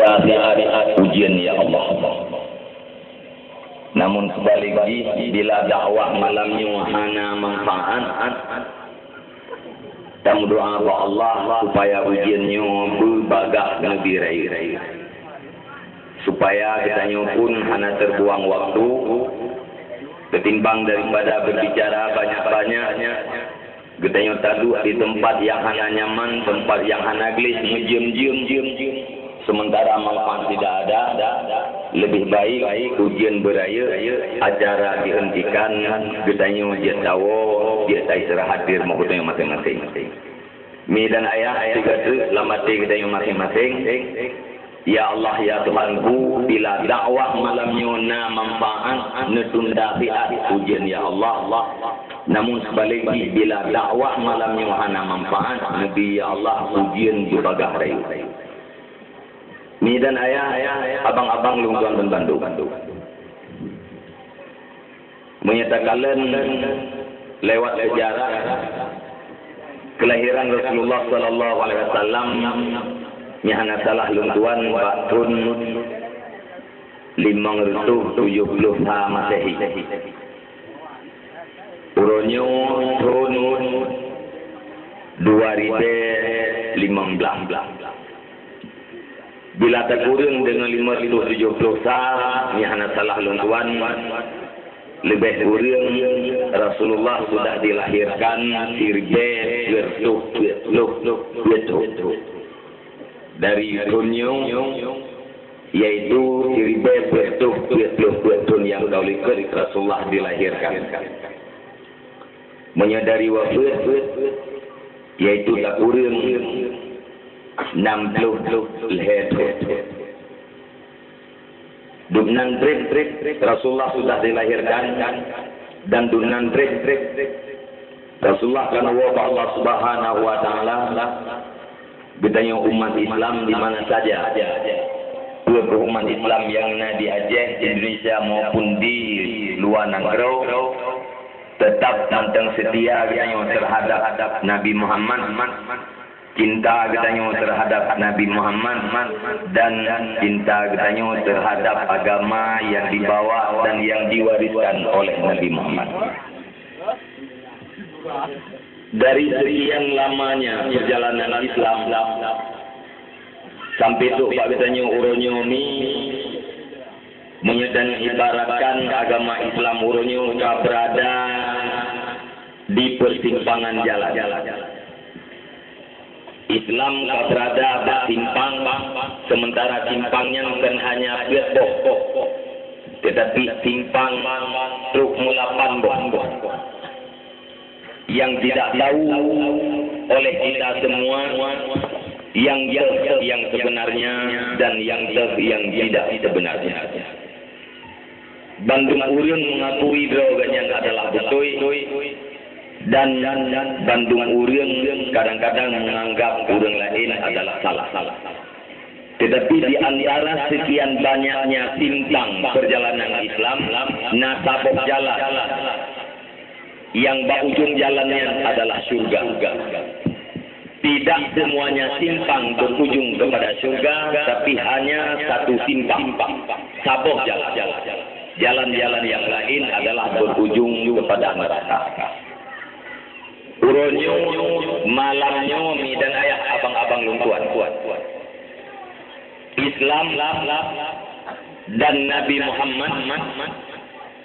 Saat ujian ya Allah. Namun sebaliknya bila dakwah malamnya hana manfaat, dan doa kepada Allah supaya ujiannya berbagak lebih raih, supaya kitanya pun hana terbuang waktu, ketimbang daripada berbicara banyak-banyak, kitanya taduh di tempat yang hana nyaman, tempat yang hana gelis, ngejem-jem, sementara manfaat tidak ada. Lebih baik ujian beraya, acara dihentikan, kitanya dia tahu, dia tak istirahat di rumah kitanya masing-masing. Mi dan ayah tiga tu lamati kitanya masing-masing. Ya Allah ya Tuhanku, bila dakwah malamnya na manfaat, netunda fiat ujian ya Allah. Namun sebaliknya bila dakwah malamnya hana manfaat, Nabi ya Allah ujian berbagah raih. Mi dan ayah, abang-abang lungguan dan bandu. Menyatakan lewat sejarah kelahiran Rasulullah sallallahu alaihi wasallam nyana salah lungguan tahun 570 Masehi. Uronyo tahun 2015. Bila terkurang dengan 570 sah, ni hana salah luntuan, lebih kurang Rasulullah sudah dilahirkan sirbe bertuh dari dunia, yaitu sirbe bertuh yang daulikan Rasulullah dilahirkan. Menyadari wafat, yaitu tak kurang 60 lehet. Dunan trik Rasulullah sudah dilahirkan dan dunan trik Rasulullah kan wa Allah Subhanahu wa taala bedanya umat Islam di mana saja. Dua umat Islam yang di Aceh, Indonesia maupun di luar negeri tetap tantang setia terhadap Nabi Muhammad. Cinta katanya terhadap Nabi Muhammad dan cinta katanya terhadap agama yang dibawa dan yang diwariskan oleh Nabi Muhammad. Dari sekian lamanya perjalanan Islam sampai itu Pak katanya uronyo ni menyedan ibaratkan agama Islam uronyo berada di persimpangan jalan. Islam berada bersimpang, sementara simpangnya bukan hanya berbok, tetapi simpang truk mulapan bok. Yang tidak tahu oleh kita semua yang sebenarnya dan yang tidak sebenarnya. Bandung Urun mengakui droganya adalah betul. Dan Bandung Urang kadang-kadang menganggap orang lain adalah salah. Tetapi di antara sekian banyaknya simpang perjalanan Islam, nasabok jalan yang ujung jalannya adalah surga. Tidak semuanya simpang berujung kepada surga, tapi hanya satu simpang, sabok jalan. Jalan-jalan yang lain adalah berujung kepada neraka. Uronyo malamnya mi dan ayah abang-abang lungkuan. Islam dan Nabi Muhammad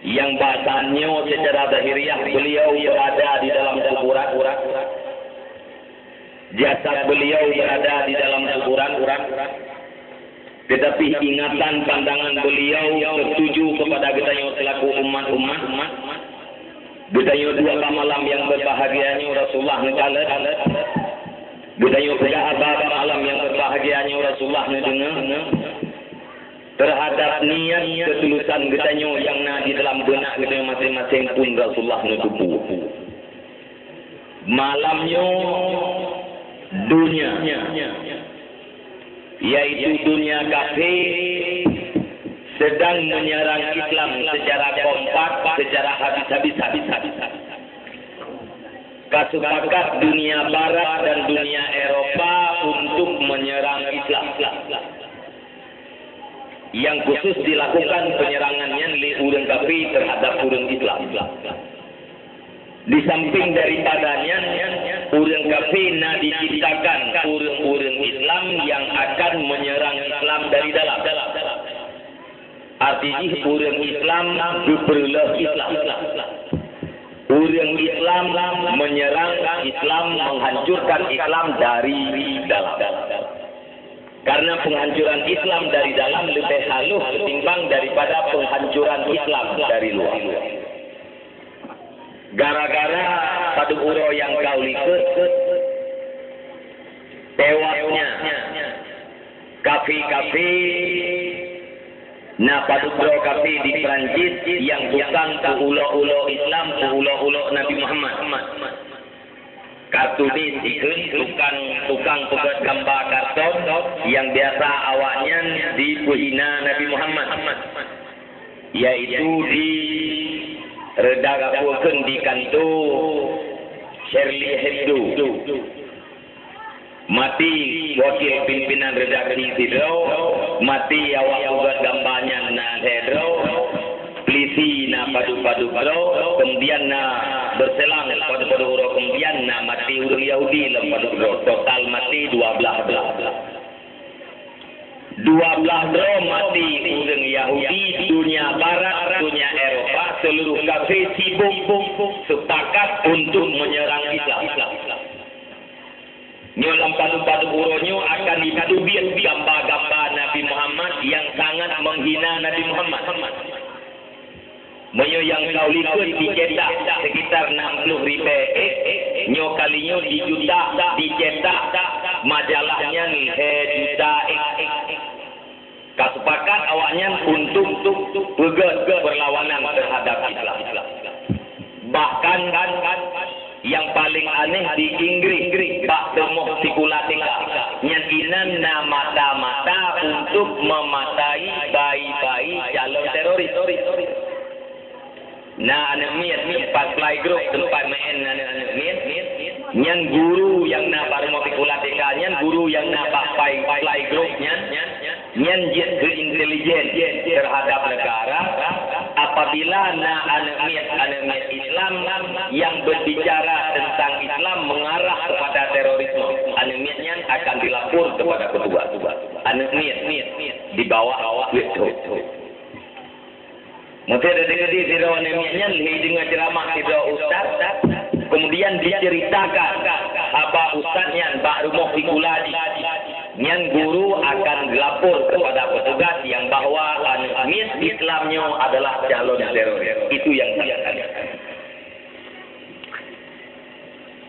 yang bahasanya secara zahiriah beliau berada di dalam kuburan. Jasad beliau berada di dalam kuburan. Tetapi ingatan pandangan beliau tertuju kepada kita yang selaku umat. Budaya dua malam yang berbahagianya Rasulullah mencalat. Budaya berapa malam yang berbahagianya Rasulullah mendengar. Terhadap niat ketulusan getanya yang di dalam benak getanya masing-masing pun Rasulullah menutupu. Malamnya dunia, yaitu dunia kafir, sedang menyerang Islam secara kompak, secara habis-habisan. Kesepakat dunia Barat dan dunia Eropa untuk menyerang Islam. yang khusus dilakukan penyerangannya oleh orang kafir terhadap orang Islam. Di samping daripadanya, orang kafir nak diciptakan orang-orang Islam yang akan menyerang Islam dari dalam. Artinya orang Islam berperlah Islam. Orang Islam menyerang Islam, menghancurkan Islam dari dalam. Karena penghancuran Islam dari dalam lebih halus ketimbang daripada penghancuran Islam dari luar. Gara-gara pada uro yang kau likut, tewasnya kafe-kafe, nah pada uro kafe di Perancis yang bukan ulo-ulo Islam, ulo-ulo Nabi Muhammad. Kartunis itu tukang pegat gambar karton yang biasa awaknya dipuhina Nabi Muhammad, yaitu di redakan di kantor Charlie Hebdo. Mati wakil pimpinan redaksi Hebdo, mati awak pegat gambarnya na Hebdo, polisi na padu-padu bro, kemudian na berselang pada orang, kemudian na mati orang Yahudi pada bro, total mati 12 bro mati orang Yahudi, dunia Barat, dunia Eropa, seluruh kafir sibuk sepakat untuk menyerang Islam. Nyolam padu-padu uronyo akan ditubir gambar-gambar Nabi Muhammad yang sangat menghina Nabi Muhammad. Menyo yang kau likut dicetak sekitar 60,000 nyo kalinya dicetak majalahnya juta Kasepakat awaknya untuk berlawanan terhadap Islam. Bahkan yang paling aneh di Inggris, Pak Temuh Sikulatika nyanyinan mata-mata untuk mematai bayi-bayi calon teroris. Nah, anak miat tempat playgroup, tempat main anak miat, nyan guru yang nak baru mau Sikulatika, nyan guru yang nak pakai playgroup, nyan jet intelijen terhadap negara. Apabila anak miat Islam yang berbicara tentang Islam mengarah kepada terorisme, anak miatnya akan dilapor kepada ketua. Anak miat dibawa itu. Mesti ada dengar di sini anak miatnya dengan ceramah tidak ustaz. Kemudian diceritakan apa ustaznya baru mau dikuladi. Yang guru akan dilapor kepada petugas yang bahwa anis Islamnya adalah calon teroris. Itu yang saya tanyakan.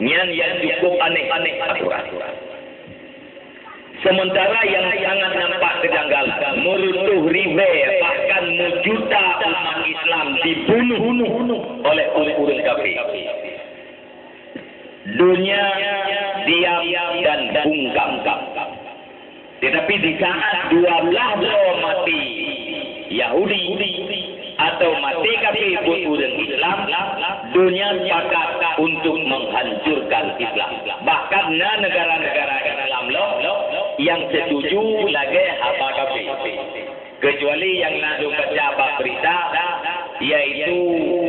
Yang cukup aneh aturan. Sementara yang sangat nampak kejanggalan, merutuh ribe, bahkan juta umat Islam dibunuh oleh orang-orang kafir. Dunia diam dan bungkam. Tetapi di saat 12 mati Yahudi atau mati kafir orang Islam, dunia sepakat untuk menghancurkan Islam. Bahkan negara-negara Islam yang setuju lagi apa kafir. Kecuali yang nak baca berita, yaitu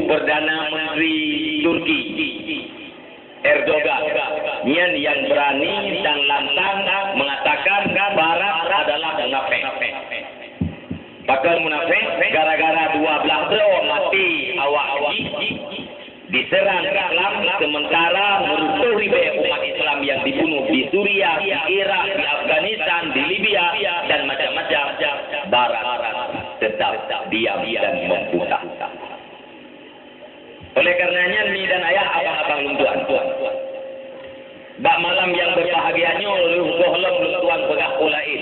Perdana Menteri Turki Erdogan yang berani dan lantang mengatakan Barat adalah munafik. Bakal munafik gara-gara 12 mati awak diserang Islam, sementara merusuh ribe umat Islam yang dibunuh di Suriah, di Irak, di Afghanistan, di Libya dan macam-macam. Barat tetap diam dan membuka. Oleh karenanya ni dan ayah abang-abang lumtuan. Bak malam yang berbahagianya lumtuan pegah ulain.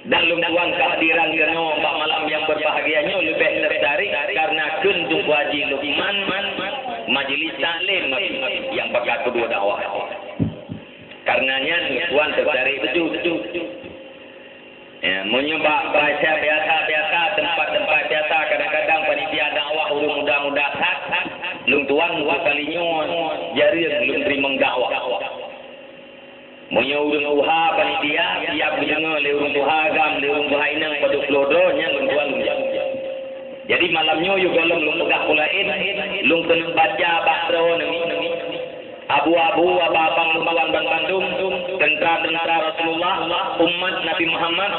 Dan lumtuan kehadiran kena bak malam yang berbahagianya lebih tertarik karena kentuk Haji Luqman majlis taklim yang pakai kedua dakwah. Karenanya lumtuan tertarik betul. Menyebab baca biasa tempat-tempat biasa kadang-kadang panitia dakwah urus muda-muda lumtuan kalinya jari belum terima dakwah. Munyo urang uha panitia siap dengar le urang uha gam le urang uha inang pada klodo nya tuan jam. Jadi malamnya yo golong lung pegah kulain lung kena baca bakro nami abu-abu abang lumawan Bang Bandung tentara Rasulullah umat Nabi Muhammad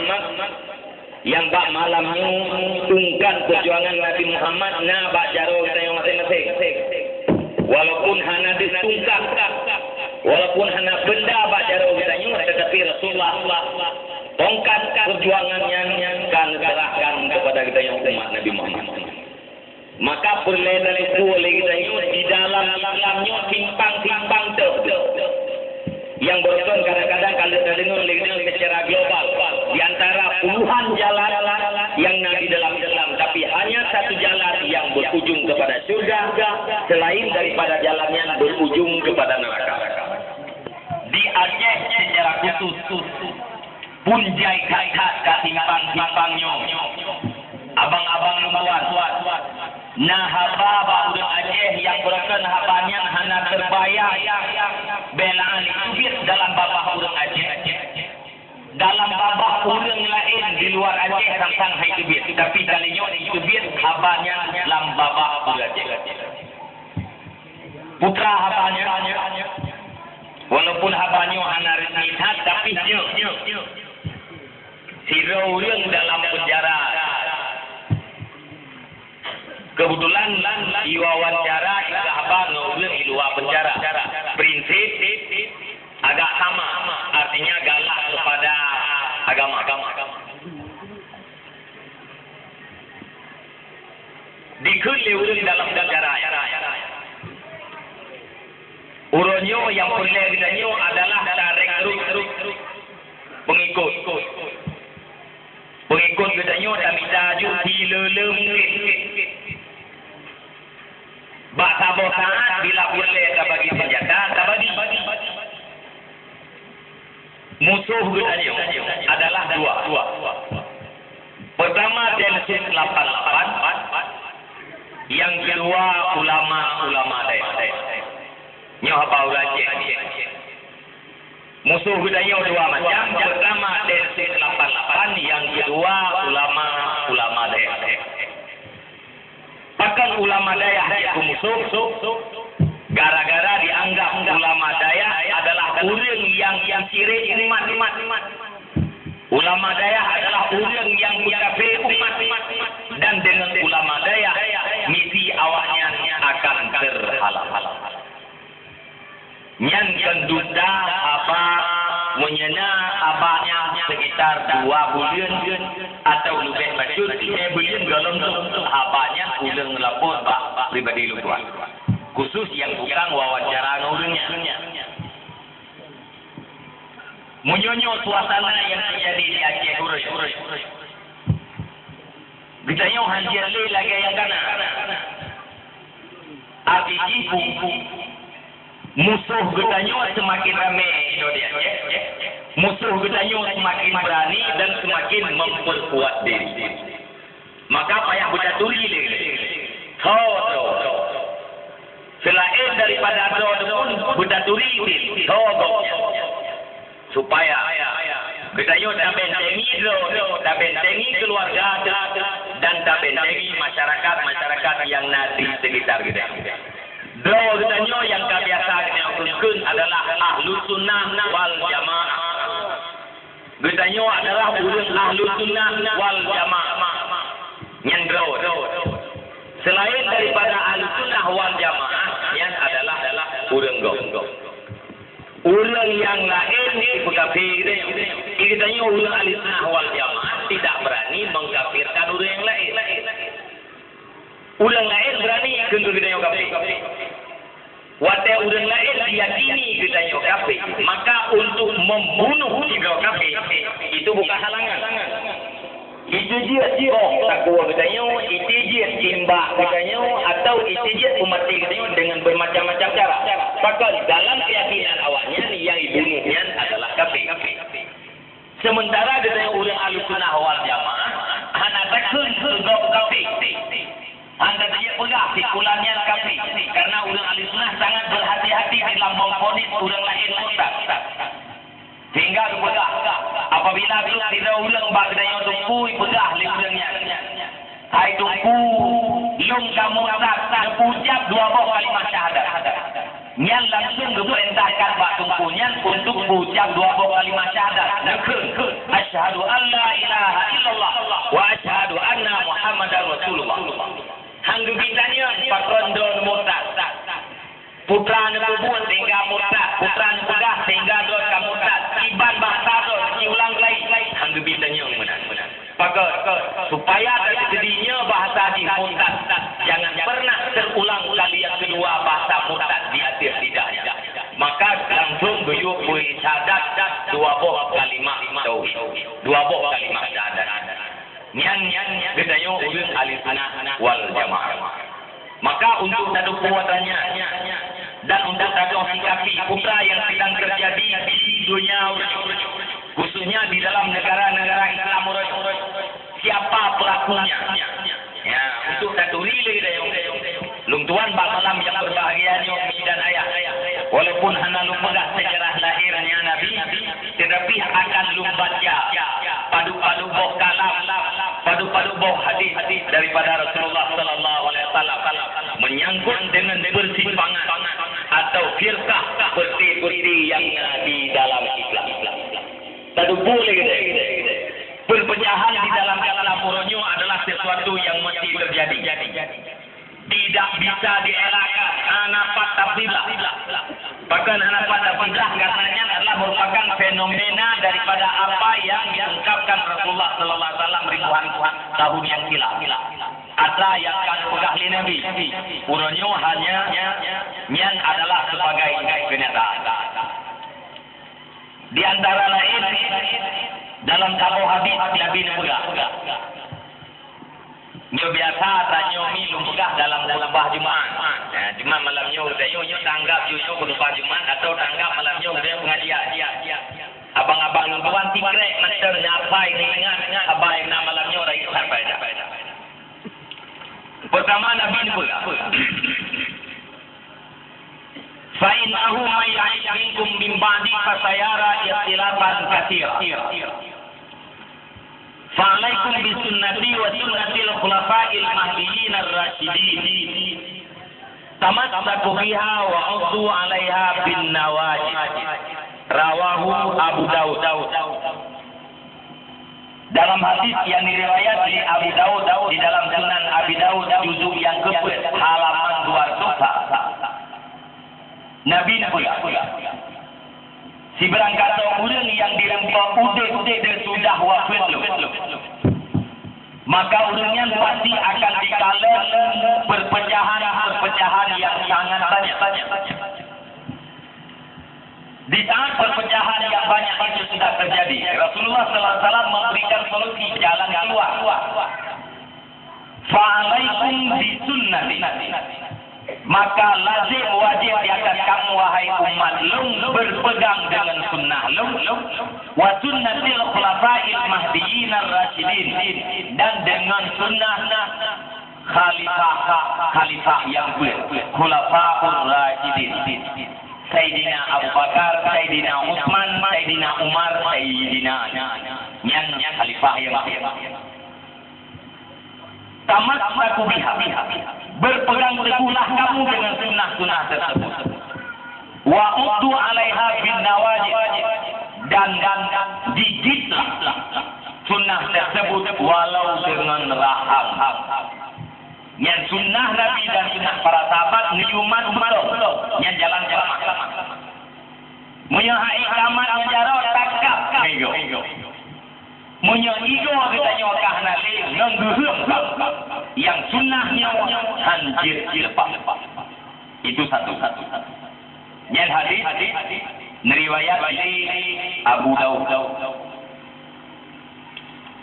yang bak malamnya tungkan perjuangan Nabi Muhammad na bak jaro kita yang masing-masing. Walaupun hana ditungkak, walaupun hana benda bak jaro kita yang tetapi Rasulullah tongkat perjuangannya kan serahkan kepada kita yang umat Nabi Muhammad. Maka perledan itu oleh kita di dalam Islamnya timpang-timpang tu. Yang berkon kadang-kadang kalau dengar oleh secara global di antara puluhan jalan yang ada di dalam Islam, tapi hanya satu jalan yang berujung kepada surga selain daripada jalan yang berujung kepada neraka. Di Aceh secara khusus punjai kata timpang-timpangnya abang-abang lumpuan nah haba udah Aceh yang berken habanya hana terbayang belaan itu dalam babah urang Aceh dalam babah urang lain di luar Aceh tentang itu biar tapi kalinya itu biar habanya dalam babah urang Aceh putra habanya walaupun habanya hana resmi tapi siro urang dalam penjara. Kebetulan diwawancara kita abang ngurus di luar penjara. Prinsip agak sama, artinya galak kepada agama. Dikuli urus dalam penjara. Uronyo yang boleh ditanya adalah rekrut pengikut. Pengikut katanya kami tajuk dilelem. Bak sabar saat bila boleh tak bagi senjata, tak bagi. Musuh katanya adalah dua. Pertama Densus 88, yang kedua ulama daerah. Nyoh apa Aceh. Musuh katanya dua macam. Pertama Densus 88, yang kedua ulama daerah. Bahkan ulama daya itu musuh gara-gara dianggap ulama daya adalah orang yang ciri umat. Ulama daya adalah orang yang mukafir umat dan dengan ulama daya misi awaknya akan terhalang. Nyan kenduda apa menyena abahnya sekitar 2 bulan atau lebih maksud 3 bulan galon abahnya ulang lapor bak pribadi luar khusus yang bukan wawancara ngurungnya menyonyo suasana yang terjadi di Aceh urus ditanya hancur lagi yang kana arti musuh getanya semakin ramai Indonesia. Musuh getanya semakin berani dan semakin memperkuat diri. Maka payah berdaturi lagi. Selain daripada pun berdaturi supaya getanya tak bentengi keluarga dan tak bentengi masyarakat yang nanti sekitar kita. Doa katanya yang biasa kita ukurkan adalah Ahlus Sunnah wal Jamaah. Katanya adalah urus Ahlus Sunnah wal Jamaah. Nyendro. Selain daripada Ahlus Sunnah wal Jamaah, yang adalah urang gong. Urang yang lain mengkafir. Katanya urang Ahlus Sunnah wal Jamaah tidak berani mengkafirkan urang yang lain. Urang lain berani kendur katanya kafir. Wadah urang lain diyakini katanya kafir, maka untuk membunuh tiga kafir itu bukan halangan. Itu dia takwa katanya, itu dia timbak katanya, atau itu dia umat katanya dengan bermacam-macam cara. Maka dalam keyakinan awaknya yang dibunuhnya adalah kafir. Sementara katanya urang Ahlus Sunnah wal Jamaah hana takun segala kafir. Anda dia pegah sikulannya kafir karena urang Ahlus Sunnah sangat berhati-hati dalam memvonis urang lain murtad. Sehingga berpedah. Apabila tidak ulang bagi yang tumpu, berpedah liurangnya. Hai tumpu, lung kamu tak pujab 2 buah kalimat syahadat. Nyan langsung diperintahkan bak tumpunya untuk pujab 2 buah kalimat syahadat. Asyhadu an la ilaha illallah wa asyhadu anna Muhammadar Rasulullah. Hanggu bitanya pakondon murtad. Putra nubuat sehingga murtad, putra nubah sehingga dosa murtad. Iban bahasa dosa diulang lagi. Hanggu bitanya benar. Maka supaya terjadinya bahasa di murtad, jangan pernah terulang kali yang kedua bahasa murtad di akhir lidahnya. Maka langsung buyuk syahadat 2 buah kalimat tauhid, 2 buah kalimat syahadat. Nyan gedayo ulun ahli sunnah wal jamaah. Maka untuk satu kuatannya dan untuk satu sikapi putra yang sedang terjadi di dunia, khususnya di dalam negara-negara Islam, siapa pelakunya? Ya, untuk satu relay lung tuan bakalam yang berbahagia umi dan ayah. Walaupun hanya lung mudah sejarah lahirnya Nabi, tetapi akan lung baca padu-padu boh kalam, padu-padu boh hadis daripada Rasulullah sallallahu alaihi wasallam menyangkut dengan persimpangan atau firqah seperti yang di dalam Islam. Tadu boleh perpecahan di dalam laporannya adalah sesuatu yang mesti terjadi. Tidak bisa dielakkan. Anafat tafilah. Bahkan anafat tafilah karenanya adalah merupakan fenomena daripada apa yang diungkapkan Rasulullah sallallahu alaihi wasallam ribuan tahun yang silam. Ada yang akan pegahli Nabi. Uronyo hanya yang adalah sebagai kenyataan. Di antara lain dalam satu hadis Nabi Muhammad nyo biasa tanyo mi lumpah dalam khutbah Jumat. Ya, Jumat malamnya udah tanggap yo khutbah Jumat atau tanggap malamnya udah pengajian. Abang-abang lumpuan tikrek master nyapai dengan abai na malamnya ora sampai dah. Pertama Nabi Muhammad Fa'innahu may ya'ish minkum min ba'di fasayara ikhtilafan katsira. Fa'alaikum bisunnati wa sunnatil khulafa'il mahdiyyin ar-rasyidin. Tamassaku biha wa 'uddu 'alaiha bin nawajid. Rawahu Abu Daud. Dalam hadis yang diriwayatkan oleh Abu Daud di dalam Sunan Abi Daud juzuk yang ke-4 halaman 200. Nabi si berangkat orang yang dirempah udah sudah wafat maka orangnya pasti akan dikalah perpecahan yang sangat banyak. Di saat perpecahan yang banyak itu sudah terjadi, Rasulullah sallallahu alaihi wasallam memberikan solusi jalan keluar. Fa'alaikum bisunnati. Maka lazim wajib di atas kamu wahai umat lung berpegang dengan sunnah lung wa sunnatil khulafa'il mahdiyyin ar-rasyidin dan dengan sunnah khalifah yang khulafa'ur rasyidin Sayyidina Abu Bakar, Sayyidina Utsman, Sayyidina Umar, Sayyidina yang khalifah yang tamassaku biha. Berpegang teguhlah kamu dengan sunnah-sunnah tersebut. Wa 'uddu 'alaiha bin nawajid dan gigitlah sunnah tersebut walau dengan rahang. Yang sunnah Nabi dan sunnah para sahabat niuman betul. Yang jalan-jalan. Menyahai kamat menjarah takap. Menyigo kita nyokah nali ngengguhum yang sunnahnya hancur lepas. Itu satu. Yang hadis meriwayat Abu Daud.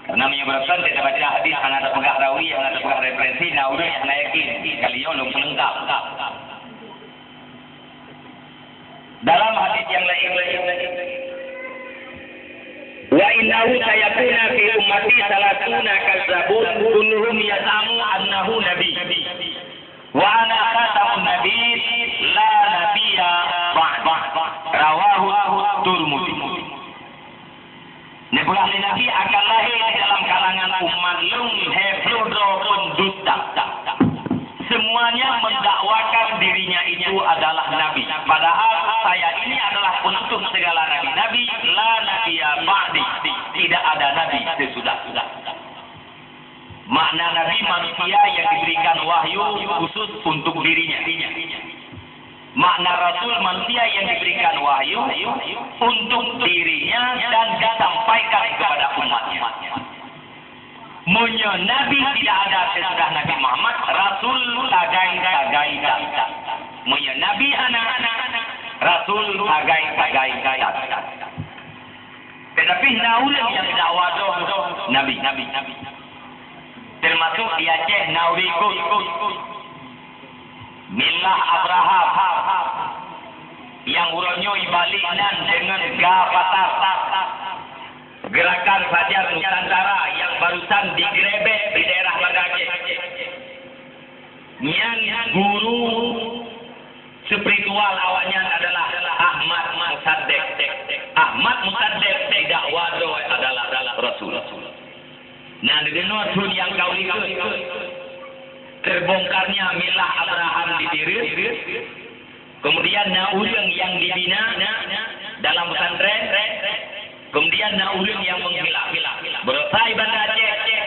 Karena menyebabkan kita baca hadis yang ada pegah rawi, yang ada pegah referensi, nah udah yang yakin kalian belum lengkap. Dalam hadis yang lain wa innahu sayakuna fi ummati salatuna kazzabun kulluhum yasamu annahu nabi wa ana khatamun nabi la nabiyya ba'd rawahu Tirmidzi. Nebulan Nabi akan lahir di dalam kalangan umat lum hebrodro pun dusta. Semuanya mendakwakan dirinya itu adalah Nabi. Padahal saya ini adalah penutup segala Nabi. La nabiyya ba'di. Tidak ada Nabi sesudah. Makna Nabi manusia yang diberikan wahyu khusus untuk dirinya. Makna Rasul manusia yang diberikan wahyu untuk dirinya dan disampaikan kepada umatnya. Munya Nabi tidak ada sesudah Nabi Muhammad, Rasul tagai-tagai tak. Munya Nabi anak-anak, Rasul tagai-tagai tak. Tetapi naulah yang dakwah Nabi. Termasuk di Aceh Nauriku, Milah Abraham, yang uronyo ibalinan dengan gapatar. Gerakan Fajar Nusantara yang barusan digrebek di daerah Aceh. Yang guru spiritual awalnya adalah Ahmad Musaddek. Ahmad Musaddek tidak wado adalah Rasul. Nah, dengan sun yang kau lihat terbongkarnya Milah Abraham di diri. Kemudian naulang yang dibina dalam pesantren. Kemudian naulang yang menghilang. Berasai Banda Aceh.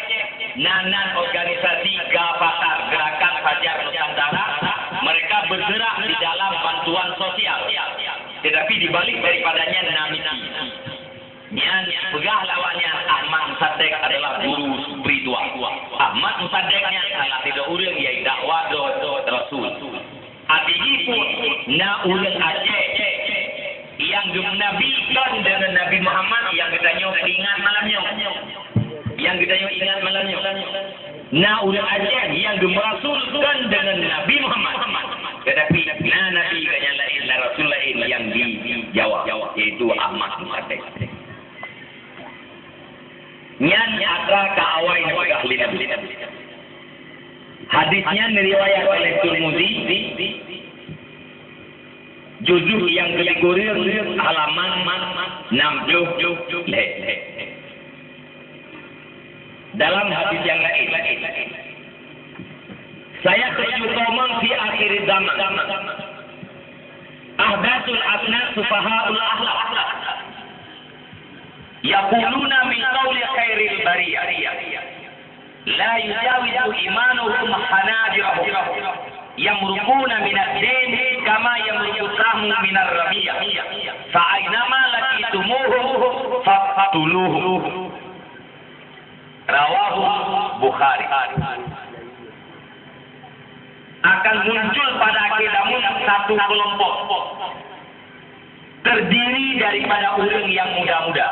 Nanan organisasi Gapatar Gerakan Fajar Nusantara. Mereka bergerak di dalam bantuan sosial. Tetapi dibalik daripadanya namiti. Yang pegah lawannya Ahmad Musaddek adalah guru spiritual. Ahmad Musaddeknya adalah tidak ulang yang dakwah Rasul. Artinya pun naulang Aceh yang Nabi-kan dengan Nabi Muhammad yang kita ingat malamnya. Nah, udah Aceh yang Rasulkan dengan Nabi Muhammad. Tetapi Nabi kanya lain, Rasul lain yang dijawab, yaitu Ahmad Musaddek. Nyan atra ka awai ahli Nabi. Hadisnya diriwayat oleh Tirmidzi. Juzuk yang ke-3 halaman 60. Dalam hadis yang lain. Saya tuju qauman fi akhir zaman. Ahdatul asnas sufahaul akhlaq. Yaquluna min qawli khairil bariyah. La yujawizu imanuhum hanajirahum. Yamruquna min ad-din kama yamruqu sahmu min ar-ramiyah. Fa'ainama laqitumuhu faqtuluhu. Rawahu Bukhari. Akan muncul pada akhirnya satu kelompok terdiri daripada orang yang muda-muda.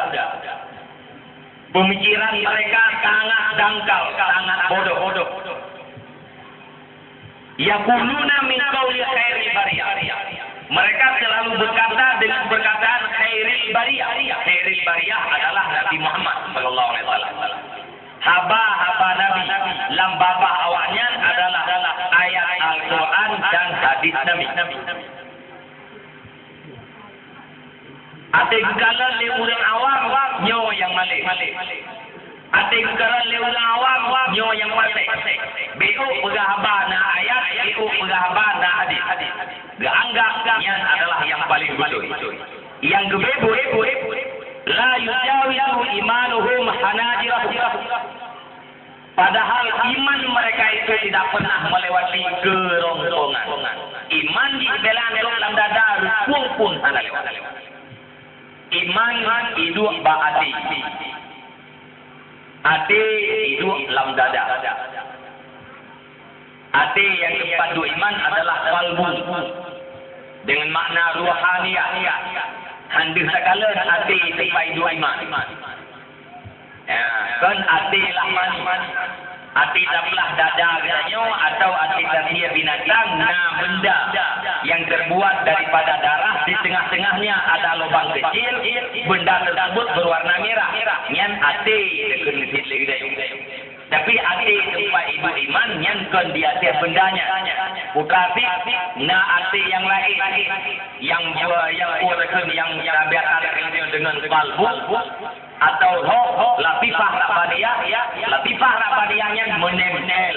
Pemikiran mereka sangat dangkal, sangat bodoh. Yaquluna min qawli khairil bariyah. Mereka selalu berkata dengan perkataan khairil bariyah. Khairil bariyah adalah Nabi Muhammad sallallahu alaihi wasallam. Haba Nabi, lambaba awaknya adalah ayat Al-Quran dan hadis Nabi. Ate kala le urang awam nyo yang malik. Ate kala le urang awam nyo yang malik. Beo pegahaba na ayat, beo pegahaba na hadis. Gaanggap yang adalah yang paling betul. Yang gebebo la yujawizu imanuhum hanajirahum. Padahal iman mereka itu tidak pernah melewati kerongkongan. Iman di dalam dada rumpun pun tak lewat. Iman hidup ba'ati. Ati hidup dalam dada. Ati yang keempat dua iman adalah qalbu. Dengan makna ruhaniyah. Handis sekala ati tempat dua iman. Ya, kan ati laman. Ati dabelah dada katanya atau ati dia binatang benda yang terbuat daripada darah, di tengah-tengahnya ada lubang kecil, benda tersebut berwarna merah. Yang ati dekat lagi. Tapi ati tempat ibu iman yang kan di atas bendanya. Bukan na ati yang lain yang tabiat dengan kalbu. atau latifah rabadiyah, latifah rabadiyahnya menempel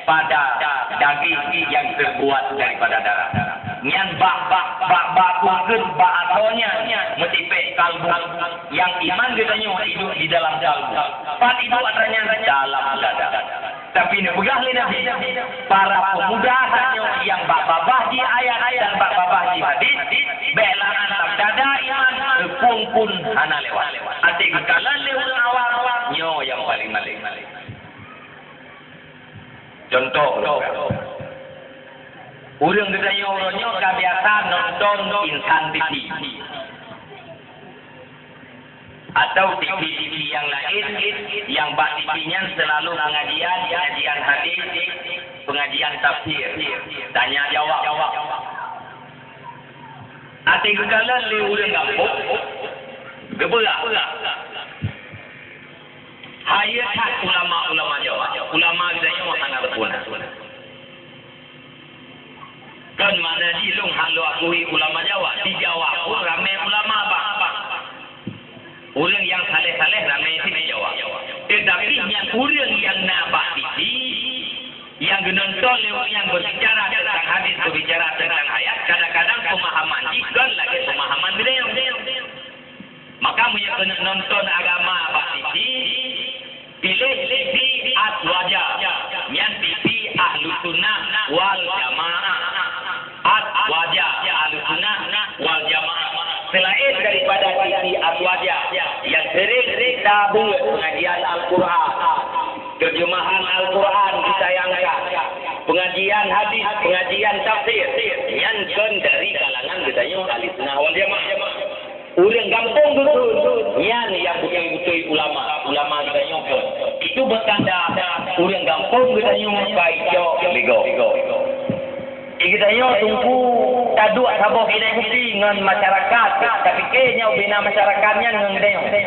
pada daging yang terbuat daripada darah. Nyan bak pungkeun ba'atonya metipek kalbu. Yang iman katanya hidup di dalam kalbu. Pan itu adanya dalam dada. Tapi ini begahli Nabi. Para pemuda katanya yang bak-babah di ayat dan bak-babah di hadis, belangan dada iman pun hana lewat. Atik kekalan lewat awal nyo yang paling malik. Contoh, urang ditanya orangnya kebiasaan nonton insan TV atau TV yang lain yang bak TV-nya selalu pengajian hadis, pengajian tafsir, tanya jawab. Atik kekalan le urang kampung geberak. Hayat ulama Jawa. Ulama kita yang akan berpunah. Kan mana di long halu akui ulama Jawa. Di Jawa pun ramai ulama apa? Orang yang saleh-saleh ramai di Jawa. Tetapi yang orang yang nabak titi, yang nonton yang berbicara tentang hadis, berbicara tentang ayat, kadang-kadang pemahaman ikan lagi pemahaman beliau. Maka punya nonton agama apa titi, pilih TV Aswaja, yang TV Ahlus Sunnah wal Jamaah. Aswaja Ahlus Sunnah wal Jamaah. Selain daripada TV Aswaja yang sering tabu pengajian Al-Quran, terjemahan Al-Quran disayangkan, pengajian hadis, pengajian tafsir, yang dari kalangan katanya Ahlus Sunnah wal Jamaah. Orang kampung betul, yang betul-betul ulama kita nyokong. Itu bertanda orang kampung kita nyokong baik lego. Kita nyokong tunggu taduk sabuk kita ikuti dengan masyarakat, tapi kayaknya bina masyarakatnya dengan kita nyokong.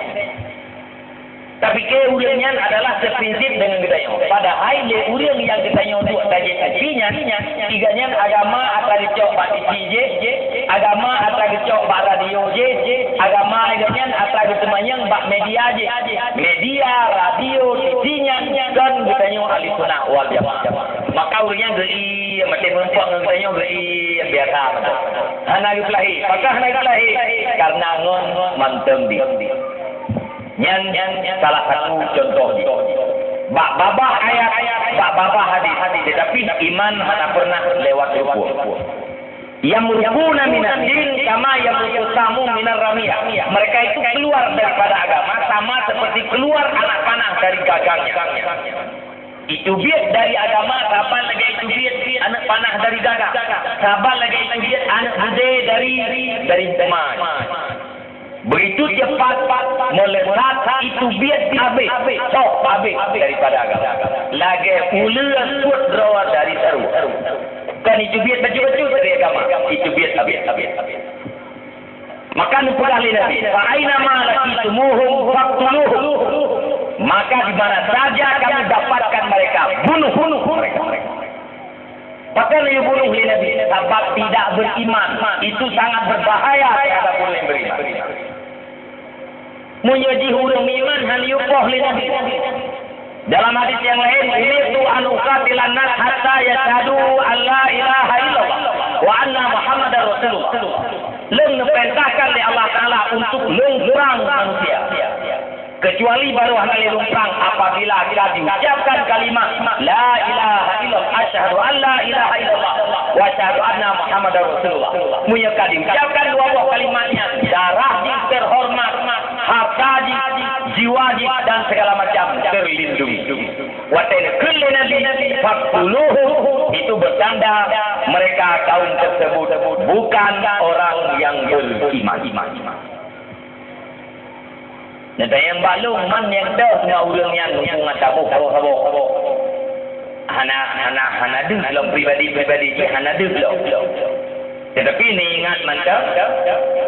Tapi keuriannya adalah seprinsip dengan kita nyokong. Padahal urian yang kita nyokong saja-sajinya, tiganya agama atau dicok batisi agama atau dicok bat radio agama agaknya atau ditemanyang bak media media radio TV-nya kan katanya ahli sunnah wal jamaah. Maka urangnya gei macam perempuan katanya gei biasa betul. Hana gelahi, maka hana gelahi karena ngon mantem di. Yang salah satu contoh di. Bak babah ayat, bak babah hadis, tetapi iman hana pernah lewat ruku. Yang merukuna minan din kama yang merukutamu minar ramiyah. Mereka itu keluar daripada agama sama seperti keluar anak panah dari gagangnya. Itu biat dari agama, sahabat lagi itu biat anak panah dari gagang. Sahabat lagi itu biat anak bude dari teman. Begitu cepat melesat itu biat habis daripada agama. Lagi ular sud draw dari seru. Kan itu biat baju-baju dari agama. Itu biat habis. Maka nukul ahli Nabi. Fa'aina ma'alakitumuhum faqtuluhum. Maka di mana saja kami dapatkan mereka, bunuh mereka. Bahkan ia bunuh oleh Nabi. Sebab tidak beriman. Itu sangat berbahaya terhadap orang yang beriman. Menjadi huruf iman hanyupoh oleh Nabi. Dalam hadis yang lain, ini tu anukatilan nas hatta yashhadu an la ilaha illallah wa anna Muhammadar Rasulullah. Leng diperintahkan oleh Allah Taala untuk lengkurang manusia. Kecuali baru hanya lengkurang apabila kita diucapkan kalimat la ilaha illallah, asyhadu an la ilaha illallah wa asyhadu anna Muhammadar Rasulullah. Munyaka diucapkan dua buah kalimatnya, darah terhormat, harta jiwa dan segala macam terlindungi. Waten kulli nabi faquluhu, itu bertanda mereka kaum tersebut bukan orang yang beriman. Nada yang balung man yang dah semua orang yang hubungan tabuk. Hana dalam pribadi hana dalam. Tetapi ini ingat mantap,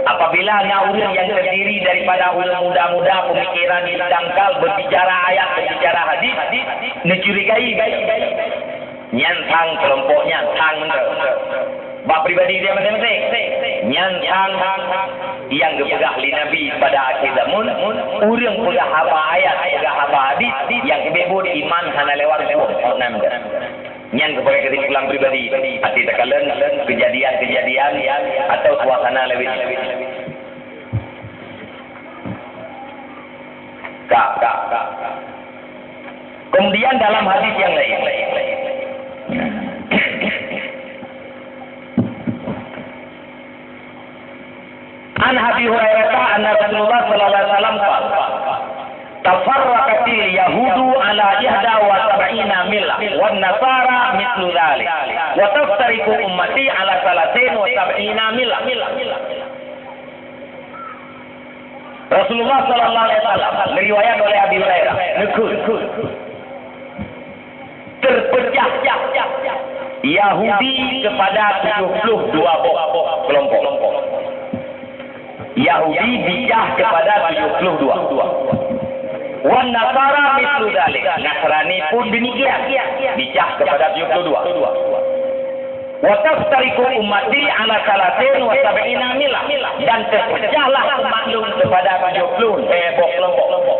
apabila orang yang terdiri daripada orang muda-muda pemikiran dangkal berbicara ayat, berbicara hadis, dicurigai. Nyantang kelompoknya, tang Bab pribadi dia masing-masing. Nyantang yang gepegah li Nabi pada akhir zaman, urang pegah haba ayat, pegah haba hadis yang kebebut iman hana lewat oh nam. Nyan kepada kesimpulan pribadi, hati tekalan kejadian-kejadian atau suasana lebih. Kemudian dalam hadis yang lain. An Abi Hurairah anna Rasulullah sallallahu alaihi wasallam qala tafarraqatil yahudu ala 71 millah wan nasara mithlu dzalik wa taftariqu ummati ala 73 millah. Rasulullah sallallahu alaihi wasallam riwayat oleh Abi Hurairah terpecah Yahudi kepada 72 kelompok. Yahudi bijah kepada 72. Wan Nasara mithlu dzalik. Nasrani pun demikian, bijah kepada 72. Wa taftariqu ummati ala 73 millah dan terpecahlah umatku kepada 70 kelompok.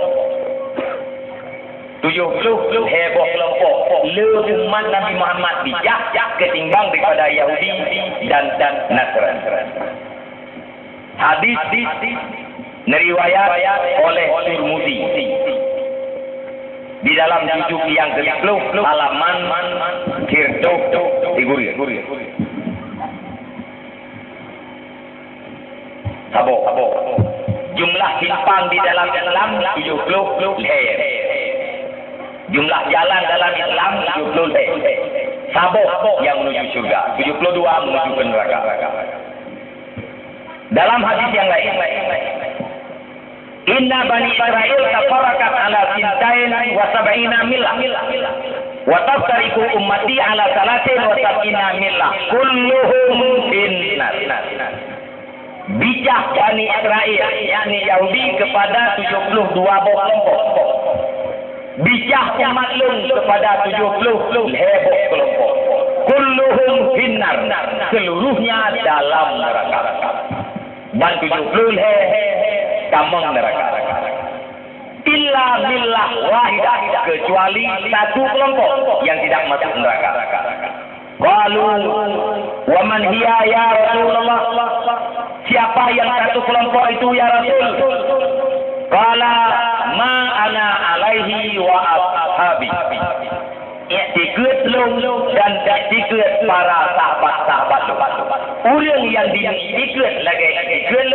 70 heboh kelompok. Lebih umat Nabi Muhammad bijah ketimbang daripada Yahudi dan Nasrani. Hadis neriwayat oleh Tirmidzi di dalam juzuk yang ke-10 halaman Kirto Iguri. Sabo. Jumlah simpang di dalam Islam 70 leher. Jumlah jalan dalam Islam 70 leher. Sabo yang menuju surga, 72 menuju ke neraka. Dalam hadis yang lain, Inna Bani Israel tafarraqat ala 72 millah wa taftariqu ummati ala 73 millah kulluhum finnar. Bijah Bani Israel yakni Yahudi kepada 72 kelompok. Bijah umat Lut kepada 70 heboh kelompok. Kulluhum finnar, seluruhnya dalam neraka. Dan 70 kamang neraka. Illa millah wahidah, kecuali satu kelompok yang tidak masuk neraka. Qalu wa man hiya ya Rasulullah? Siapa yang satu kelompok itu ya Rasul? Qala ma ana alaihi wa ashabi. Ikut dan ikut para sahabat-sahabat. Orang yang diikut lagi ikut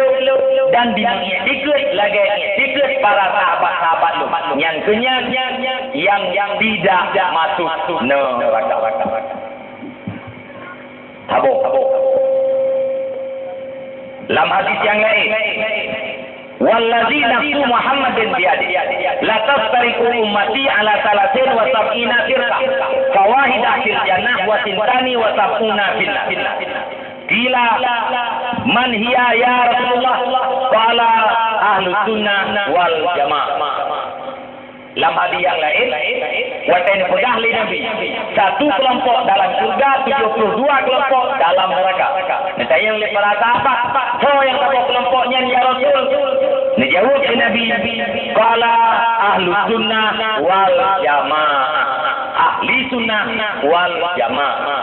dan diikut lagi ikut para sahabat-sahabat yang kenyang yang tidak masuk neraka. Habo. Dalam hadis yang lain, wallazi nafsu Muhammadin biyadi la taftariqu ummati ala 73 firqah fawahidah fil jannah wa sintani wa sab'una fil nar. Qila man hiya ya Rasulullah? Qala ahlus sunnah wal jamaah. Dalam hadis yang lain, watain pegah li Nabi, satu kelompok dalam surga, 72 kelompok dalam neraka. Ditanya oleh para sahabat, yang satu kelompoknya ya Rasul? Dijawab Nabi, qala ahlus sunnah wal jamaah. Ahli sunnah wal jamaah.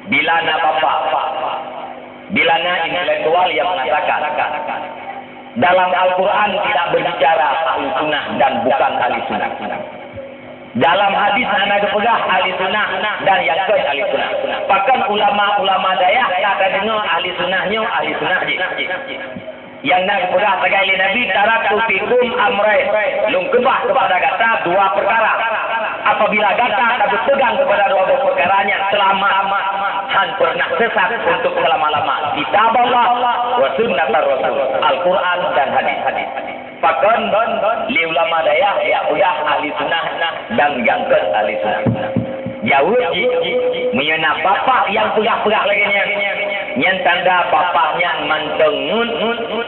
Bilana bapak, bilana intelektual yang mengatakan dalam Al-Quran tidak berbicara ahli sunnah dan bukan ahli sunnah. Dalam hadis anak pegah ahli sunnah dan yang ke ahli sunnah. Bahkan ulama-ulama daya kata dengar ahli sunnahnya ahli sunnah. Yang nak pegah segali Nabi taraktu fikum amrain. Lungkebah kepada kata dua perkara. Apabila kata tak berpegang kepada dua perkaranya selama han pernah sesat untuk selama-lama. Kitab Allah wa sunnah Rasul, Al-Quran dan hadis-hadis. Bahkan li ulama daya ya udah ahli sunnah dan gangker ahli sunnah. Jauh menyena bapak yang pegah-pegah lagi yang tanda bapaknya mantengun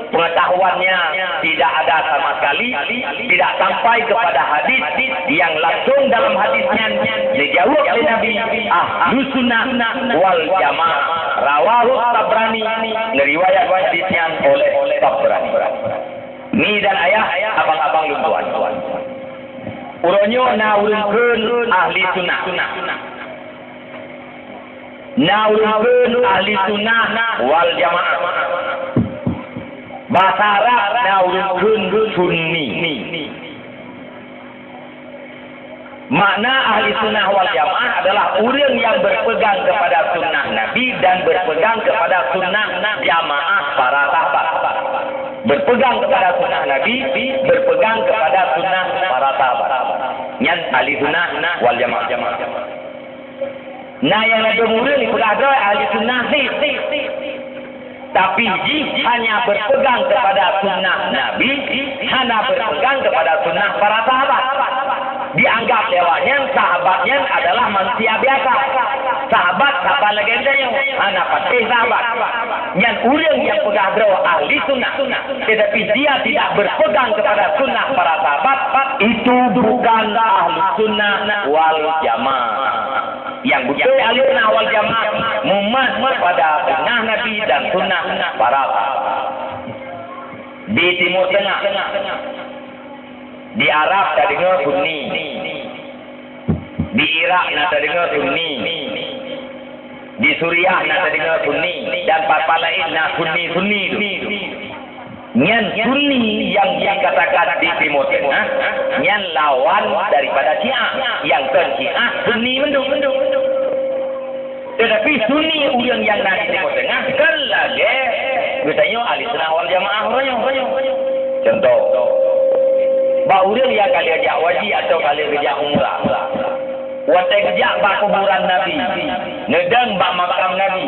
pengetahuannya tidak ada sama sekali, tidak sampai kepada hadis yang langsung dalam hadisnya dijawab oleh Nabi, Ahlus Sunnah wal Jamaah. Rawahu Tabrani, riwayat hadisnya oleh Tabrani. Ni dan ayah abang-abang lumpuan. Uronyo naulkeun ahli sunnah. Naulkeun ahli sunnah wal jamaah. Bahasa Arab naulkeun sunni. Makna ahli sunnah wal jamaah adalah orang yang berpegang kepada sunnah Nabi dan berpegang kepada sunnah jamaah para sahabat. Berpegang kepada sunnah Nabi, berpegang kepada sunnah para sahabat. Yang ahli sunnah wal jamaah. Nah yang ada murid ni berada ahli sunnah ni. Tapi hanya berpegang kepada sunnah Nabi, hanya berpegang kepada sunnah para sahabat. Dianggap lewatnya sahabatnya adalah manusia biasa. Sahabat apa legendanya? Anak pasti sahabat. Yang orang yang pegang ahli sunnah, tetapi dia tidak berpegang kepada sunnah para sahabat, itu bukan ahli sunnah wal jamaah. Yang betul ahli sunnah wal jamaah mumat kepada sunnah Nabi dan sunnah para sahabat. Di Timur Tengah, di Arab tak dengar Sunni, di Irak nak dengar Sunni, di Suriah nak dengar Sunni, dan partai lain nak Sunni. Yang Sunni yang dikatakan di Timur Tengah, yang lawan daripada Syiah, yang Syiah Sunni mendung. Tetapi Sunni orang yang nak di Timur Tengah kan lagi katanya ahli sunnah wal jamaah royong. Contoh, orang yang kali ajak wajib atau kali ajak umrah. Watai kejak bak kuburan Nabi. Nedang bak makam Nabi.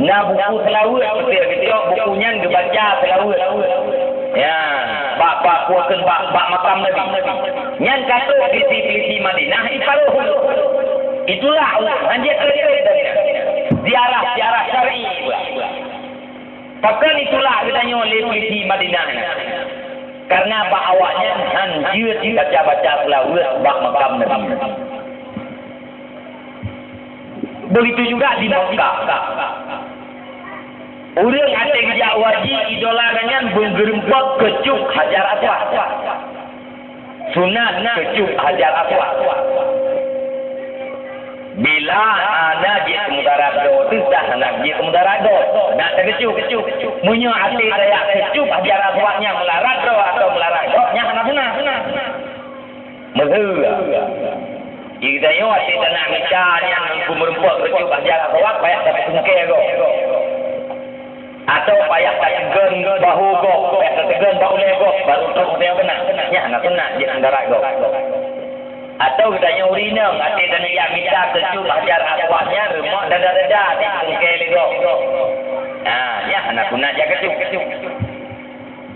Na buku selawat betul bukunya dibaca selawat. Ya, bak kuakan bak makam Nabi. Yang kata di Madinah iparuh. Itulah anjir ziarah syar'i. Bahkan itulah katanya oleh di Madinah. Karena awaknya anjir baca selawat bak makam Nabi. Begitu juga di Mekah. Orang ada kerja wajib idola dengan bergerempak kecuk Hajar Aswad. Sunat kecuk Hajar Aswad. Bila ada je mudarado, tu dah nak je mudarado. Nak terkecuk. Munyo hati saya kecuk Hajar Aswadnya melarat atau melarat. Nya anak sunat. Mengera. Kita yo asyik nak misalnya berempat kecuk Hajar Aswad payah dapat sungkai go. Atau payah tak tegan bahu go, payah tak tegan bahu lego, baru terus dia benar. Nya anak sunat je mudarat go. Atau katanya urinang, hati dan yang minta kecuk Hajar Aswadnya remak dada-dada di sungkai lego. Ya anak sunat je kecuk.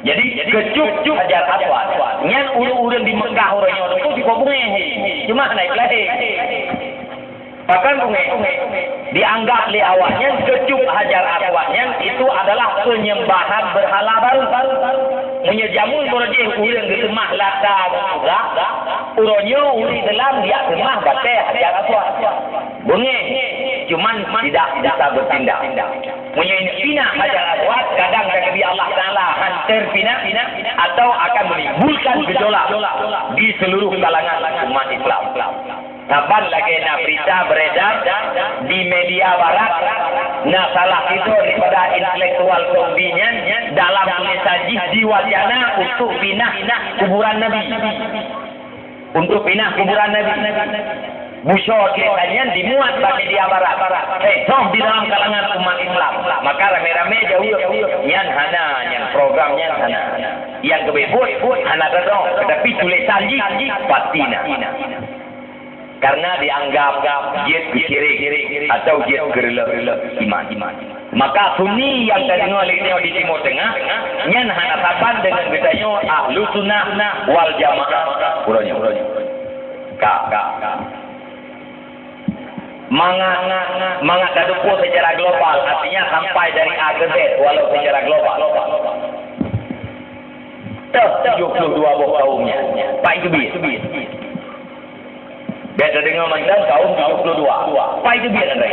Jadi kecuk Hajar Aswad. Yang urang di Mekah orangnya itu dikobungi. Cuma naik lagi. Bahkan dianggap oleh awaknya kecuk Hajar Aswadnya itu adalah penyembahan berhala baru. Menyejamun berjih urang di temah lata juga. Urangnya uri dalam dia temah batai Hajar Aswad. Bunyi. Cuman tidak bisa bertindak. Punya pinah Hajar Aswad kadang Nabi Allah Ta'ala hantar pinah atau akan menimbulkan gejolak di seluruh kalangan umat Islam. Kapan lagi nak berita beredar di media barat, nak salah itu daripada intelektual Saudinya dalam tulisan diwacana untuk pinah kuburan Nabi. Untuk pinah kuburan Nabi. Busyok kisahnya dimuat di media barat. Di dalam kalangan umat Islam. Maka rame-rame jauh. Yang hana, yang programnya hana. Yang kebebut, hana terong. Tetapi tulisan patina. Karena dianggap jid kiri atau jid gerelak iman. Maka Sunni yang terdengar di Timur Tengah, yang hana taban dengan katanya Ahlus Sunnah wal Jamaah. Uranya. Mangat daduku secara global, artinya sampai dari A ke Z walau secara global. 72 buah kaumnya. Pak itu bis. Biasa dengar mantan kaum 72. Pak itu bis andai.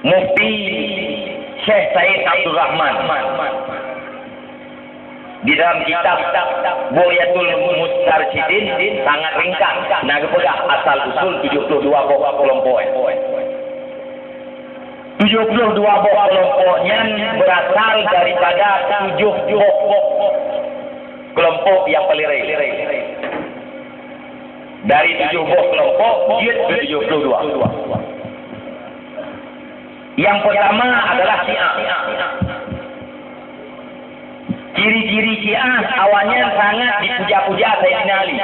Mufti Syekh Said Abdul Rahman di dalam kitab Bughyatul Mustarsyidin sangat ringkas. Nah, kepada asal usul 72 buah kelompok. 72 buah kelompoknya berasal daripada 7 kelompok yang pelirei. Dari 7 buah kelompok, dia 72. Yang pertama adalah Syiah. Ciri-ciri Syiah awalnya sangat dipuja-puja Sayyidina Ali.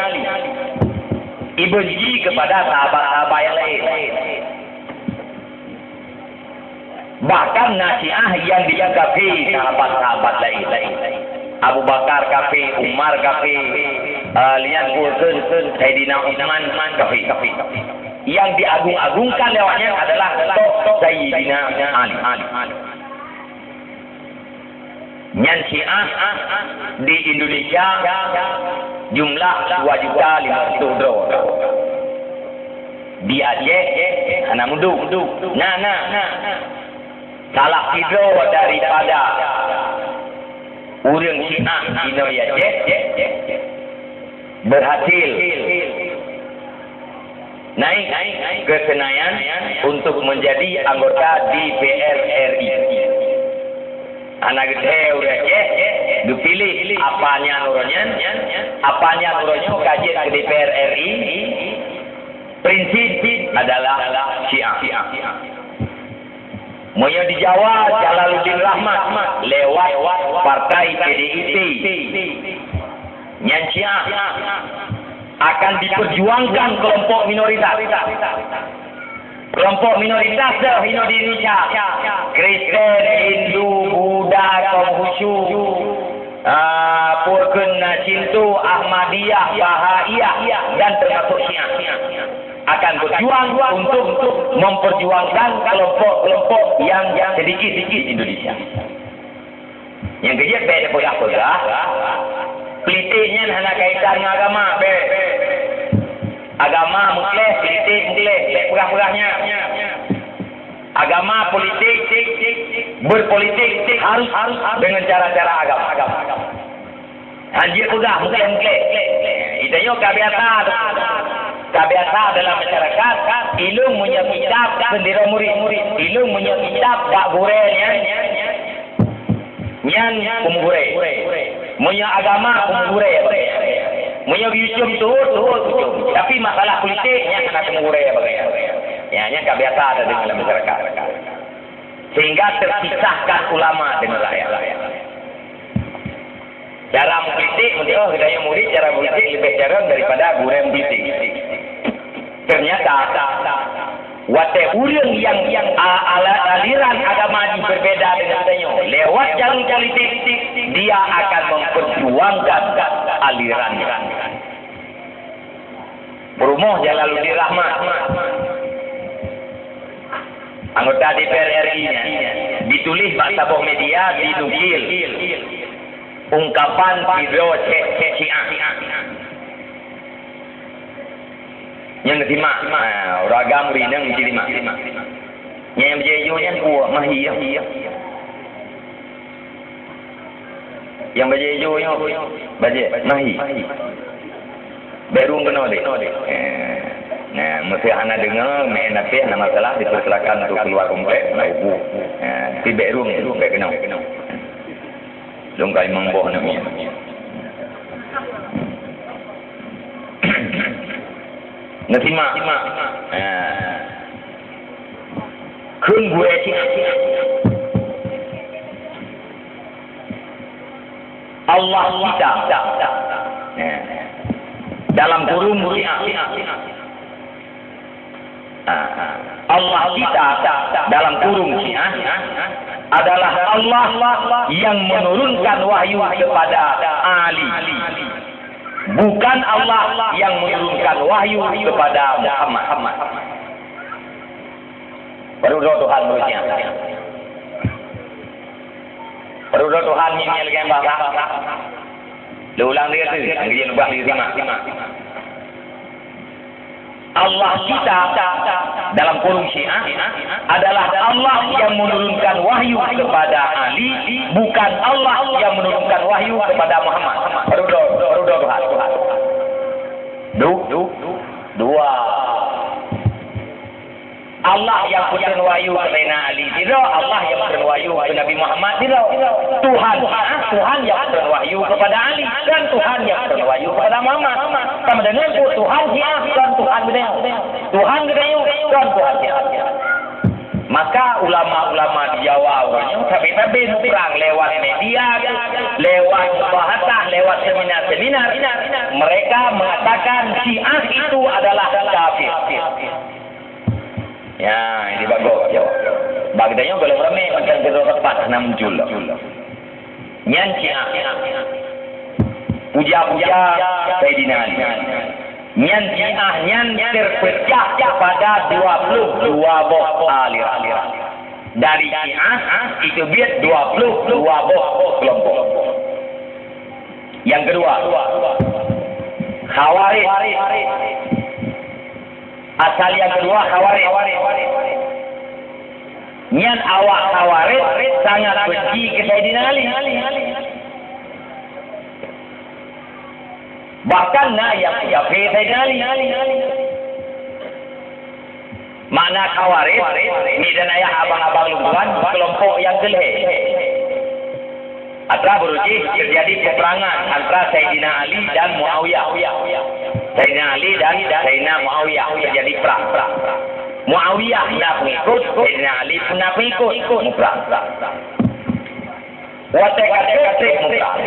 Benci kepada sahabat-sahabat yang lain. Bahkan Syiah yang dikafiri sahabat-sahabat lain. Abu Bakar kafir, Umar kafir, lihat Qur'an, Sayyidina Utsman kafir. Yang diagung-agungkan lewatnya adalah Sayyidina Ali. Yang Syiah di Indonesia jumlah 2.500.000. Di Aceh anak mudu. Salah tidur daripada orang Syiah di Aceh berhasil naik ke Senayan untuk menjadi anggota DPR RI. Anak gede udah dipilih apanya nurunnya kajian ke DPR RI. Prinsip adalah Syiah. Moyo di Jawa Jalaluddin Rahmat lewat partai PDIP. Yang Syiah akan diperjuangkan kelompok minoritas. Kelompok minoritas di Indonesia. Kristen, Hindu, Buddha, Konghucu, Purken, Shinto, Ahmadiyah, Bahaiyah, dan termasuk Syiah. Akan berjuang untuk memperjuangkan kelompok-kelompok yang sedikit-sedikit di Indonesia. Yang kedua, beda-beda. Politiknya hanya kaitan dengan agama. Agama Muslim, politik Muslim, perah-perahnya. Agama politik, berpolitik harus dengan cara-cara agama. Anjir pedah Muslim. Itu yo kebiasa dalam masyarakat. Ilung punya kitab sendiri murid. Ilung punya kitab tak gorengnya. Nyan pemugure. Punya agama pemugure. Punya biusum tuhur. Tapi masalah politiknya kena pemugure. Ya, kebiasa ada di dalam masyarakat. Sehingga terpisahkan ulama dengan rakyat. Cara politik, hidayah murid, cara politik lebih jarang daripada gurem politik. Ternyata wate urang yang aliran agama berbeda dengan saya. Lewat jalur politik, dia akan memperjuangkan alirannya. Berumuh Jalaluddin Rahmat, anggota DPR RI-nya, ditulis bahasa boh media, dinukil ungkapan video Syiah. Yang terima, ragam rinang terima. Yang berjayunya kuat mahiyah. Yang berjayunya mahi. Baru kena dek. Nah, mesti anak dengar, main apa nama masalah dipersilakan untuk keluar komplek, ibu. Di bedroom baik kena. Belum kali mengboh namanya. Nasima. Kun gue Allah kita dalam kurung Allah kita dalam kurung adalah Allah yang menurunkan wahyu kepada Ali, bukan Allah yang menurunkan wahyu kepada Muhammad. Baru Tuhan berikutnya. Perlu Tuhan ni lagi bahasa. Dia ulang dia tu, dia lebah dia simak. Allah kita dalam kolom Syiah adalah Allah yang menurunkan wahyu kepada Ali, bukan Allah yang menurunkan wahyu kepada Muhammad. Perlu Tuhan. Dua. Allah yang berikan wahyu kepada Ali tidak, Allah yang berikan wahyu kepada Nabi Muhammad tidak. Tuhan yang berikan wahyu kepada Ali dan Tuhan yang berikan wahyu kepada Muhammad. Sama dengan Tuhan Syiah dan Tuhan Gedayung. Tuhan Gedayung dan Tuhan Syiah. Maka ulama-ulama di Jawa orangnya tapi perang lewat media, lewat bahasa, lewat seminar-seminar, mereka mengatakan Syiah itu adalah kafir. Ya, ini bagus. Bagdanya boleh ramai macam kedua tepat nak muncul. Nyan Syiah. Puja-puja Sayyidina Ali. Nyan Syiah nyan terpecah kepada 22 buah aliran. Dari Syiah itu biar 22 buah kelompok. Yang kedua, Khawarij. Asal yang kedua Khawarij. Nyan awak Khawarij sangat benci ke Sayyidina Ali. Bahkan yang Sayyidina Ali. Makna Khawarij ni dan ayah abang-abang lingkungan kelompok yang geleh. Antara beruji terjadi peperangan antara Sayyidina Ali dan Muawiyah. Sayyidina Ali dan Sayyidina Muawiyah terjadi perang. Muawiyah nak mengikut, Sayyidina Ali pun nak mengikut. Perang. Watek-watek perang.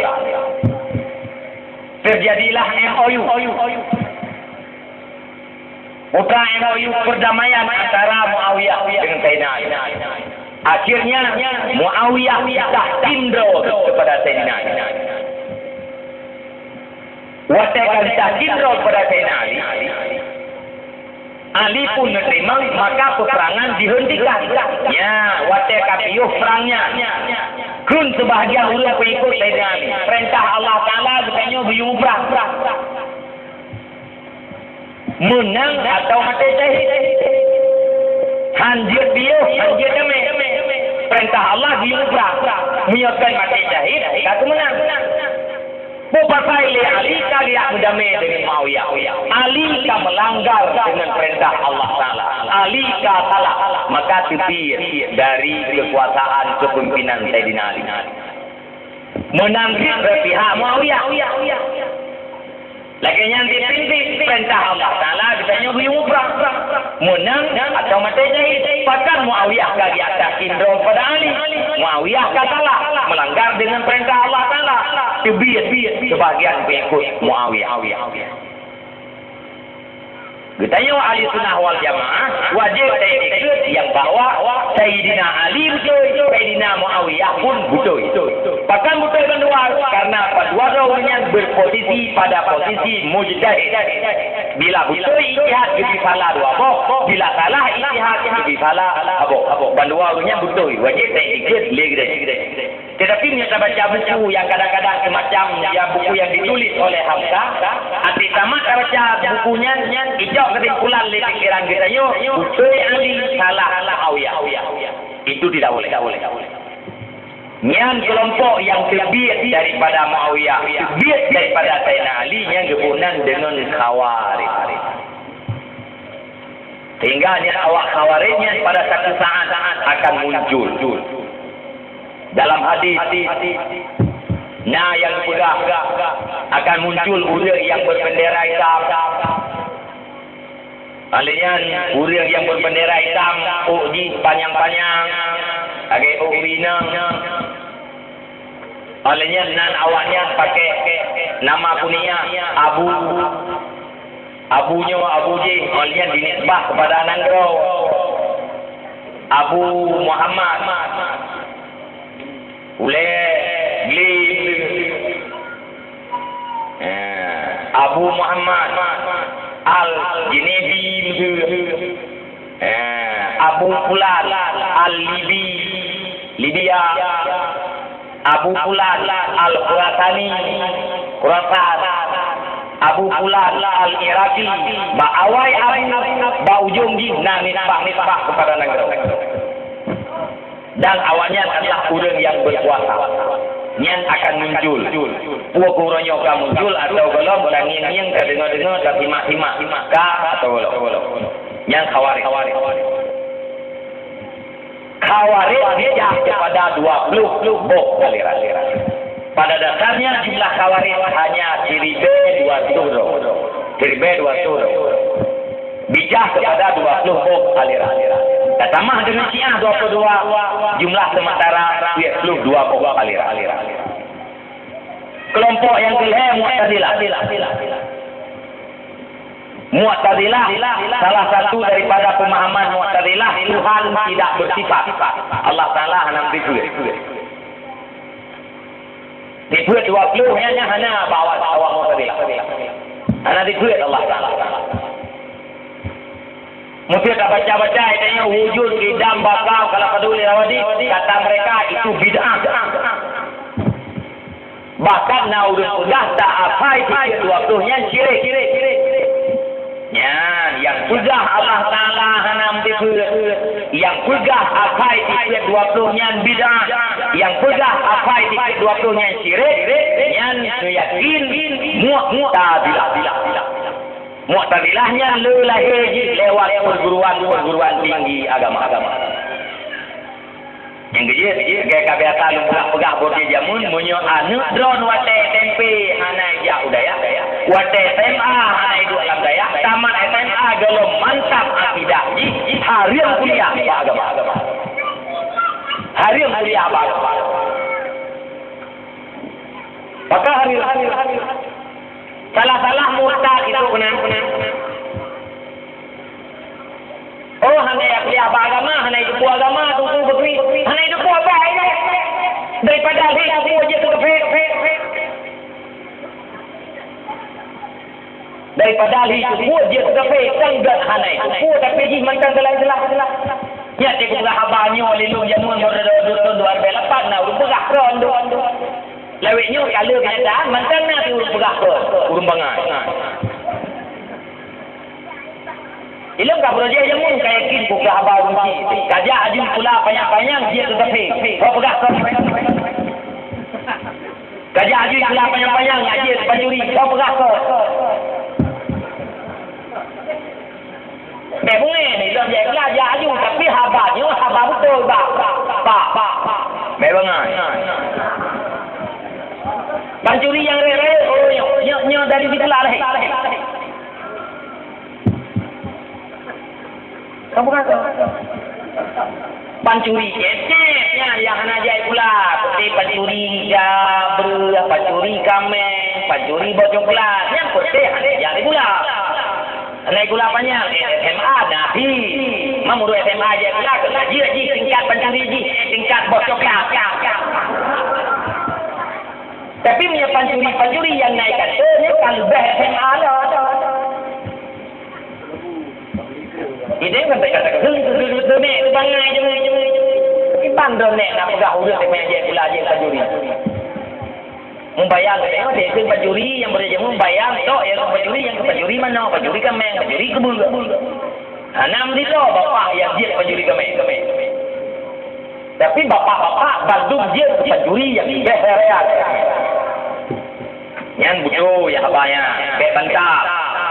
Terjadilah MOU. Bukan MOU perdamaian antara Muawiyah dengan Sayyidina Ali. Akhirnya Muawiyah dah tindro kepada Sayyidina Ali. Watekan dah tindro kepada Sayyidina Ali. Ali pun menerima, maka peperangan dihentikan. Ya, watekan piuh perangnya. Kun sebahagian ulama pengikut Sayyidina Ali. Perintah Allah Ta'ala bukannya beriung perang. Menang atau mati syahid. Hanjir piuh, hanjir damai. Perintah Allah beriung perang. Menyatakan mati syahid, kata menang. Bupatai Ali kalian berdamai dengan Muawiyah. Ali ka melanggar dengan perintah Allah Ta'ala. Ali ka salah. Maka tibir dari kekuasaan kepimpinan Sayyidina Ali. Menangkis pihak Muawiyah. Lagi yang dipinti perintah Allah Ta'ala ditanya beriung perang. Menang atau mati syahid. Bahkan Muawiyah ka di atas kindro pada Ali. Muawiyah ka salah. Melanggar dengan perintah Allah Ta'ala. Tibir sebagian pengikut Muawiyah. Ditanya ahli sunnah wal jamaah wajib ikut yang bawa Sayyidina Ali betul, Sayyidina Muawiyah pun betul. Bahkan betul kedua karena kedua-duanya berposisi pada posisi mujtahid. Bila betul ijtihad jadi salah dua boh, bila salah ijtihad jadi salah boh. Kedua-duanya betul wajib ikut lagi. Tetapi kita baca buku yang kadang-kadang semacam ya buku yang ditulis oleh Hamzah, anti tamat baca bukunya ijau kesimpulan le pikiran kita betul Ali salah Muawiyah. Itu tidak boleh. Nyan kelompok yang terbit daripada Muawiyah, terbit daripada Sayyidina Ali yang hubungan dengan Khawarij. Sehingga awak Khawarijnya pada satu saat akan muncul. Dalam hadis yang pedah akan muncul ular yang berbendera hitam. Alanya ular yang berbendera hitam, uji panjang-panjang, agak ubinang. Alanya nan awaknya pakai nama kunyah Abunya Abu J. Alanya dinisbah kepada Nangro. Abu Muhammad. Abu Muhammad Al-Jinebi, Abu Fulan Al-Libya, Abu Fulan Al-Khurasani Khurasan, Abu Fulan Al-Iraqi, Ba'awai Ba ujung di nisbah kepada negara. Dan awalnya adalah orang yang berkuasa. Yang akan muncul. Puak kuronyo ka muncul atau belum tanging-tanging ka dengar-dengar ka simak-simak ka atau belum. Yang khawarij. Khawarij dia kepada 20 bok aliran. Pada dasarnya jumlah khawarij hanya ciri B 20. Ciri B 20. Bijak kepada 20 bok aliran. Sama dengan Syiah 22, jumlah sementara 22 bok aliran. Kelompok yang kelima Mu'tazilah. Mu'tazilah salah satu daripada pemahaman Mu'tazilah Tuhan tidak bersifat. Allah Taala hanya berfirman. Dibuat 20 hanya bawa Mu'tazilah. Hanya dibuat Allah Taala. Mungkin tak baca-baca katanya wujud idam bakal kalau peduli rawadi kata mereka itu bid'ah. Bahkan sudah tak apa itu waktunya syirik. Yang sudah Allah Taala hanam yang sudah apa itu 20-nya bid'ah, yang sudah apa itu 20-nya syirik, yang yakin Mu'tazilah. Mu'tazilahnya lahir lewat perguruan tinggi agama. Yang gede kayak kebiasaan lu pegah bodi jamun munyo anu drone wate tempe hanai ja udaya wate SMA hanai dua alam daya tamat SMA gelom mantap akidah harian kuliah agama harian kuliah agama maka hari salah murtad itu benar. Oh, hanya kuliah agama, hanya itu agama, tu begini, hanya itu apa ini? Daripada aku aja tu daripada itu aja tu tanggat hanya itu. Tapi ji mantan jelas. Ya, dia buka habanyo lelu jamun tahun 2008 nah urung pegah kron tu. Leweknya kalau kenyataan mantan na tu urung pegah kron, urung bangai. Ilam ka projek jamun kayak kin buka habar rumpi. Kaja ajun pula panjang-panjang dia tetapi. Kau pegah kron. Kaja ajun pula panjang-panjang dia pencuri. Kau pegah kron. Bunga ni dalam dia belajar aju tapi habarnya habar betul pak. Memang. Pencuri yang rere nyo dari situlah leh. Kamu kan pencuri keceknya yang hana jai pula. Seperti pencuri jabru, pencuri kameng, pencuri bocong kelas. Yang putih yang pula. Naik gula apanya? SMA nabi. Mamuru SMA aja gula kaji tingkat pencuri tingkat bos coklat. Tapi punya pencuri yang naik katanya kan lebih SMA lah. Ini kan berkata tu nek bangai je. Bandar nek nak pegah urut dengan aja gula aja pencuri. Membayang tengok dia itu pencuri yang boleh jamu membayang tok yang pencuri mana pencuri kameng pencuri kebun enam di lo bapak yang dia pencuri kameng tapi bapak bandung dia pencuri yang bereal yang butuh ya abaya kayak bantah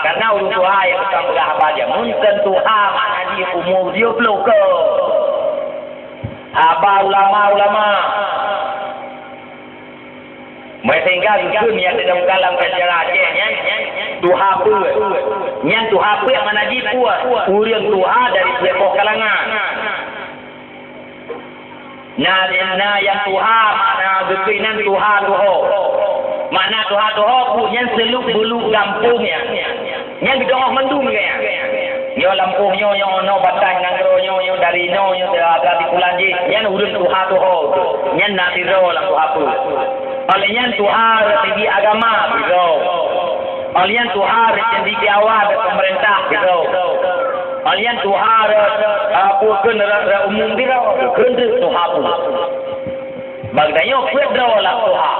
karena urut tua yang bukan belah apa aja mungkin tua mana dia umur dia peluk ke abah ulama mereka juga yang dalam kalam sejarah Tuha pun yang Tuha pun yang mana ji kuat uriang Tuha dari sebuah kalangan nah yang Tuha mana gekinan Tuha mana Tuha pun yang seluk bulu kampungnya yang bidong mendung yo Lampung yo no Batang Ngangro yo dari no yo dari Pulang ji yang uriang Tuha yang nak tiro lang Tuha pun olehnya Tuhan segi agama gitu. Olehnya Tuhan segi awal pemerintah gitu. Olehnya Tuhan apa umum dia kena Tuhan. Bagdayo puet draw lah Tuhan.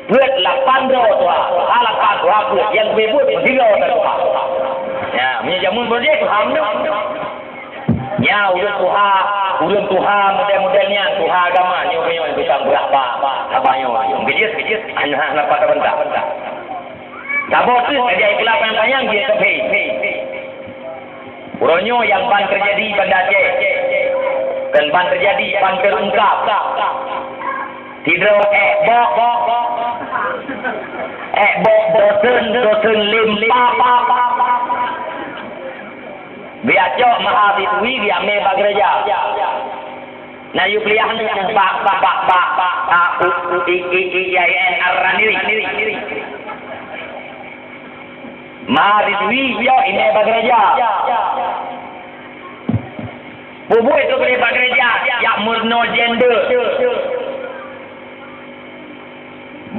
Puet 8 draw Tuhan. Ala ka Tuhan puet yang bebut 3 Tuhan. Ya, punya jamun berde Tuhan tu. Ya, ulun Tuhan model-modelnya Tuhan agama ni punya bisa berapa apanya. Gejis anak dapat bentak. Kabut tu dia ikhlas panjang dia tepi. Uronyo yang ban terjadi pada Aceh. Dan ban terjadi ban terungkap. Tidak dosen limpah. Biar jauh mahasiswi biar membah gereja. Nah, you pilihan yang pak IAIN Ar-Raniri. Mahasiswi yo ini membah gereja. Bubu itu membah gereja yang murno gender.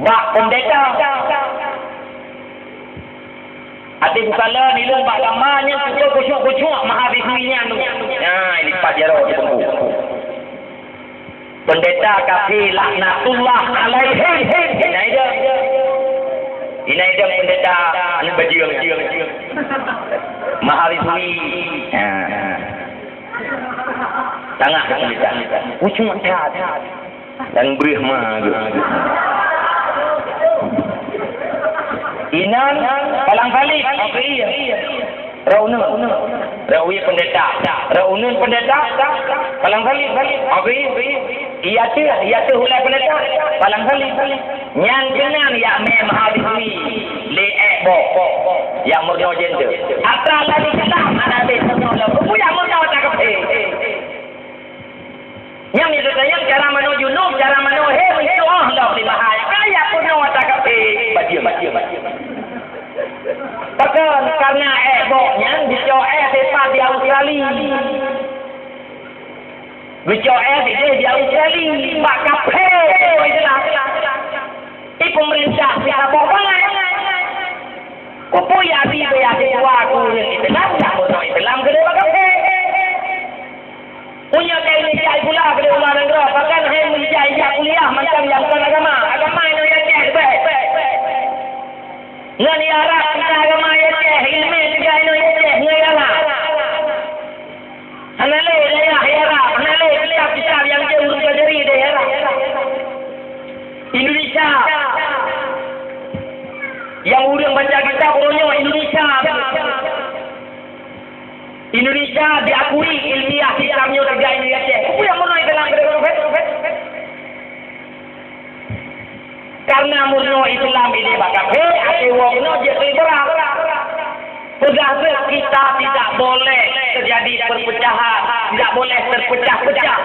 Bak pendeta. Ati bukala ni lomba agamanya kucuk mahasiswinya tu. Nah, ini Pak Jaro di bengku. Pendeta kafir laknatullah alaihi. Ini dia pendeta ni berjiang. Mahasiswi. Tengah pendeta. Kucuk cat. Dan beri mah. Inan palang balik Rawi pendeta Raunun pendeta palang balik iya tu hulai pendeta palang balik nyan kenan ya me mahasiswi le bo yang murno gender atra lagi kita mana be semua punya murno tak ke yang itu yang cara menuju nur cara menuju itu Allah di bahaya kaya punya tak ke bajia Bahkan karena boknya bisa sepat di Australia. Bisa di Australia mbak kafe itulah. Ini pemerintah bisa bawa. Kupu ya di aku Islam tak boleh Islam kena kafe. Punya kain jai pula kena ular negara. Bahkan hai jai kuliah macam yang agama itu yang baik. Ngani arah kita agama ilmu juga ini ngayalah. Anale daya hera, anale kitab yang jauh dari daerah. Indonesia. Yang urang baca kitab orangnya Indonesia. Indonesia diakui ilmiah kitabnya terjadi di Aceh. Apa yang mana dalam karena murno Islam ini bakal wongno jadi berat. Pegasus kita tidak boleh terjadi perpecahan, tidak boleh terpecah-pecah.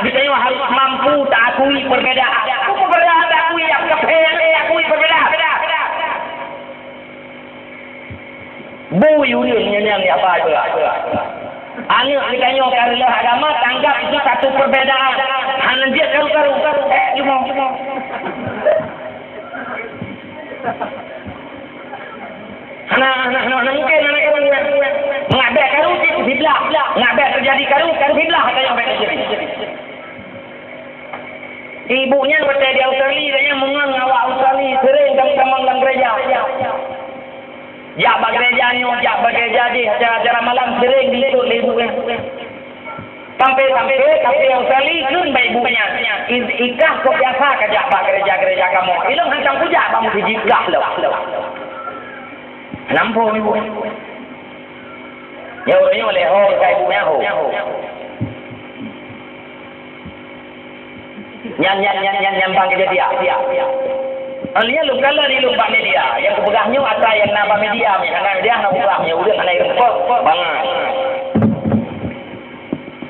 Kita harus mampu tak akui perbedaan. Perbedaan tak akui yang akui perbedaan. Bu Yudin yang apa itu? Anak kita karena agama tanggap itu satu perbedaan. Hanya dia karu. Cuma. Anak mungkin anak kamu mengabek karu fitnah, mengabek terjadi karu fitnah kata yang baik jadi. Ibunya berada di Australia dia mengawak Australia sering teman-teman dalam gereja. Jak gereja di acara malam sering diliput ibunya. Sampai kafe Australia kun baik ibunya. Ikah kok biasa kerja pak gereja kamu. Ilmu hantam puja kamu dijikah loh. Nampak ibu. Ya orangnya oleh kayak ibunya Nyan bang dia. Alia lu kalau di lupa media yang kebegahnya atau yang napa media karena dia nak ubahnya udah kena rempok banget.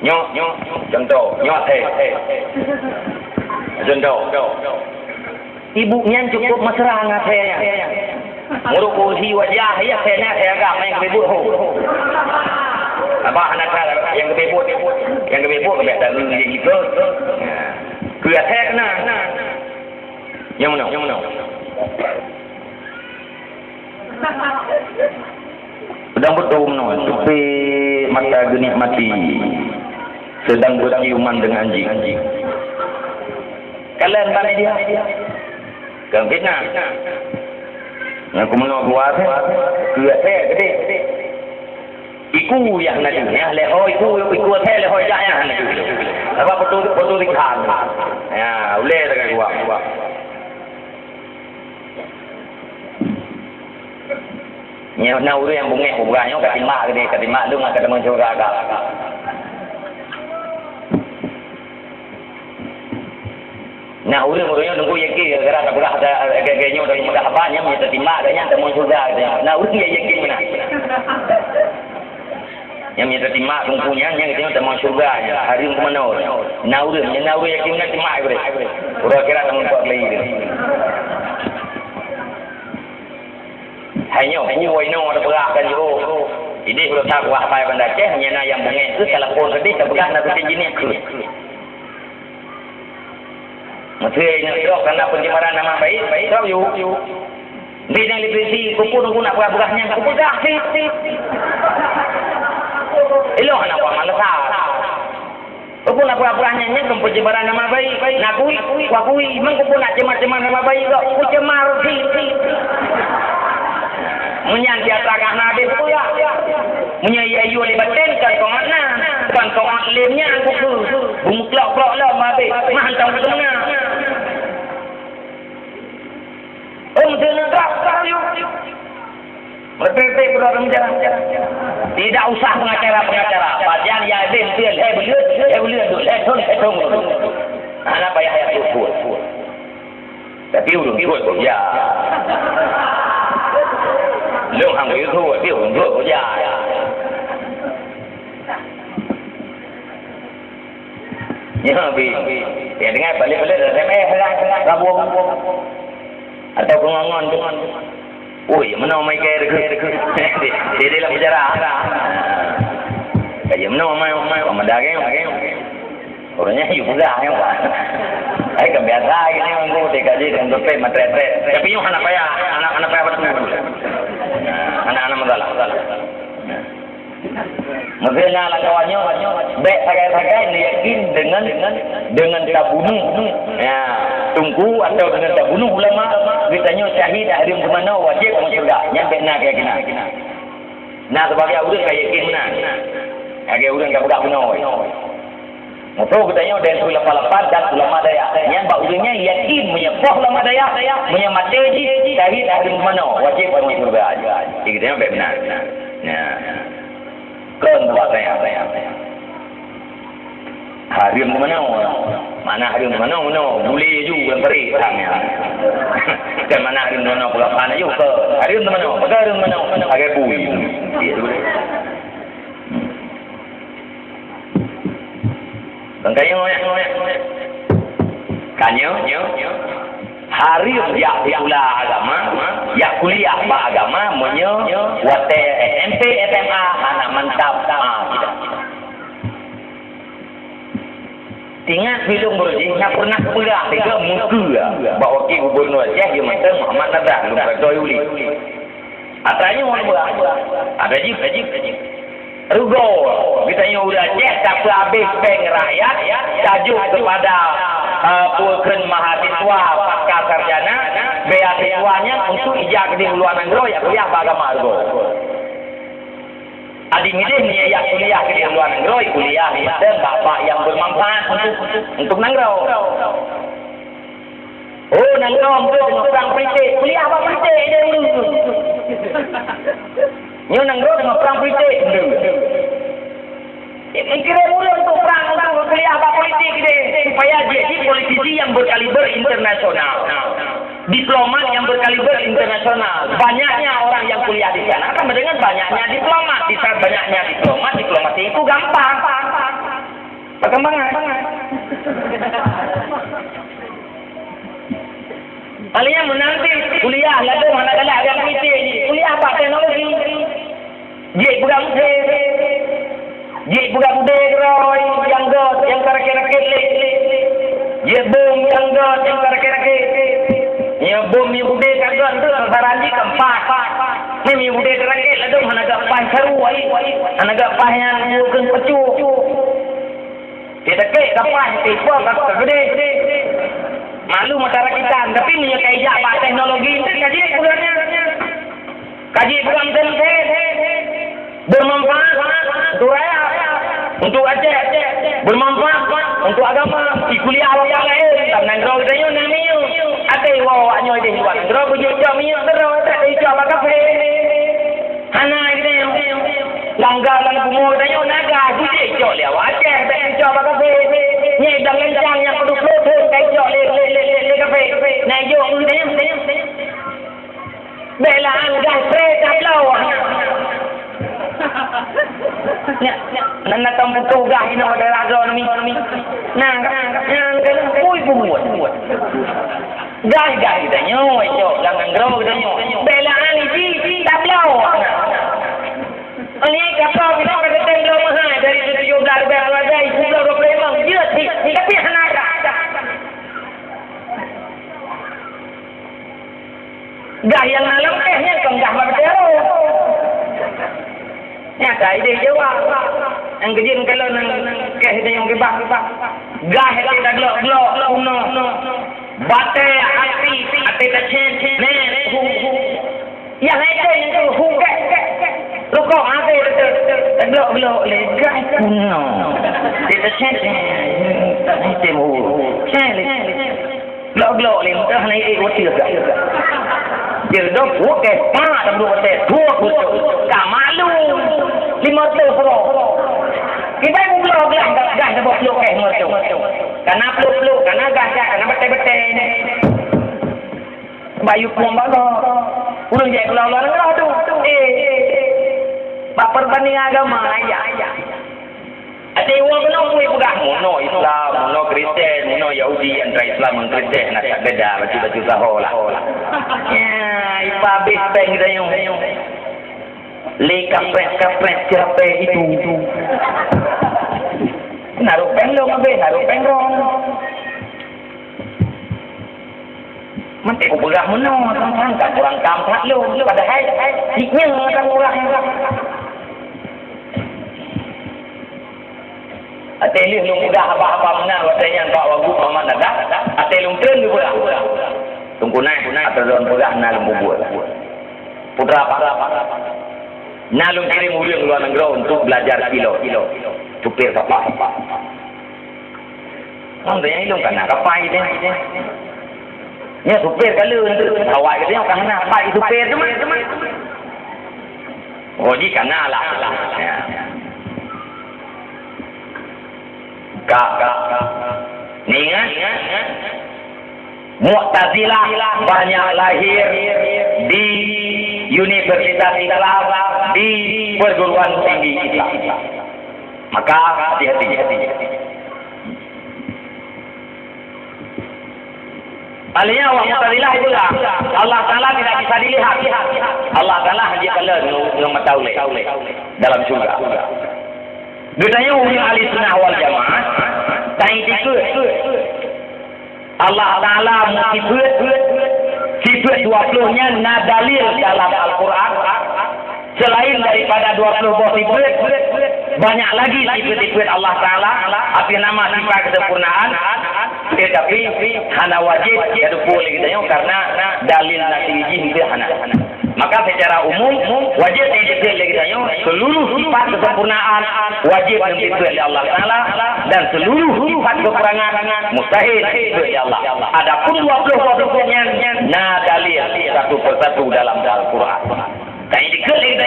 Nyok contoh ibunya cukup mesra dengan saya ngurusi wajah ya saya agak main kebebut apa anak yang kebebut kebek dan gitu kuat kena yang mana sedang bertahun tapi mata genik mati sedang berciuman dengan anjing kalian bani dia. Kan fitnah. Aku menguat kira saya gede. Iku yang nak ya, leho iku saya leho jaya nak. Apa betul ikan. Ya, boleh tak gua. Nya na uru yang bunge bukannya katimak lu ngak ketemu juga agak. Nah, urunya nunggu yakin gara tak belah ada gayanya udah mudah banyak minta timbak gayanya temu juga katanya. Nah, urus dia yakin mana? Yang minta timbak tungkunya yang katanya temu juga hari ke mana? Nah, urus yakin nak timbak bre. Udah kira temu buat lagi. Hanya kuai no ada berahkan yo. Ini udah tak wah pai benda ceh hanya yang bunge itu telepon tadi sebelah nak jenis ke. Masih yang itu karena pencemaran nama baik tahu yuk. Bidang librasi kupu nak buka-bukanya kupu dah sih. Ilo anak apa malasah. Kupu nak buka-bukanya nya pencemaran nama baik. Nak kui, memang kupu nak cemar-cemar nama baik kok. Kupu cemar sih. Menyan diatakah nabi itu ya. Menyai ayu oleh batin kan kong lemnya aku tu. Bumuklok-klok lah mabe. Mah hantam ke tengah. Mesti nak tak yuk. Berpikir orang jalan. Tidak usah pengacara. Bagian ya betul. Boleh tong. Anak payah ya tu. Tapi urung ikut ya. Lương hàng quý thu ở biểu hưởng thượng của già. Nhưng mà vì để ngay phải lên là xem ra buông. Atau ngon. Ui, mana mai ke dekat. Dia dalam bicara. Kayak mana mai pemandangan. Orangnya juga yang Pak. Kebiasa ini aku dikaji dengan dope matret. Tapi yung anak payah betul. Anak-anak mengalah. Maksudnya lah kawannya, baik sagai-sagai yakin dengan tak bunuh. Ya, tunggu atau dengan tak bunuh ulama, ditanya syahid hari ke mana wajib masuk dah. Nyampe nak keyakinan. Nah sebagai urus kaya yakin mana? Agak urus tak budak benar. Motor katanya dan ulama dan ulama daya. Yang bak urusnya yakin menyepah ulama daya, menyamati syahid hari ke mana wajib masuk surga aja. Kita yang baik benar. Nah. Kan buat saya. Hari mana hari mana boleh juga beri tanya. Kan mana hari mana pula mana juga. Hari mana agak bui. Bangkanya kanyo hari ya pula agama, ya kuliah ba agama, menyo wate SMP SMA anak mantap kita. Ingat film berji, nak pernah kuliah tiga muka bawa ki gubernur Aceh yang macam Muhammad Nadah lumrah Doyuli. Atanya mau buat, ada jip. Rugo, kita yang udah Aceh tak habis peng rakyat, tajuk kepada pulken mahasiswa pasca sarjana, beasiswanya untuk ijazah di luar negeri ya kuliah agama Rugo. Adik milih ni yang kuliah di luar negeri, kuliah dan bapak yang bermanfaat untuk negeri. Oh, negeri tu dengan perang politik, kuliah apa politik dia dulu. Ni negeri dengan perang politik dulu. Kira mula untuk perang untuk kuliah apa politik dia supaya jadi politisi yang berkaliber internasional. Diplomat yang berkaliber internasional. Banyaknya orang yang kuliah di sana akan mendengar banyaknya diplomat. Di saat banyaknya diplomasi itu gampang. Perkembangan. Kalian menanti kuliah lalu mana kala yang politik ni. Kuliah apa teknologi? Jik budak roy yang karakter lek. Jik bom yang karakter. Ya bom yang budaya kagak tu barang di keempat. Ni budaya rakit lalu mana gak pah seru ana gak pah yang bukan pecu. Dia tekek kapah tipu gede. Malu masyarakat kita. Tapi ni kaijak pak teknologi ni kaji bulannya. Kaji bulan sentet. Bermanfaat untuk rakyat, untuk Aceh, bermanfaat untuk agama. Di kuliah apa lain, tak nanggro kita yo namiyo. Ate wawa nyo de hiwan. Ndro pujo jam yo ndro tak de jam kafe. Hana kita yo. Langgar lang bumo kita yo naga di jo le Aceh de jam kafe. Ni dang lencang yang kudu floater kai jo le kafe. Na yo ndem. Belaan gas pre kaplau. Nana tamu tugas ini ada raga ni. Nah, kui buat. Gai dah nyoy jok jangan grow dah nyoy. Belaan ini tak belau. Ini kapal kita kata tengok mahal dari 17 belas dari 10 dia tapi hana dah yang malam nya kenggah bertero. Ya kai dia jawab. Ang kejin kalau nang keh dia yang kebah. Gah dia dah glok uno. Bate ati kecen ne hu. Ya hai dia yang hu ke. Rokok ate glok le gah uno. Dia kecen ni temu. Cele. Glok le dah ni ikut dia. Dia dah buat ke mak dah buat ke buat tak malu 50 pro kita belum gas dah buat ke macam karena peluk karena gas karena betul-betul ni bayu pun bago urang je keluar tu bab perbanding agama ya ada orang belum boleh pegang mono Islam, mono Kristen, mono Yahudi, antara Islam dan Kristen nak tak beda baju sahur lah. Ya, ipa habis bang kita yang le kapret siapa itu. Naruh penglong habis, naruh penglong. Mesti aku pegang mono, tak kurang kampak lu padahal hiknya kan orang ate lih lung dah apa-apa mana watanya bawa gua mama dah ate lung tren juga tunggu naik atau daun pegah nalung buat putra apa nalung kirim urang luar negeri untuk belajar kilo supir kapal namanya ilung kan kapal ini nya supir kalau untuk awak kita kan nak pai supir tu oh di kana lah Ingat Mu'tazilah banyak lahir di Universitas Islam, di perguruan tinggi Islam. Maka hati-hati. Palingnya orang Mu'tazilah itulah Allah Ta'ala tidak bisa dilihat. Allah Ta'ala hanya kalau yang matauleh dalam surga. Gedanya umi ahli sunnah wal jamaah tai tikut Allah Ta'ala sifat 20-nya na dalil dalam Al-Quran selain daripada 20 buah sifat banyak lagi sifat-sifat Allah Ta'ala apa nama sifat kesempurnaan tetapi hana wajib ada boleh kita karena dalil nasi izin dia hana. Maka secara umum wajib diketahui kita seluruh sifat kesempurnaan wajib diketahui oleh Allah Taala dan seluruh sifat kekurangan mustahil diketahui Allah. Adapun 20 sifat nah dalil satu persatu dalam Al-Quran. Dan diketahui kita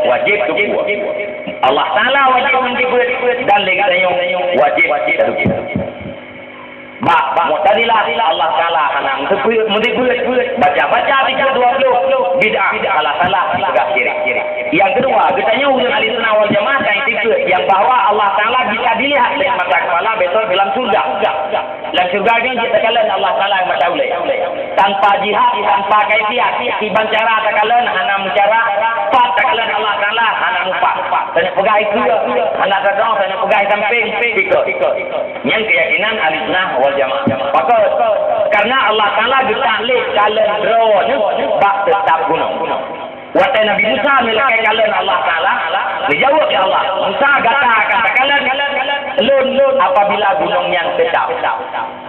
wajib diketahui. Allah Taala wajib diketahui dan kita wajib diketahui. Mu'tazilah Allah Ta'ala hanam baca 20 bid'ah salah juga syirik. Yang kedua katanya ulun ahli sunnah wal jamaah yang bahwa Allah Ta'ala bisa dilihat dengan mata kepala besok dalam surga. Dalam surga ni kita katakan Allah Ta'ala yang matauleh tanpa jihad, tanpa kaifiat tiban cara takalan hanam cara fat takalan Allah Ta'ala hanam fat tanya pegai itu anak kadang tanya pegai samping yang keyakinan ahli sunnah wal jamaah. Maka karena Allah Ta'ala ditaklih kalian drone bak tetap gunung. Waktu Nabi Musa melakai kalian Allah Ta'ala dijawab ya Allah Musa katakan kalian lun apabila gunung yang tetap.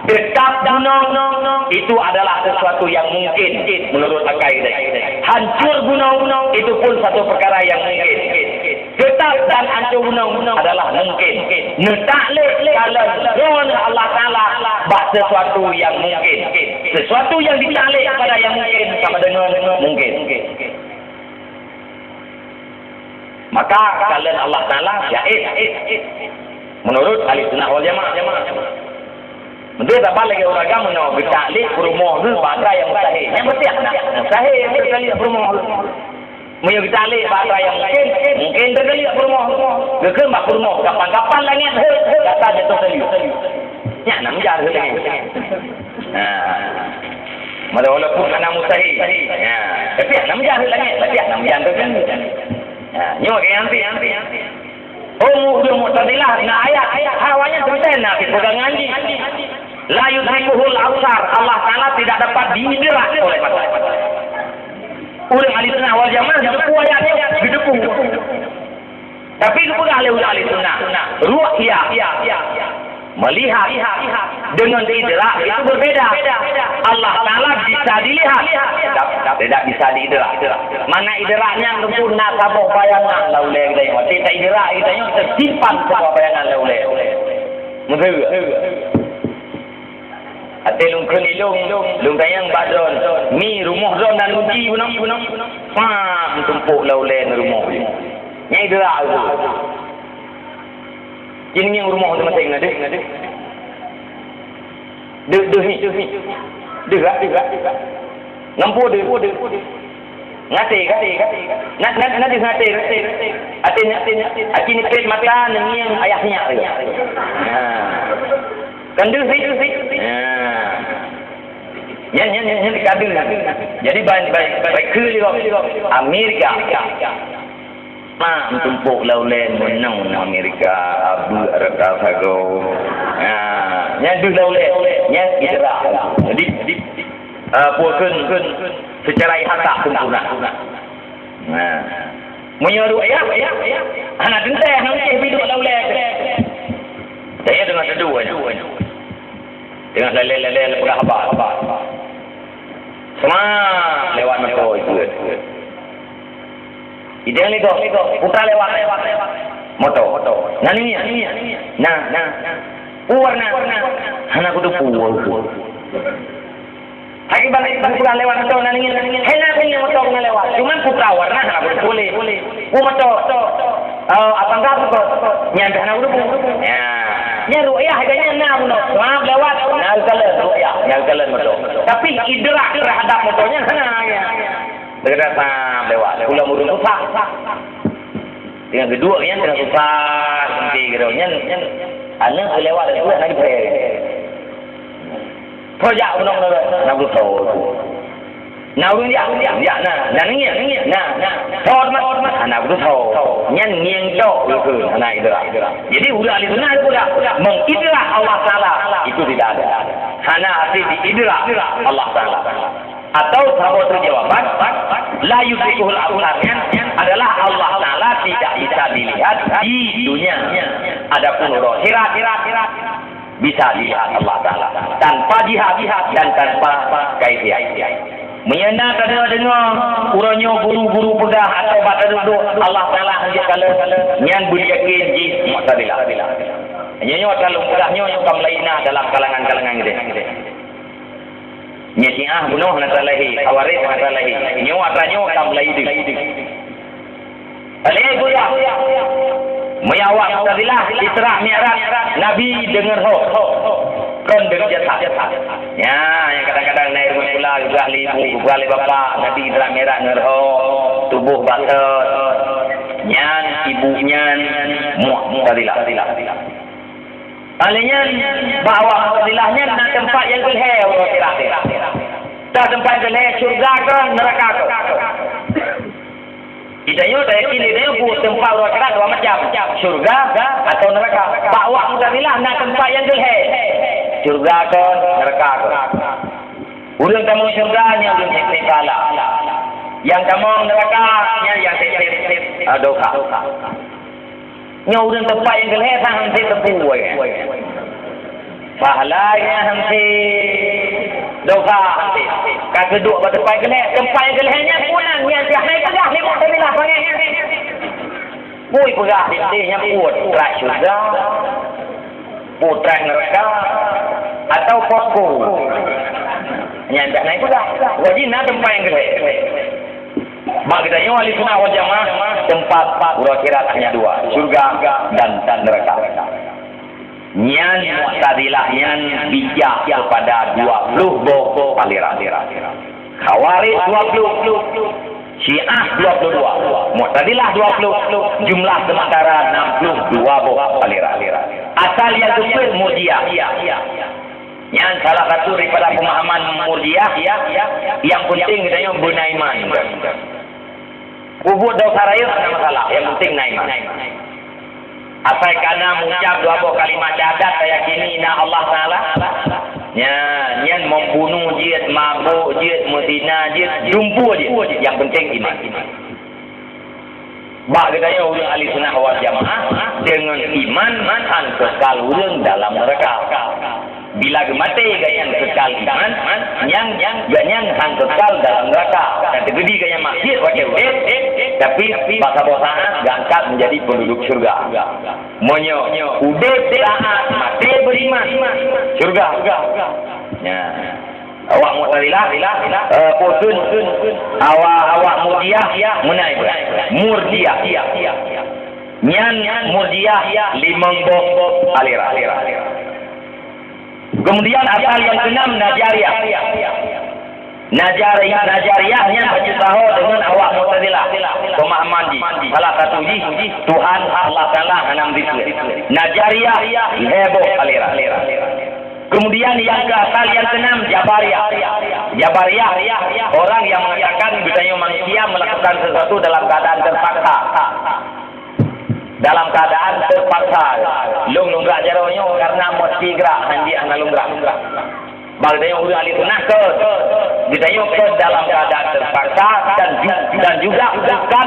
Tetap gunung itu adalah sesuatu yang mungkin menurut akaidah. Hancur gunung itu pun satu perkara yang mungkin. Tetap dan hancur gunung adalah mungkin. Netaklek kalau Allah Taala bak sesuatu yang mungkin. Sesuatu yang ditaklek pada yang mungkin sama dengan mungkin. Maka kalian Allah Taala jaiz. Menurut ahli sunnah wal jamaah. Menteri tak balik orang agama nak bertaklid rumah tu pada yang mustahil. Yang mustahil terkali rumah. Punya bertaklid pada yang mungkin terkali rumah. Gekem bak rumah kapan-kapan langit kata jatuh tali. Ya nak menjar tu lagi. Walaupun kena mustahil. Tapi nak menjar langit, tapi nak menjar tu kan. Nyo ke anti. Oh, dia Mu'tazilah nak ayat hawanya sebenarnya nak pegang ngaji. La yudhikuhul absar. Allah Taala tidak dapat diindra oleh mata. Orang ahli sunnah wal jamaah itu ayatnya didepung. Tapi itu pun oleh ahli sunnah. Ru'ya melihat dengan idrak itu berbeda. Allah Taala bisa dilihat, tidak bisa diidrak. Mana idraknya sempurna sabuk bayangan lauleh kita. Tidak idrak kita yang tersimpan sabuk bayangan lauleh. Betul. Ate lungkun lung tayang badron. Mi rumah zon dan uji punang. Pam tumpuk lauleh rumah ni. Nyai idrak tu. Ini yang rumah tu masih ingat deh. Deh. Nampu deh. Ngate. Nanti ngate. Ati ni pet makan yang ayahnya. Kan deh. Yang dikadul. Jadi baik juga Amerika. Tumpuk laulen menang Amerika Abu Rakafago. Yang du laulen yang idrak. Jadi puakeun secara ihata sempurna. Menyeru ayah. Anak denteh hang hidup laulen. Saya dengan kedua. Dengan lele pegah apa. Semua lewat motor itu. Ideal itu, putra lewat motor. Nani. Nah. Warna. Anak aku tu puas. Hari balik putra lewat motor nani. Hendak ni motor kena lewat. Cuma putra warna anak aku boleh. Motor. Abang kau tu nyampe anak aku tu. Nya ru'yah harganya nak motor. Maaf lewat. Nalkalan ru'yah. Nalkalan motor. Tapi idrak terhadap motornya ya. Berdatang lewat. Pulau murun susah. Dengan kedua yang tengah susah. Nanti kedua anak lewat dua lagi pergi. Projek pun nak tahu. Nak dia. Nah. Hormat. Anak tahu. Yang jauh itu anak idrak. Jadi udah ahli sunnah pula mengidrak Allah Taala itu tidak ada. Hanya hati diidrak Allah Taala. Atau sahabat jawaban la yudrikuhul absarnya adalah Allah Taala tidak bisa dilihat di dunia. Adapun akhirat bisa dilihat Allah Taala tanpa dilihat dan tanpa kaifiah. Menyana kada dengar urangnya guru-guru pedah atau bata duduk Allah Taala hanya kalau yang beryakin di Mu'tazilah. Nyanyo kalau mudahnya yang kamlaina dalam kalangan-kalangan gitu. Nyiah bunuh natalahi, kawaris natalahi. Nyo atanyo kamlai di. Alai buya. Mayawak Mu'tazilah Isra Mi'raj Nabi dengar kan dengar jasad. Ya, yang kadang-kadang naik pula juga ibu, juga bapak Nabi Isra Mi'raj dengar tubuh batat. Nyan ibunya Mu'tazilah. Alanya bahawa Mu'tazilahnya nak tempat yang gelhe orang kira. Tak tempat gelhe syurga ke neraka ke. Idanya dah yakin idanya buat tempat orang kira dua macam. Syurga atau neraka. Bahawa Mu'tazilah nak tempat yang gelhe. Syurga ke neraka ke. Urang tamu syurganya urang sekte bala. Yang tamu neraka yang sekte dosa. Nyau dan tempat yang gelap tak hantar tepu kan. Pahalanya hantar dosa hantar. Kata duduk pada tempat yang gelapnya pulang yang dah naik pegah ni tak bila panggil. Pui pegah dia putra syurga, putra neraka atau posko. Yang dah naik pegah. Wajib nak tempat yang gelap. Mak kita yang ahli sunnah wal jamaah tempat kira-kira hanya dua, surga dan neraka. Nyan Mu'tazilah yang bijak kepada 20 boh aliran. Khawarij 20, Syiah 22, Mu'tazilah 20, jumlah sementara 62 boh aliran. Asal yang kecil Murji'ah. Yang salah satu daripada pemahaman Murji'ah yang penting kita yang beriman. Kubur dosa raya tak ada masalah. Yang penting naiman. Asal kerana mengucap dua buah kalimat syahadat saya yakini na Allah Taala. Yang membunuh dia, mabuk dia, mezina dia, jumpa dia. Yang penting iman. Bak kita yang ulun ahli sunnah wal jamaah dengan iman han kekal ulun dalam neraka. Bila mati gayang kekal iman, yang hang kekal dalam neraka. Dan terjadi gayang maksiat pakai urip, tapi pasal bosan gangkat menjadi penduduk surga. Monyo urip taat, mati beriman, surga. Ya. Awak Mu'tazilah, posun awak Murji'ah menai. Murji'ah. Nyan Murji'ah limang boh aliran. Kemudian asal yang keenam Najariyah. Najariyahnya baju tahu dengan awak Mu'tazilah. Pemahaman di salah satu Tuhan Allah Taala enam di Najariyah heboh aliran. Kemudian yang ke asal yang keenam Jabariyah. Jabariyah orang yang mengatakan budaya manusia melakukan sesuatu dalam keadaan terpaksa. Dalam keadaan terpaksa. Lunggak jaronya karena mesti gerak handi ana lunggak. Bagdanya udah ahli sunnah ke budaya ke dalam keadaan terpaksa dan juga bukan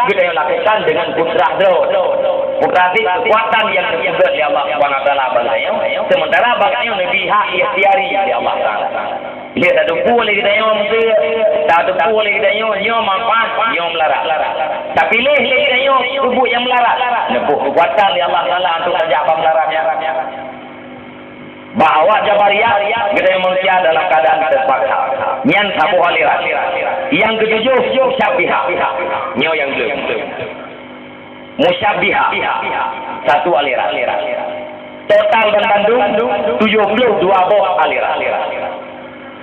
budaya lakukan dengan putra kekuatan yang disebut oleh Allah Subhanahu wa taala bagdanya. Sementara bagdanya lebih hak ikhtiari oleh Allah Taala. Dia tak tupu oleh kita yang tak tupu oleh kita yang manfaat yang melarat. Tak pilih kita yang tubuh yang melarat. Nepuh kekuatan oleh Allah Taala untuk kerja apa melaratnya. Bahawa Jabariyah kita yang manusia dalam keadaan terpaksa. Yang satu aliran. Yang ketujuh Musyabbihah. Nyo yang belum. Musyabbihah. Satu aliran. Total dan Bandung 72 boh aliran.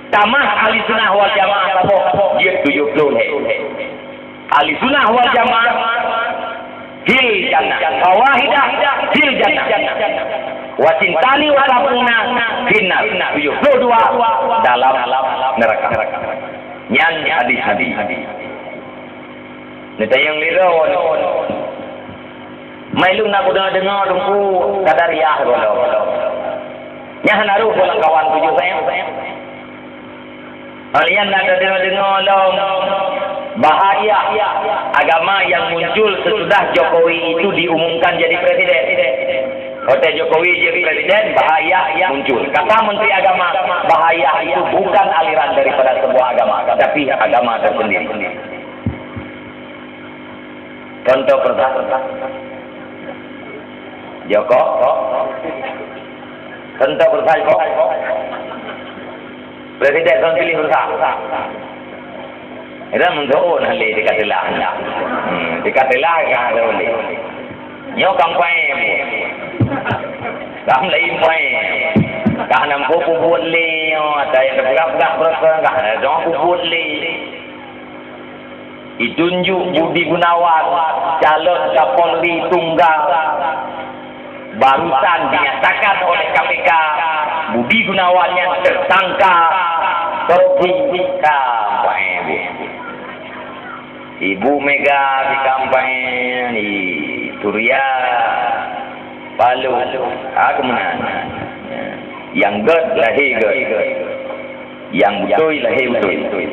Tamah ahli sunnah wal jamaah boh dia 70 ahli sunnah wal jamaah fil jannah. Fawahidah fil jannah. Wasintani wasabuna finnar 72 dalam neraka. Nyan hadis. Nita yang liro mailung nak dengar dengku Qadariyah bolo. Nyah naruh bola kawan tujuh saya. Kalian nak dengar long bahaya agama yang muncul sesudah Jokowi itu diumumkan jadi presiden. Hotel Jokowi jadi presiden, bahaya muncul. Kata Menteri Agama, bahaya itu bukan aliran daripada sebuah agama, tapi agama tersendiri. Contoh pertama, Joko. Contoh pertama, presiden kan pilih bersama. Itu menurut nanti dikatalah, dikatalah kan ada boleh. Nyo kampanye. Kamu lagi main, kah nampu buat le, ada yang bergerak bergerak, kah jangan buat le. Ditunjuk Budi Gunawan calon Kapolri tunggal. Barusan dinyatakan oleh KPK Budi Gunawan yang tersangka korupsi kampanye. Ibu Mega di kampanye di Suria. Palu, kemenangan. Yang ged lahir ged, yang betul lahir betul.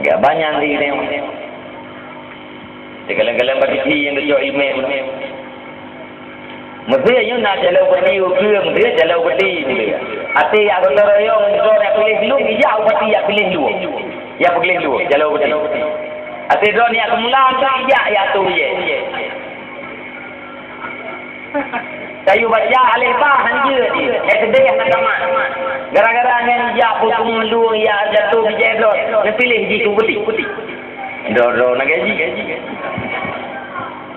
Gak banyak di sini. Kadang-kadang bagi yang dia email. Mesti yang nak jalan berdiri ukur, dia jalan berdiri dia. Ati yang kalau yang nak pilih dulu, dia pasti yang pilih dulu. Ya pilih dulu, jalan berdiri. Ati dia ni aku mula ya tu ye. Kayu baca alifah hanya dia. Sedih nak tamat. Gara-gara dengan ya putung dulu ya jatuh bijai blot. Dia pilih di tu putih. Doro nak gaji.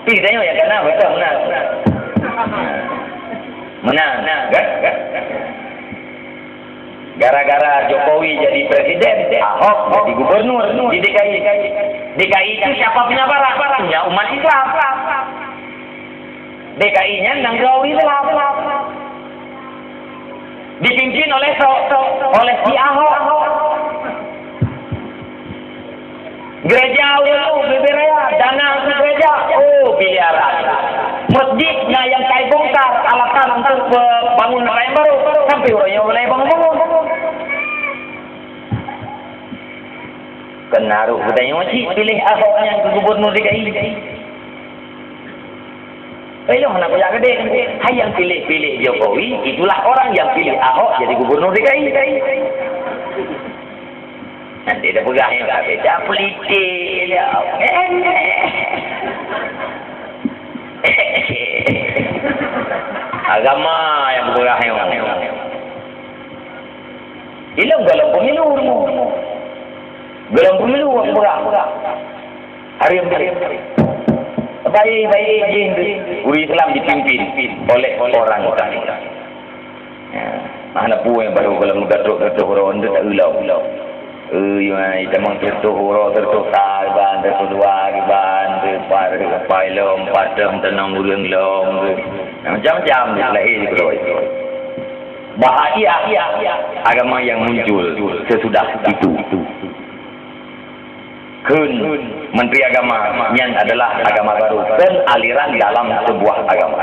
Pilih tengok ya kena betul menang. Menang. Gara-gara Jokowi jadi presiden, Ahok jadi gubernur di DKI. DKI itu siapa punya barang? Punya umat Islam. DKI-nya nanggawi Islam. Dipimpin oleh si Ahok. Gereja beberapa dana untuk gereja, biliaran. Masjidnya yang saya bongkar, alasan untuk bangun yang baru, sampai orangnya mulai bangun. Kenaruh budaya masjid, pilih Ahok yang gubernur DKI. Ayo nak punya gede, hai yang pilih Jokowi, itulah orang yang pilih Ahok jadi gubernur DKI. Nanti dah pegang yang tak beda politik dia. Agama yang berpegang yang. Hilang dalam pemilu. Dalam pemilu yang berpegang. Hari baik jin guru Islam dipimpin oleh orang tadi. Mana pun yang baru kalau gaduh orang dia tak ulau. Yang memang tertuh ban terkeluar ban terpailom padam tenang urang long macam-macam lahir di bawah itu. Bahagia agama yang muncul sesudah itu. Menteri Agama yang adalah agama baru dan aliran dalam sebuah agama.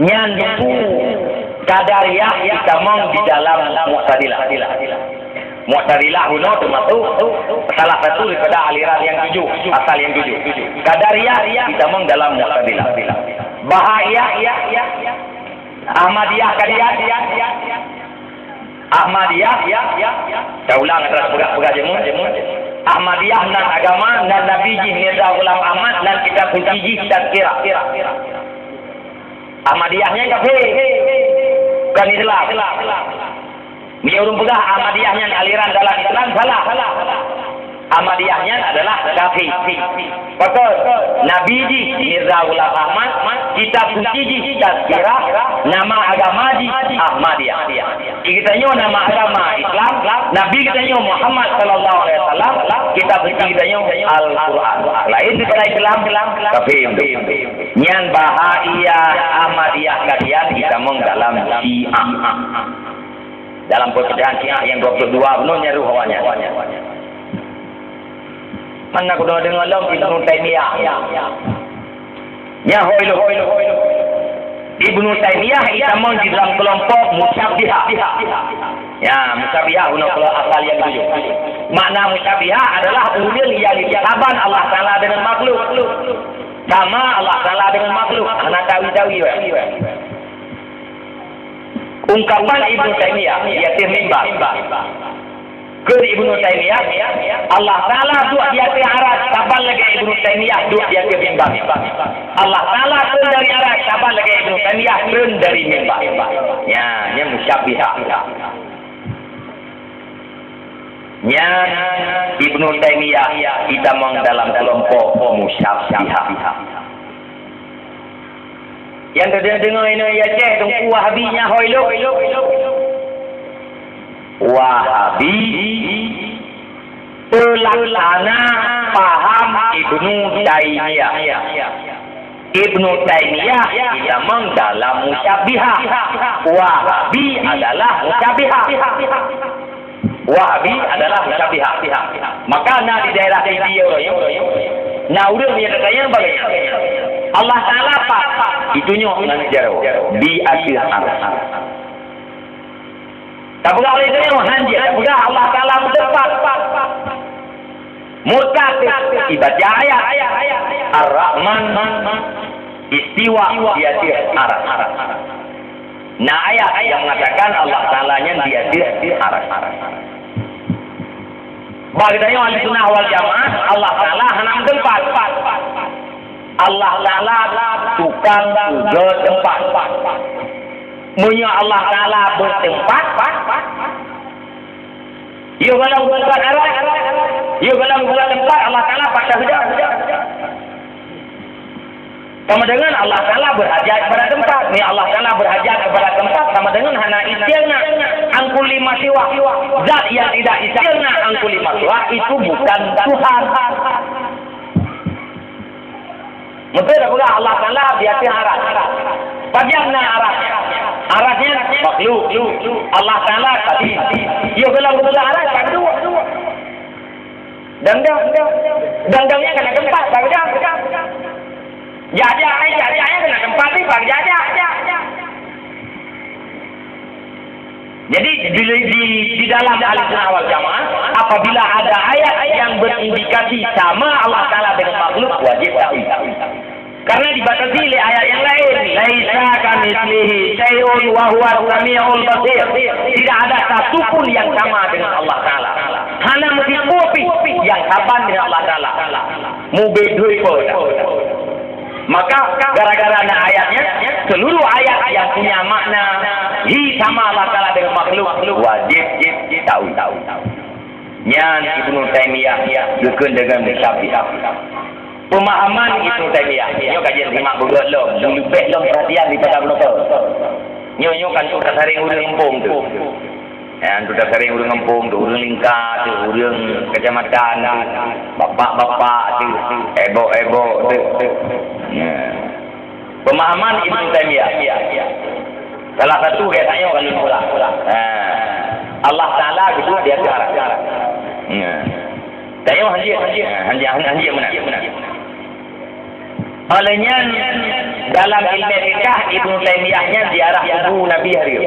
Yang itu Qadariyah ditamang di dalam Mu'tazilah. Mu'tazilah itu termasuk salah satu daripada aliran yang tujuh, asal yang tujuh. Qadariyah ditamang dalam Mu'tazilah. Bahaya Ahmadiyah saya ulang atas pegang jemu. Ahmadiyah dan agama dan Nabi Mirza Ghulam Ahmad dan kitab suci Tazkirah. Ahmadiyahnya kafir. Bukan Islam. Dia orang pegang Ahmadiyahnya aliran dalam Islam salah. Ahmadiyahnya adalah kafir. Betul. Nabi Mirza Ghulam Ahmad, kitab suci Tazkirah, nama agama Ahmadiyah. Kita nyo nama agama Islam, Nabi kita nyo Muhammad sallallahu alaihi wasallam, kitab suci kita nyo Al-Quran. Lain daripada Islam kafir. Nyan Bahaiyah Ahmadiyah kalian kita meng dalam Syiah. Dalam perpecahan Syiah yang 22 penuhnya ruh awalnya. Mana aku dengar Ibnu Taimiyah. Ya hoilo. Ibnu Taimiyah itamang di dalam kelompok Musyabbihah. Ya, Musyabbihah kelompok asal yang tujuh. Makna Musyabbihah adalah ulil yang dikaban Allah Taala dengan makhluk. Sama Allah Taala dengan makhluk. Anak tawi-tawi. Ungkapan Ibnu Taimiyah yaitu mimbar. Ke Ibnu Taimiyah Allah Taala duduk di atas aras, kapan lagi Ibnu Taimiyah duduk di atas mimbar. Allah Taala turun dari aras, kapan lagi Ibnu Taimiyah turun dari mimbar. Ya, ini Musyabbihah. Ya, Ibnu Taimiyah kita meng dalam kelompok Musyabbihah. Yang dengar ini ya cek tunggu Wahabinya hoilo. Wahabi pelaksana paham Ibnu Taimiyah. Ibnu Taimiyah kita dalam Musyabbihah. Wahabi adalah Musyabbihah. Wahabi adalah Musyabbihah. Maka di daerah dia nah udah dia katanya bagaimana? Allah Taala apa? Itunya di akhir aras. Tak boleh oleh itu hanji. Tak boleh Allah Taala berdebat. Murtad Ibaca ayat. Ar-Rahman istiwa di atas aras. Nah ayat yang mengatakan Allah Ta'ala-nya di atas aras. Bagainya Ahlussunnah wal Jamaah, Allah Ta'ala hendak tempat. Allah Ta'ala tukang juga tempat. Munya Allah Ta'ala bertempat. Yo kalau bukan arah. Yo kalau bukan tempat Allah Ta'ala pada sudah. Sama dengan Allah Ta'ala berhajat kepada tempat. Ni Allah Ta'ala berhajat kepada tempat sama dengan hana istighna angkul lima siwa. Zat yang tidak istighna angkul lima siwa itu bukan Tuhan. Betul tak pula Allah Ta'ala biasa arah. Bagaimana arahnya? Arahnya makhluk. Allah Ta'ala tadi. Yo kalau bukan arah tak dua. Dangdangnya kena tempat. Jajahnya kena tempat ni bagi jajah. Jadi di dalam Ahlussunnah wal Jamaah apabila ada ayat yang berindikasi sama Allah Ta'ala dengan makhluk wajib tahu. Karena dibatasi oleh ayat yang lain. Laisa kamitslihi syai'un wa huwa as-sami'ul basir. Tidak ada satu pun yang sama dengan Allah Ta'ala. Hanya mesti kopi yang sama dengan Allah Ta'ala. Mubedui pun. Maka gara-gara ada ayatnya, seluruh ayat yang punya makna sama Allah Ta'ala dengan makhluk wajib tahu. Nyan Ibnu Taimiyah dukun dengan Syafi'iyah. Pemahaman Ibnu Taimiyah. Nyo kajian simak berbuat lo. Lebih lo perhatian di pada menapa. Nyo kan sudah sering urang kampung tu. Yang sudah sering urang kampung tu, urang lingkar tu, urang kecamatan, bapak-bapak tu, ebo-ebo tu. Pemahaman Ibnu Taimiyah. Salah satu dia tanya kalau pula. Allah Ta'ala itu dia arah. Tanya hanya mana? Olehnya dalam ilmu fikih Ibnu Taimiyahnya ziarah ibu Nabi hari.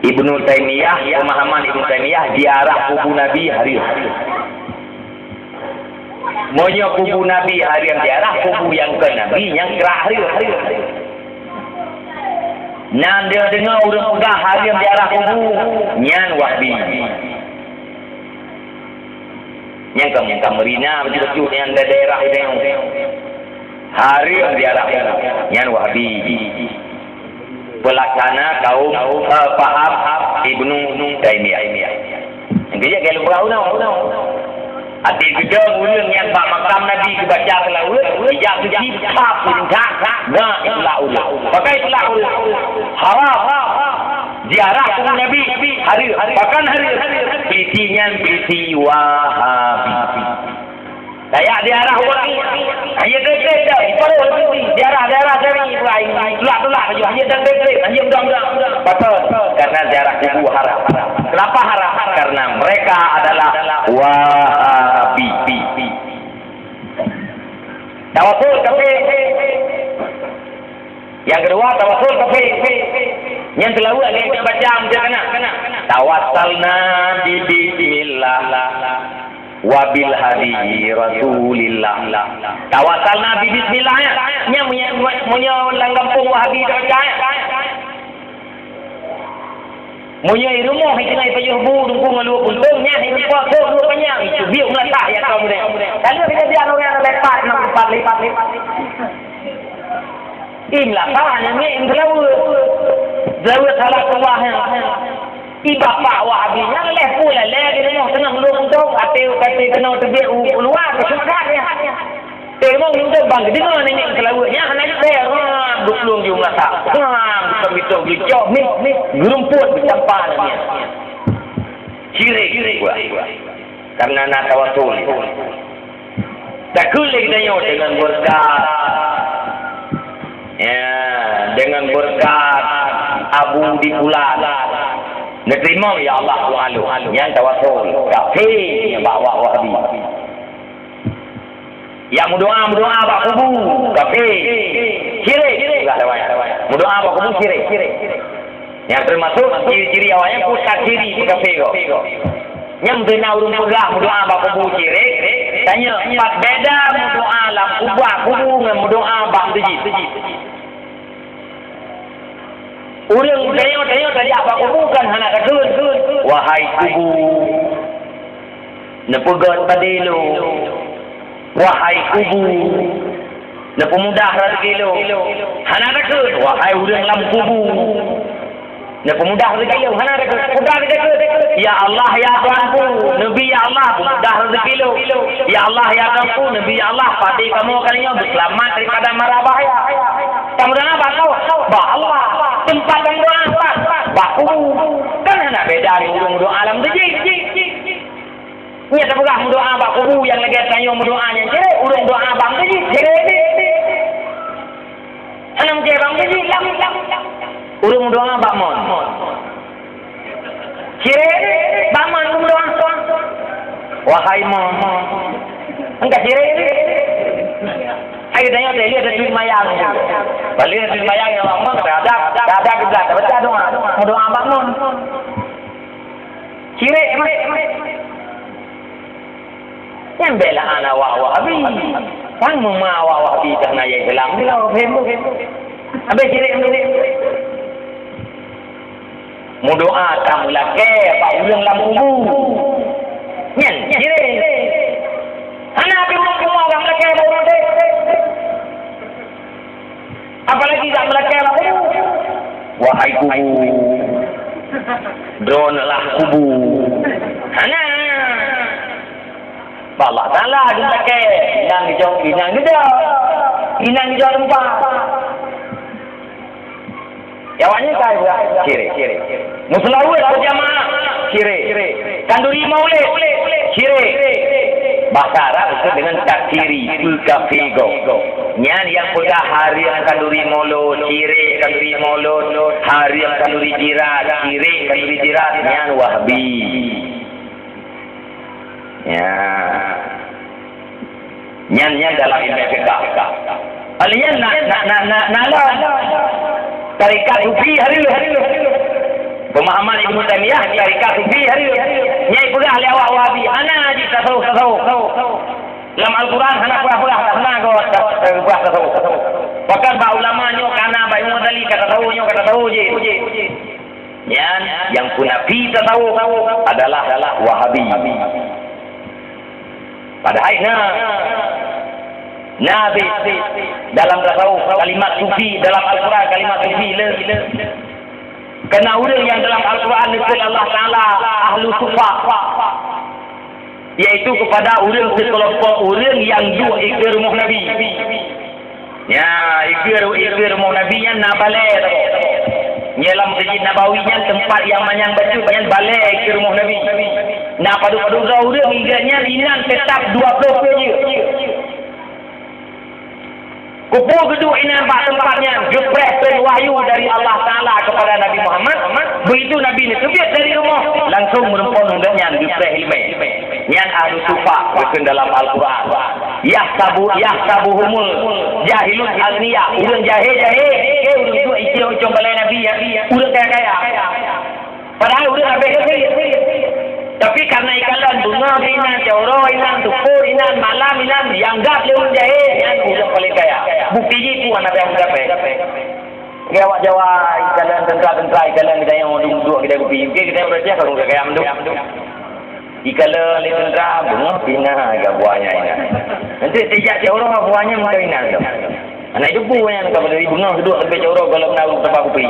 Ibnu Taimiyah, pemahaman Ibnu Taimiyah ziarah ibu Nabi hari. Monya kubu Nabi hari yang diarah, kubu yang ke Nabi yang terakhir. Nyan dia dengar orang pegang hari yang diarah kubu, nyan Wahbi. Yang kamu Merina betul-betul yang daerah itu. Hari yang diarah nyan Wahbi. Pelaksana kaum paham Ibnu Taimiyah. Yang dia kalau berau. Hati juga ulun yang bak makam Nabi kebaca selawat, ijak suci tak pun tak. Nah, itulah ulun. Pakai itulah ulun. Haram. Ziarah ke Nabi hari. Bahkan hari. Isinya isi Wahabi. Saya ziarah orang ni. Hanya dekat dah. Baru ziarah dari Ibrahim. Tulak saja. Hanya dekat. Hanya mudah-mudah. Betul. Karena ziarah kubu haram. Kenapa haram? Karena mereka adalah Wahabi. Tawasul kafe. Yang kedua tawasul kafe. Yang kelawat yang kita baca dia kena. Tawassalna bi bismillah wabil hadi rasulillah. Tawassalna bi bismillah. Nya punya orang kampung Wahabi dah baca. Munya rumah itu naik payah bu dukung lalu untungnya ini buat dua banyak itu biar melatah ya kamu deh. Kalau kita dia orang lepas nak lepas. Imlah hanya ni Zawat salah kuahnya. Bapak Wahabinya leh pula leh di rumah senang lu untuk atau kata kena terbiak luar kesukaannya. Tengok ni bang dengar ni kelawatnya hanya saya duk jumlah tak. Bisa bicok ni gerumput bercampur ni. Cirik karena nak tawasul. Tak kulik tanya dengan berkat. Ya, dengan berkat Abu di bulan. Nerima ya Allah Taala yang tawasul. Kafir yang bawa Wahabi. Yang berdoa bak kubu kafir. Syirik. Berdoa bak kubu syirik. Yang termasuk ciri-ciri awalnya pusat ciri kafir. Nyam tena urung pegah doa ba kubu cirik. Tanya empat beda doa lam ubah kubu ngan doa bang tejit. Urang tengok tadi apa kubu kan hana takun. Wahai kubu. Nepegat padelo. Wahai kubu. Nepemudah rezeki lo. Hana takun. Wahai urang lam kubu. Nepemudah rezeki lo. Hana takun. Mudah rezeki. Ya Allah ya Tuhanku, Nabi ya Allah, mudah rezeki lo. Ya Allah ya Tuhanku, Nabi ya Allah, pati kamu kalinya berselamat daripada mara bahaya. Kamu dah apa kau? Bah Allah, tempat yang doa apa? Baku. Kan anak beda ni urung doa alam tu je. Ni ada pegah doa baku yang lagi tanya doa yang je, urung doa bang tu je. Anam je bang tu je, lam. Urung doa bak mon. Cirik, baman kum doang. Wahai mon. Engkau cirik. Ayo tanya dia ada duit mayang. Balik ada duit mayang yang lama ada juga. Baca doa. Mau doa abang mon. Cirik mah. Yang bela anak wahabi. Kan mama wahabi dah nak yang hilang. Bila hembu. Habis cirik ni. Mudoa kamu lake pak ulang lam kubu nyen jire ana api mau orang lake mau de apalagi tak lake kubu wahai kubu drone lah kubu ana Allah Taala di lake inang dijauh inang dijauh tempat. Jawabnya kaya buat ciri. Muslawat berjamaah ciri. Kanduri maulid ciri. Bahasa Arab itu dengan takdiri ulkafigo. Nyan yang pegah hari yang kanduri maulud ciri kanduri maulud hari yang kanduri jirat ciri kanduri jirat nyan wahbi. Ya. Nyan dalam ilmu fiqh. Alian nak tarikat sufi hari lu. Pemahaman Ibnu Taimiyah tarikat sufi hari lu. Nyai pegah le awak wahabi. Ana aji tasawuf. Dalam Al-Quran hana purah tak hana go purah tasawuf. Bahkan ba ulama nyo kana ba Imam Ghazali kata tahu je. Yang punafi tasawuf adalah wahabi. Padahal Nabi dalam tasawuf kalimat sufi dalam Al-Quran kalimat sufi kena orang yang dalam Al-Quran disebut Allah Taala ahlu sufa iaitu kepada orang sekelompok orang yang dua ikir rumah Nabi ya ikir rumah Nabi yang nak balik dalam Masjid Nabawi yang tempat yang manyang baca yang balik ikir rumah Nabi nak padu-padu orang iganya inan tetap 20 je. Kubur kedua ini nampak tempatnya gepresen wahyu dari Allah Ta'ala kepada Nabi Muhammad. Begitu Nabi ini terbit dari rumah langsung merempon undangnya gepreh ilmu yang ahlu sufa berkena dalam Al-Quran yahsabuhumul jahilun agniya urang jahil urang tu icong balai Nabi urang kaya padahal urang habis tapi karena ikalan bunga inan, jawro inan, tukur inan, malam inan, yang gap lewat jahil, yang udah paling kaya. Bukti itu anak yang gap. Awak Jawa ikalan tentera ikalan kita yang duduk kita kopi. Kita berjaya kalau kaya menduk. Ikalan le tentera bunga pina agak buahnya inan. Nanti sejak jawro buahnya muka inan tu. Anak itu punya kalau dari bunga duduk lebih jawro kalau nak tempat kopi.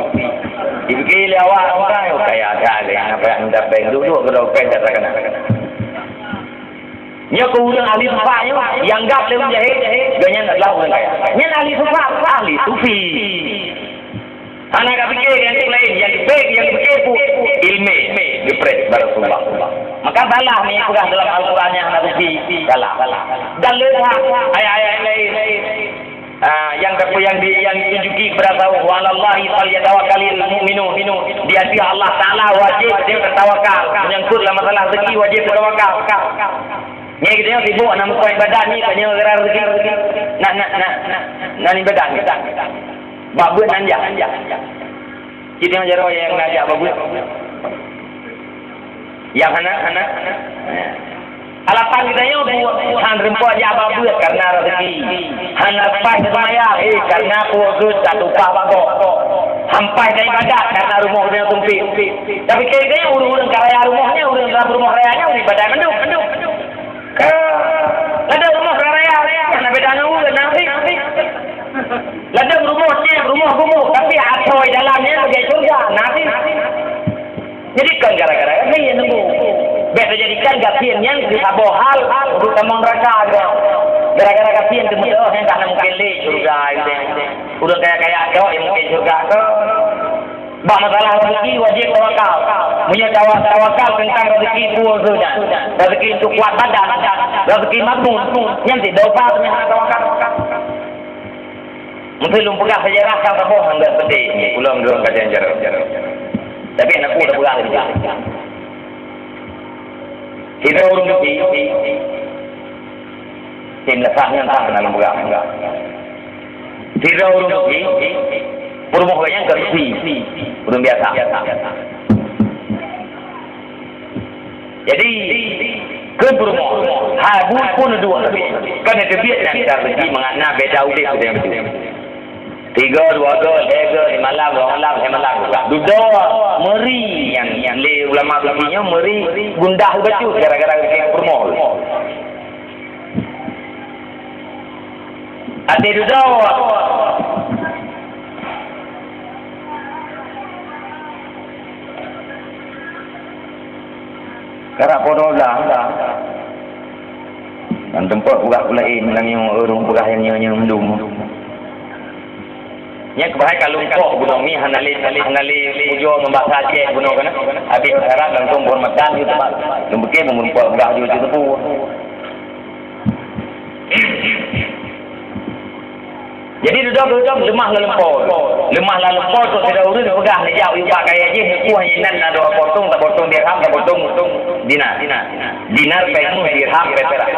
Dipikir awak orang kaya ada apa yang dah beng duduk kalau peda terkena. Nya ko urang ahli sufa yang gap lewat jahil ganyan adalah orang kaya. Nya ahli sufa ahli sufi. Anak tak fikir yang lain yang baik yang fikir ilmu dipres barakallah. Maka balah ni pegah dalam Al-Quran yang nak sufi balah. Dalil ayat-ayat lain. Yang ditunjuki kepada tahu walallahi falyatawakkalul mu'minun di hati Allah Taala wajib dia bertawakal menyangkut dalam masalah rezeki wajib bertawakal ni kita sibuk nak buat ibadah ni tanya gerar rezeki nak ibadah babut nanja kita ajar yang ngajak babut Yang anak-anak. Alasan kita yo han rempo jaba buat karena rezeki. Han lepas semaya karena kurus satu pak sampai dari ibadat karena rumah dia tumpik. Tapi kayaknya urang karaya rumahnya, urang dalam rumah rayanya udah ibadat menduk. Ada rumah raya, nak beda nau nanti. Ada rumah gumuk tapi atoi dalamnya sebagai surga nanti. Jadi kan gara-gara ini yang nunggu. Biasa jadikan gasian yang bisa bohal untuk teman mereka ada. Gara-gara gasian kemudian yang tak mungkin leh surga itu. Udah kayak doa yang mungkin surga ke. Bah masalah rezeki wajib tawakal. Punya tawakal tentang rezeki pun sudah. Rezeki untuk kuat badan, rezeki makmur. Yang tidak dapat punya tawakal. Mungkin belum pegang sejarah kan tak bohong enggak sedih. Belum kajian jarang. Tapi anakku dah pegang juga. Kita urung di tim lesahnya entah kenal pegang enggak. Kita urung di rumah yang kersi, belum biasa. Jadi ke rumah, habis pun dua. Kan itu biasa kita pergi mengenai beda udah sudah yang 3, 2, 3, 5 malam, 2 malam, 5 malam. Duduk meri yang le ulama ulaminya meri gundah betul gara-gara ke rumah. Ada duduk. Karena bodoh lah. Dan tempat buka pula yang orang buka yang mendung. Yang kebaik kalau kau gunung ni hanali ujo membahas je gunung kan. Habis sekarang langsung hormatan itu pak. Lembeke mengumpul buka di situ pun. Jadi duduk lemah lempol tu tidak urus pegang ni jauh ibu kaya je ku hanya nan ada potong dirham tak potong dinar perak dirham perak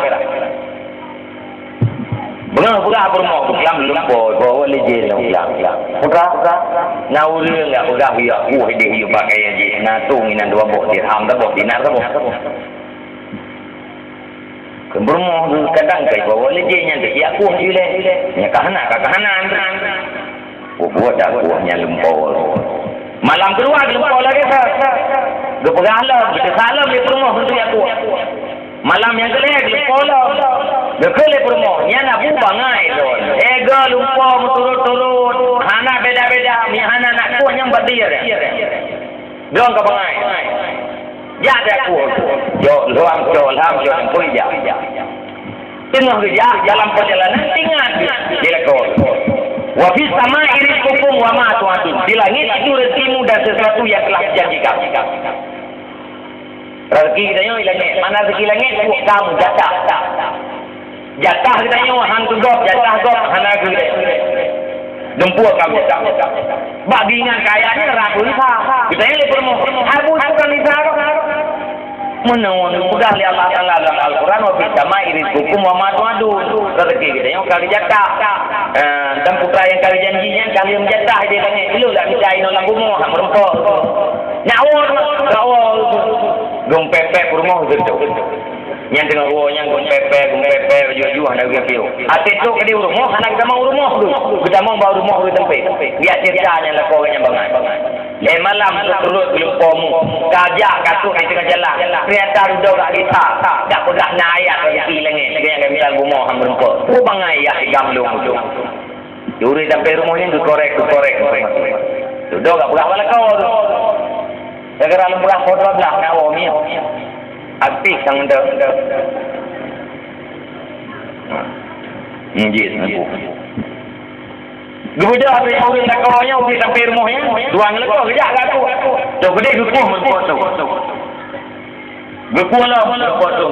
Bukan bermau kelam lempol bawa leje yang pegang nauri enggak pegang dia ku dia ibu kaya je natung inan 2 bok dirham tak bok dinar tak bok Bermoh kadang kai bawa lejenya ke aku jule nya kahana buat aku nya lempol malam kedua lempol lagi ke pegalam kita salam di rumah untuk aku malam yang kelih lempol ke kele rumah nya nak bangai don ega lempol turut hana beda-beda mi hana nak ku nya badir don ke bangai ya ada aku luang pun ya tengah kerja dalam perjalanan ingat dilekor wa fis sama'i rizqukum wa ma tu'adun di langit itu rezekimu dan sesuatu yang telah dijanjikan rezeki kita yang langit mana rezeki langit kamu jatah kita yang hantu gop jatah gop hana gede Dempur kamu bagingan kayaknya ragu isa kita yang lebih habu bukan isa menawon mudah li Allah Taala dalam Al-Qur'an wa fis sama'i rizqukum wa ma tu'adun rezeki kita yang kali jatah dan putra yang kali janjinya kali menjatah dia tanya dulu lah bisa ino lambu mo merempok nyawon gong pepe rumah gitu yang tengah yang gong pepe jual nak pergi ate tu ke dia rumah anak kita mau rumah dulu kita mau bawa rumah dulu tempat dia ceritanya lah korangnya bangai malam turut belum pomu gajah kasut di tengah jalan kereta duduk kat kita tak pedah naik rezeki langit yang kami tahu rumah hang merempok tu bangai ya gamlung tu juri sampai rumahnya tu korek duduk kat belah bala kau tu segera lembah foto belah nak mi aktif sang enda Injil aku Gebudak apa yang orang nak kawannya pergi sampai rumahnya tuang lekor kejap kat aku tu gede gepuh merpot tu gepuh lah merpot tu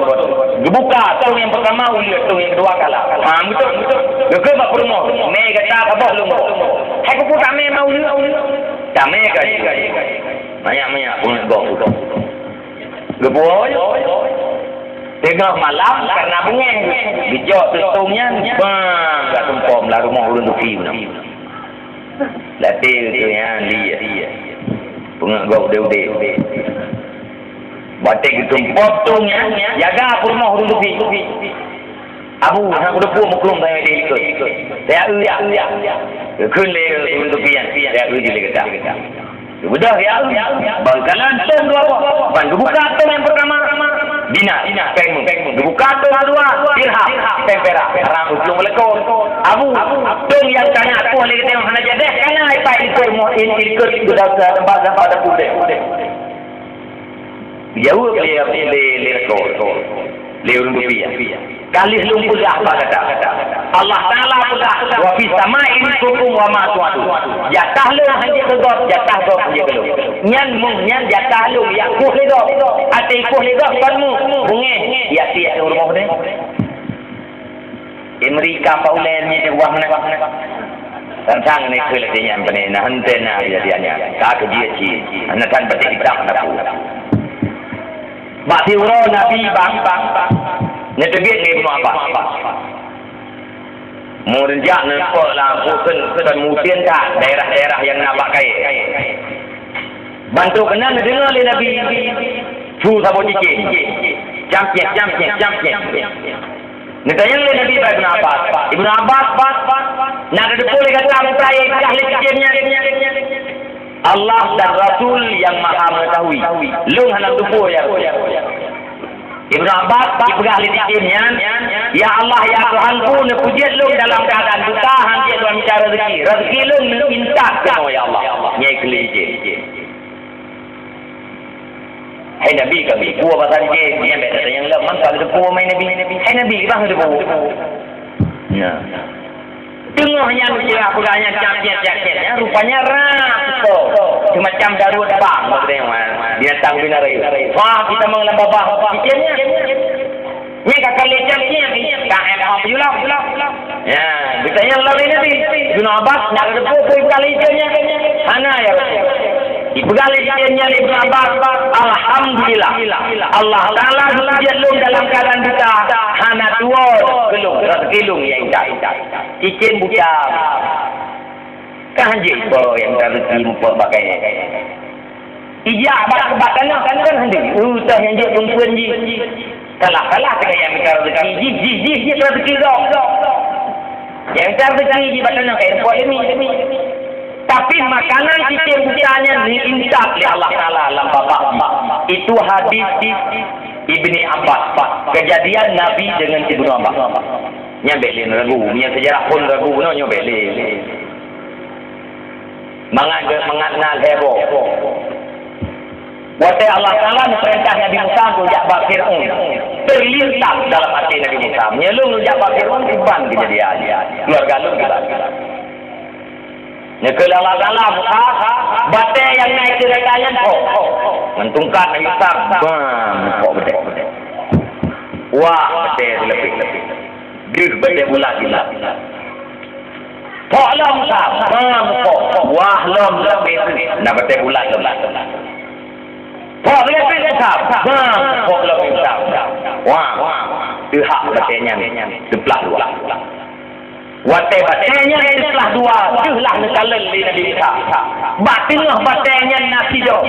gebuka tu yang pertama ulit tu yang kedua kalah betul geke mak rumah me kata kabah lu hai gepuh tak me mau ulit tak me kan banyak pun gok gepuh tengah malam karena bengeng bijak tutungnya bang kat tempom lah rumah ulun duki latil tu yang dia pengak gau deu Batik gitu potongnya jaga rumah urung tepi. Abu nak udah puas muklum saya ikut. Saya ya. Kun le urung tepi yang saya uji le kata. Sudah ya. Bangkalan tong dua apa? Ban buka tong yang pertama. Dina pengmu. Buka tong kedua dirham tempera. Orang uklum lekor. Abu tong yang tanya aku le kata hana jadi kana apa ikut sudah tempat ada kuda. Jauh le lekor. Le urung tepi. Kali lumpur apa kata Allah Ta'ala pula wa fi sama'in rizqukum wa ma tu'adu jatah lu hanya tegok jatah gok je kalau nyan mung nyan jatah lu ya kuh le gok ate kuh le gok kanmu bunge ya tiap rumah ni Amerika paulen ni wang nak tentang ni ke le yang bene na henten na jadiannya ka ke dia ci anakan pati hitam na pu ba tiuro nabi bang Ini terbit ni Ibn Abbas. Murjak nampak lah bukan mungkin tak daerah-daerah yang nak pakai. Bantu kena dengar oleh Nabi. Cu sama cicit. Jampiak. Ni tanya oleh Nabi Ibn Abbas. Ibn Abbas nak ada boleh kata percaya ahli cicitnya. Allah dan Rasul yang maha mengetahui. Lu hendak tubuh ya. Ibn Abbas dipegang oleh dikirnya, ya Allah ya Tuhanku, pujian lu dalam keadaan buta, hanya Tuhan minta rezeki lu minta kau ya Allah, nyai kelihatan. Hai Nabi kami, buah pasal dia, dia beda yang lemah kalau ada buah main Nabi. Hai Nabi, bang ada buah. Nah, tengoknya dia pegangnya campian, rupanya rapuh, semacam darut bang, binatang binari. Wah, kita mengelambah bah, cikirnya. Ni kakak lecaknya, KM apa jual. Ya, bitanya lain Nabi. Ibn Abbas nak ada buah kali cikirnya. Mana ya? Ipegang lecaknya Ibn Abbas. Alhamdulillah. Allah Taala dia lung dalam keadaan kita. Hana dua kelung yang indah. Cicin buka. Kan hanjik yang rezeki mumpuk pakai. Ijak bakal kan hanjik. Utah yang je perempuan ji. Kalah dengan yang minta rezeki. Ji rezeki dok. Yang minta rezeki ji bakal nak kain buat demi. Tapi makanan cicin bukanya diintak oleh Allah Ta'ala dalam babak. Itu hadis Ibni Abbas. Kejadian Nabi dengan Ibnu Abbas. Nyabelin ragu. Yang sejarah pun ragu. Nyabelin. Mengat heboh. Waktu Allah Ta'ala perintah Nabi Musa untuk Ja'bah Fir'aun. Terlintas dalam hati Nabi Musa. Menyelung Ja'bah Fir'aun tiban kejadian. Keluarga lu kita. Kalau Allah Ta'ala Musa, batai yang naik ke datanya mentungkat Nabi Musa. Muka betul. Wah, betul lebih. Dia betul bulat. Toklah Musa. Muka. Wah, lom lebih. Nak betul bulat. Wah, lebih besar. Kok lebih besar. Wah, hak batenya sebelah dua. Batenya sebelah dua. Itulah nekalan di Nabi Musa. Tengah batenya nasi hijau.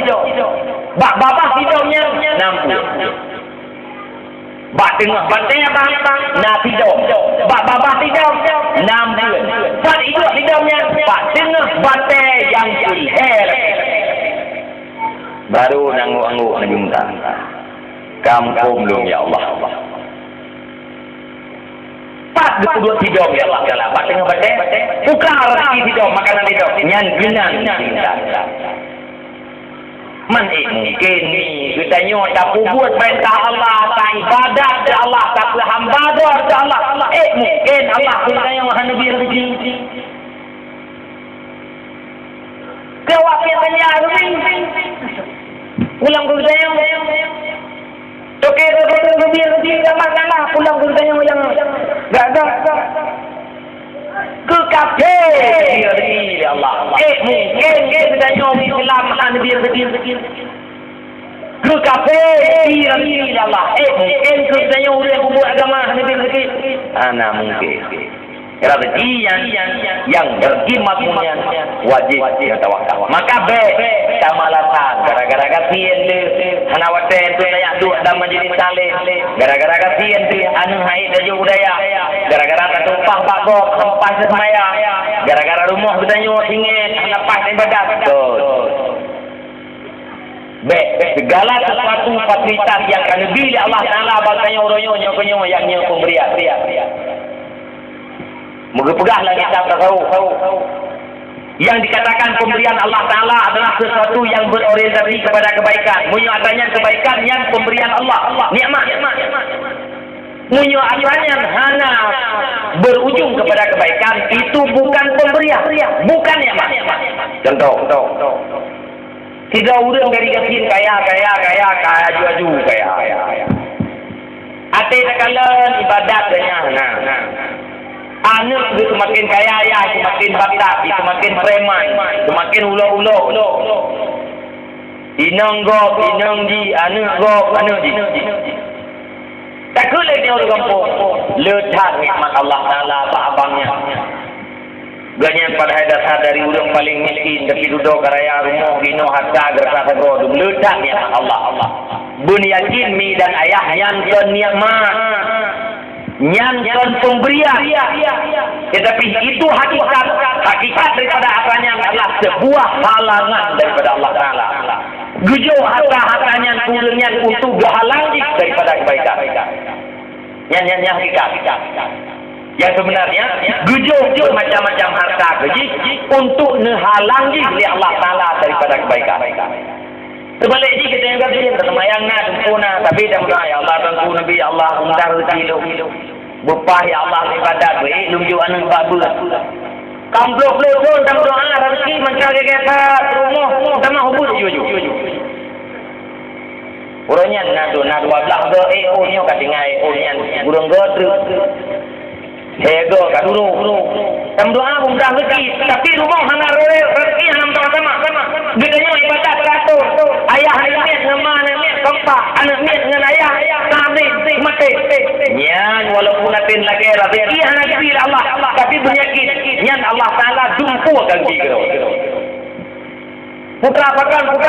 Babah hijaunya 60. Tengah batenya nasi hijau. Babah hijau 60. Pada hijaunya tengah batai yang hilal. Baru nangguk Nabi Musa. Kampung belum ya Allah. Pas kedua tidur ya Allah. Kalau pak tengah batai, buka rezeki tidur, makanan tidur. Nyan binan. Mungkin ni kita nyok tak buat perintah Allah, tak ibadat ke Allah, tak hamba ke Allah. Mungkin Allah pun yang Nabi rezeki. Jawab yang tanya pulang ke saya. Okey, rezeki makanlah pulang ke saya yang enggak ada. Ke kafe rezeki Allah. Mungkin kita nyom Islam Nabi rezeki. Ke kafe rezeki Allah. Mungkin kita nyom buat agama Nabi rezeki. Ana mungkin. Rezeki yang berjimat punya wajib kita tawakal. Maka pertama alasan gara-gara kasihan tu hana waten tu layak duk dalam majlis saleh gara-gara kasihan tu anu haid dan budaya gara-gara tak tumpah pak gop hempas semaya gara-gara rumah bertanya singit hana pas ibadat betul. Segala sesuatu fasilitas yang akan diberi Allah Taala bagainya orangnya konyo yang pemberian. Moga pegahlah kita tahu. Yang dikatakan pemberian Allah Taala adalah sesuatu yang berorientasi kepada kebaikan. Munyo adanya kebaikan yang pemberian Allah. Nikmat. Munyo adanya hana berujung kepada kebaikan itu bukan pemberian, bukan nikmat. Contoh. Tidak urang dari gasin kaya ju kaya. Ate kalian ibadat dengan anak itu semakin kaya ya, semakin bakat, semakin preman, semakin ulo. Inang ji, anak ji. Tak boleh dia orang kampung. Letak nikmat Allah Taala apa abangnya. Ganyan pada dasar dari orang paling miskin tapi duduk karaya rumah gino harta gerasa godum letak nikmat Allah. Bunyakin mi dan ayah nyanton nikmat. Nyanton pemberian. Tetapi itu hakikat daripada apanya adalah sebuah halangan daripada Allah Taala. Gujo harta-hartanya kurangnya untuk berhalang daripada kebaikan. Yang hakikat. Yang sebenarnya gujur macam-macam harta gaji untuk menghalangi oleh Allah Taala daripada kebaikan. Sebaliknya kita yang kata dia bersemayangnya sempurna tapi dah berdoa ya Allah tangku Nabi Allah undar rezeki lu. Bupah ya Allah ibadat baik nunjuk anak babu. Kamblok lodon dan doa rezeki mencari kita rumah sama hubung jujur. Urangnya nak 12 ke nya katingai urang burung godru. Hego kaduru. Tam doa mudah rezeki, tapi rumah hana rezeki hana sama-sama. Bedanya ibadat teratur. Ayah miet dengan miet kompak, anak miet dengan ayah, kami mati. Nyan walaupun atin lagi rezeki hana diberi Allah, tapi penyakit nyan Allah Taala dumpu gaji kau. Putra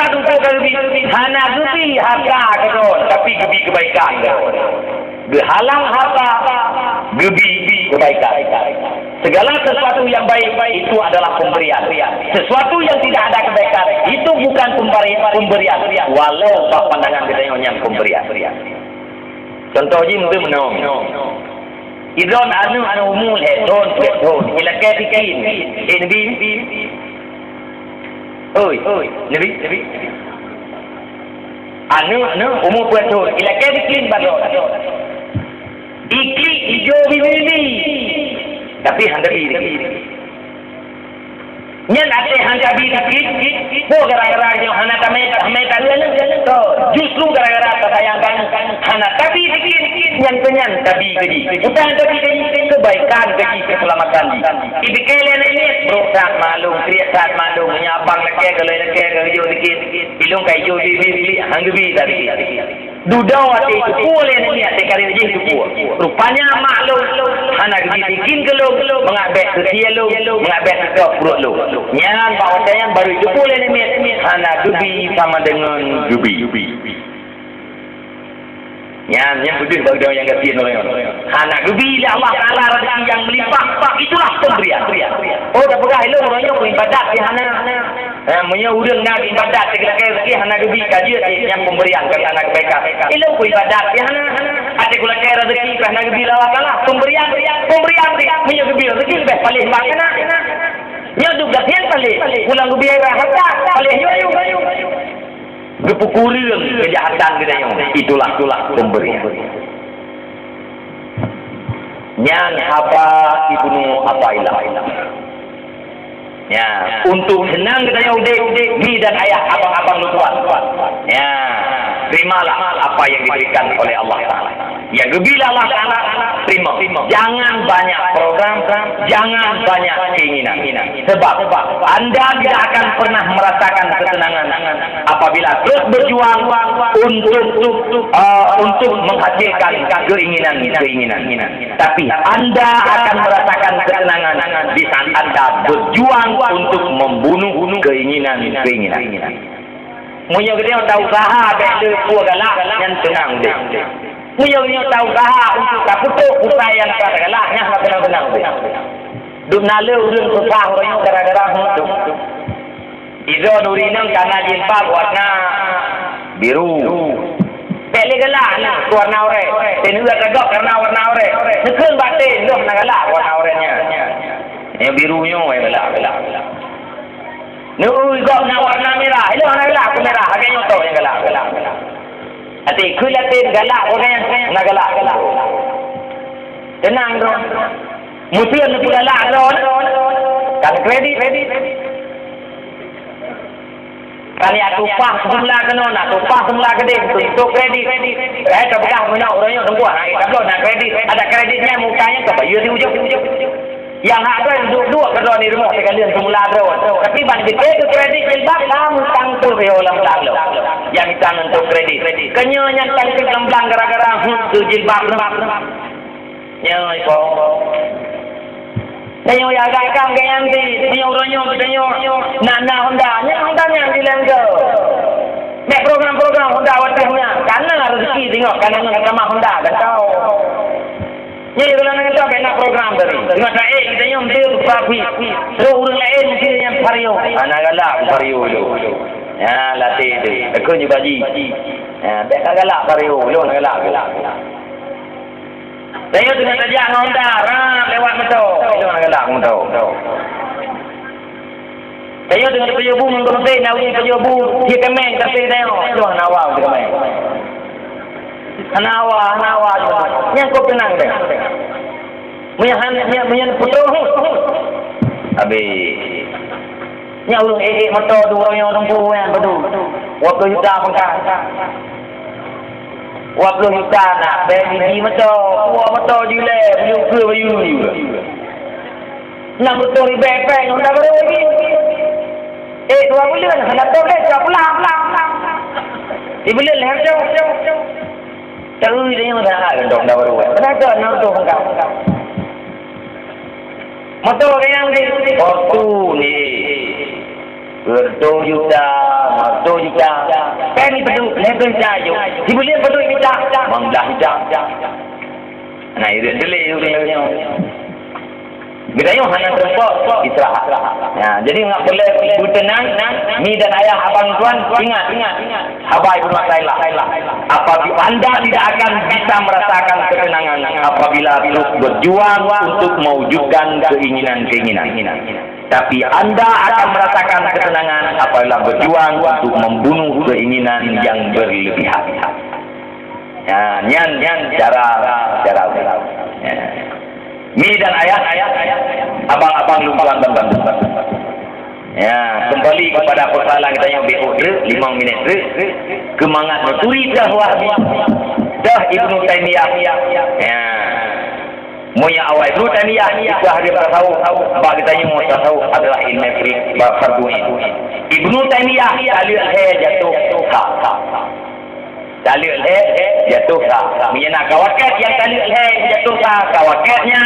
dumpu gaji. Hana gebi harta kau, tapi gebi kebaikan kau. Berhalang harta, gebi kebaikan. Segala sesuatu yang baik itu adalah pemberian. Sesuatu yang tidak ada kebaikan itu bukan pemberian. Walau pandangan kita yang pemberian. Contoh je mungkin menong. Idron anu umul don. Ila ketikin. Nabi. Oi. Nabi. Anu umur peton. Ila ketikin badon. Ikli hijau bimini. Tapi hendak diri. Nyan ate hendak diri. Bo gara-gara yang hendak tamai justru gara-gara kesayangkan hendak tapi nyan tapi gaji. Bukan tapi gaji kebaikan gaji keselamatan. Ibu kalian ini berusaha malum, kriat malum, menyabang leke hijau dikit. Ilung hijau diri hanggebi tadi. Dudau ate itu boleh ni ate kari je itu rupanya maklum hana bikin gelung mengabek kesia lu mengabek ke perut lu nyan bawa saya baru itu boleh ni hana dubi sama dengan dubi nyan yang betul bagi yang kasihan orang hana dubi Allah Taala rezeki yang melimpah itulah pemberian. Oh dah pegah lu orangnya beribadat di hana punya urang nak ibadat segala rezeki hana dubi kaji yang pemberian ke anak kebaikan. Ilmu ibadat ya hana ada kula kaya rezeki hana dubi Allah Taala pemberian punya dubi rezeki beh paling makna. Nya juga tian paling pulang dubi harta paling ayu. Gepukureung kejahatan kita yang itulah pemberian. Yang apa ibnu apa ilah. Ya, untuk senang kita udik mi dan ayah abang-abang lu tuan. Ya, terimalah apa yang diberikan oleh Allah Taala. Ya, gebilah Allah Taala terima. Jangan banyak program, jangan banyak keinginan. Sebab Anda tidak akan pernah merasakan kesenangan apabila terus berjuang untuk menghasilkan keinginan. Tapi Anda akan merasakan kesenangan di saat Anda berjuang untuk membunuh keinginan. Munya kita tahu usaha bela kuah galak yang tenang deh. Munya kita tahu usaha untuk kaputuk usai yang galak yang tenang deh. Duk nala urun susah orang gara-gara itu. Izo nurinang karena jilbab warna biru. Bela galak ni warna oranye. Ini juga tegak karena warna oranye. Sekun batin tu nak galak warna oranye. Yang birunya galak. Nui gok nak warna merah. Ini warna galak ke merah. Agaknya tahu yang galak. Hati kulatin galak orang nak galak. Tenang tu. Musuh nak galak tu. Kan kredit. Kali aku pah semula kena nak tupah semula kedai untuk kredit. Tak belah mana orangnya tunggu. Tak boleh nak kredit. Ada kreditnya mukanya ke bayar di ujung. Yang ada dua kedua di rumah sekalian semula tu. Tapi bagi itu kredit jilbab kamu tangtul beolam lalu. Yang kita untuk kredit. Kenyanya tangtul gamblang gara-gara tu jilbab. Yang itu. Tanya yang agak yang di tanya orangnya nak Honda yang di Lenggo. Nek program Honda wajahnya karena rezeki tengok karena sama Honda kan tahu. Ni kalau nak kena program tadi. Maka kita yang dia berpapi. So orang lain mesti yang vario. Anak galak vario tu. Ya latih tu. Aku juga ji. Ya tak galak vario, lu galak. Saya tu nak ajak Honda lewat motor. Lu galak motor. Saya dengan pejabu mengkonten nawi pejabu dia kemeng tapi dia lu nawau dia kemeng. Nawa yang kau tenang deh. Punya putu. Habis. Yang orang motor dua orang tua yang betul. 20 juta pangkat. 20 juta nak beli motor jule, beli nak motor bepeng Honda baru lagi. 2 bulan nak tahu dah pulang. Dibeli leher Tahu dia yang dah ada dong dah baru. Kenapa nak tu engkau? Motor yang di ni. Motor juta. Kan ni betul, lepas jauh. Dibeli betul ini dah. Manglah hijau. Nah, itu dia. Bila yang hanya terpok istirahat. Ya, jadi enggak boleh tenang. Ni dan ayah abang tuan ingat. Abah ibu Masalah. Apabila anda tidak akan bisa merasakan ketenangan apabila terus berjuang untuk mewujudkan keinginan. Tapi anda akan merasakan ketenangan apabila berjuang untuk membunuh keinginan yang berlebihan. Ya, nyan cara. Ya. Mi dan ayah, abang-abang lumpuhan bang. Ya, kembali kepada persoalan kita yang BO 5 minit. Kemangat berturi dah Wahabi. Dah Ibnu Taimiyah. Ya. Moya awal Ibnu Taimiyah dah dia tahu bagi kita yang mau tahu adalah ilmu fiqh fardu itu. Ibnu Taimiyah alil jatuh. Dalil jatuh sah. Mina kawakat yang dalil jatuh sah. Kawakatnya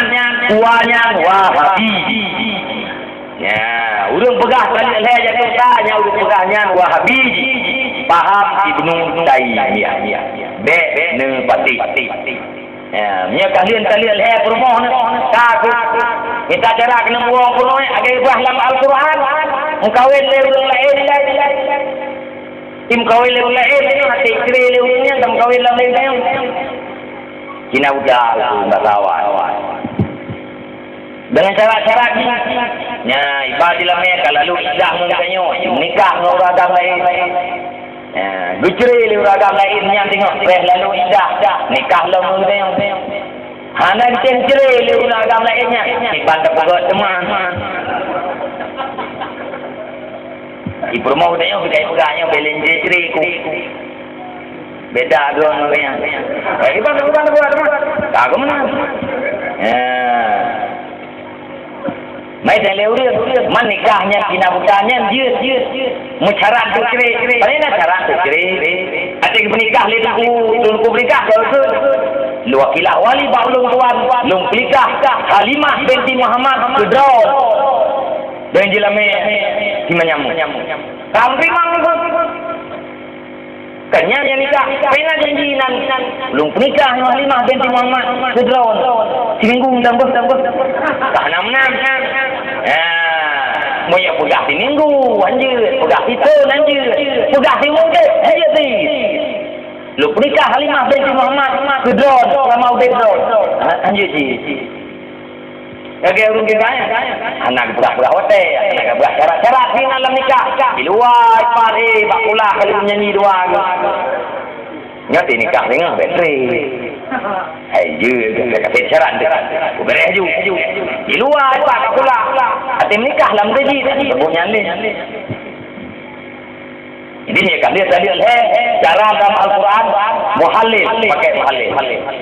kuahnya Wahabi. Ya, urang pegah dalil jatuh sah. Yang urang pegahnya Wahabi. Paham Ibnu Taimiyah. Ne pati. Ya, nya kalian dalil permoh ne. Kita cara kena buang pun agak dalam Al-Quran. Mengkawin urang lain. Tim kawin lain hati kiri lewatnya tim kawin lain Cina udah enggak lawan dengan cara-cara nya ibadilah mereka lalu idah mengkanyo nikah dengan orang agama lain gucri orang agama lain yang tengok lalu idah nikah lalu dia hana cencere orang agama lainnya ibadah pegot teman Ibu mau tanya pegang-pegangnya belenje ceriku. Beda dong yang. Bukan buat. Tak mana. Mai dah lewat menikahnya kina bukannya dia mencarat tu ceri. Mana carat tu ceri? Ada menikah tunggu menikah lu wakilah wali baulung tuan lung menikah Halimah binti Muhammad Kedron. Dan jelame si menyamuk. Kami mang Kanya yang nikah, pernah janji nan belum nikah Halimah binti Muhammad Sedron. Seminggu tambah. Tak enam. Moya pegah seminggu anjir, pegah itu anjir. Pegah seminggu anjir ti. Belum nikah Halimah binti Muhammad Sedron, lama udah Sedron. Anjir ji. Agak urung kaya. Anak berak-berak hotel, anak berak syarat-syarat di dalam nikah. Di luar pare bakulah kalau menyanyi dua. Nyati nikah dengan bateri. Ayo, kasih syarat dia. Beres ju. Di luar bakulah. Hati nikah dalam tadi. Sebutnya ni. Ini kan dia tadi cara dalam Al-Quran muhallil, pakai muhallil.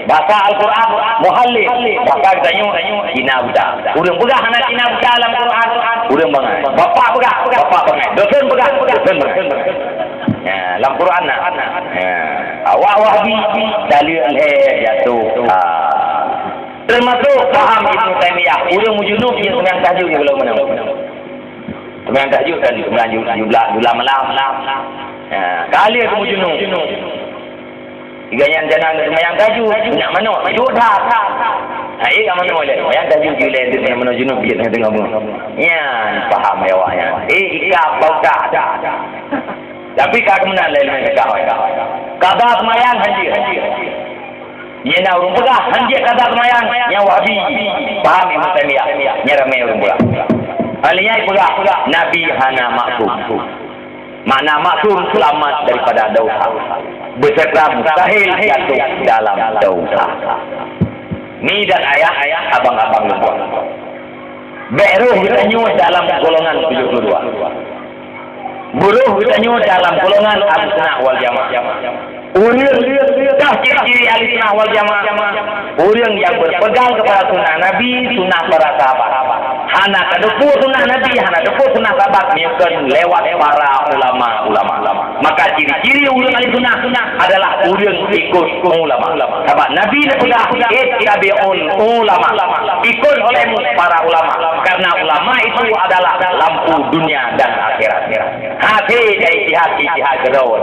Bahasa Al-Quran muhallil. Bahasa kita Cina budak. Urang pegah anak Cina budak dalam Quran. Urang bangai. Bapak pegah. Dosen pegah. Ya, dalam Quran nak. Ya. Awak Wahabi dalil jatuh. Termasuk faham Ibnu Taimiyah. Urang mujunub yang sembahyang tahajud ni belum menang. Sembahyang tahajud kan sembahyang jula malam. Kali aku junub. Tiga yang jangan sembahyang tahajud. Nak mana? Tahajud dah. Ai kamu mana boleh? Sembahyang tahajud gila tu yang mana junub dia tengah tengah. Ya, faham ya awaknya. Ikap bauka. Tapi kak mana lain kau. Kada sembahyang haji. Dia nak urung pegah hanjir kada sembahyang yang Wahabi. Faham Ibnu Taimiyah? Nyerame urung pegah. Aliyai pula Nabi hana maksum. Makna maksum selamat daripada dosa. Beserta mustahil jatuh dalam dosa. Ni dan ayah abang-abang lupa. Beruh kita nyuat dalam golongan 72. Buruh kita nyuat dalam golongan Ahlussunnah wal Jamaah. Urang dah ciri-ciri Ahlussunnah wal Jamaah. Urang yang berpegang kepada sunnah Nabi, sunnah para sahabat. Hana kadepu sunnah Nabi, hana depu sunnah sahabat mungkin lewat para ulama. Maka ciri-ciri urang Ahlussunnah adalah urang ikut ulama. Sahabat Nabi adalah tabi'un ulama. Ikut oleh para ulama. Karena ulama itu adalah lampu dunia dan akhirat. Hati dari ijtihad kedua.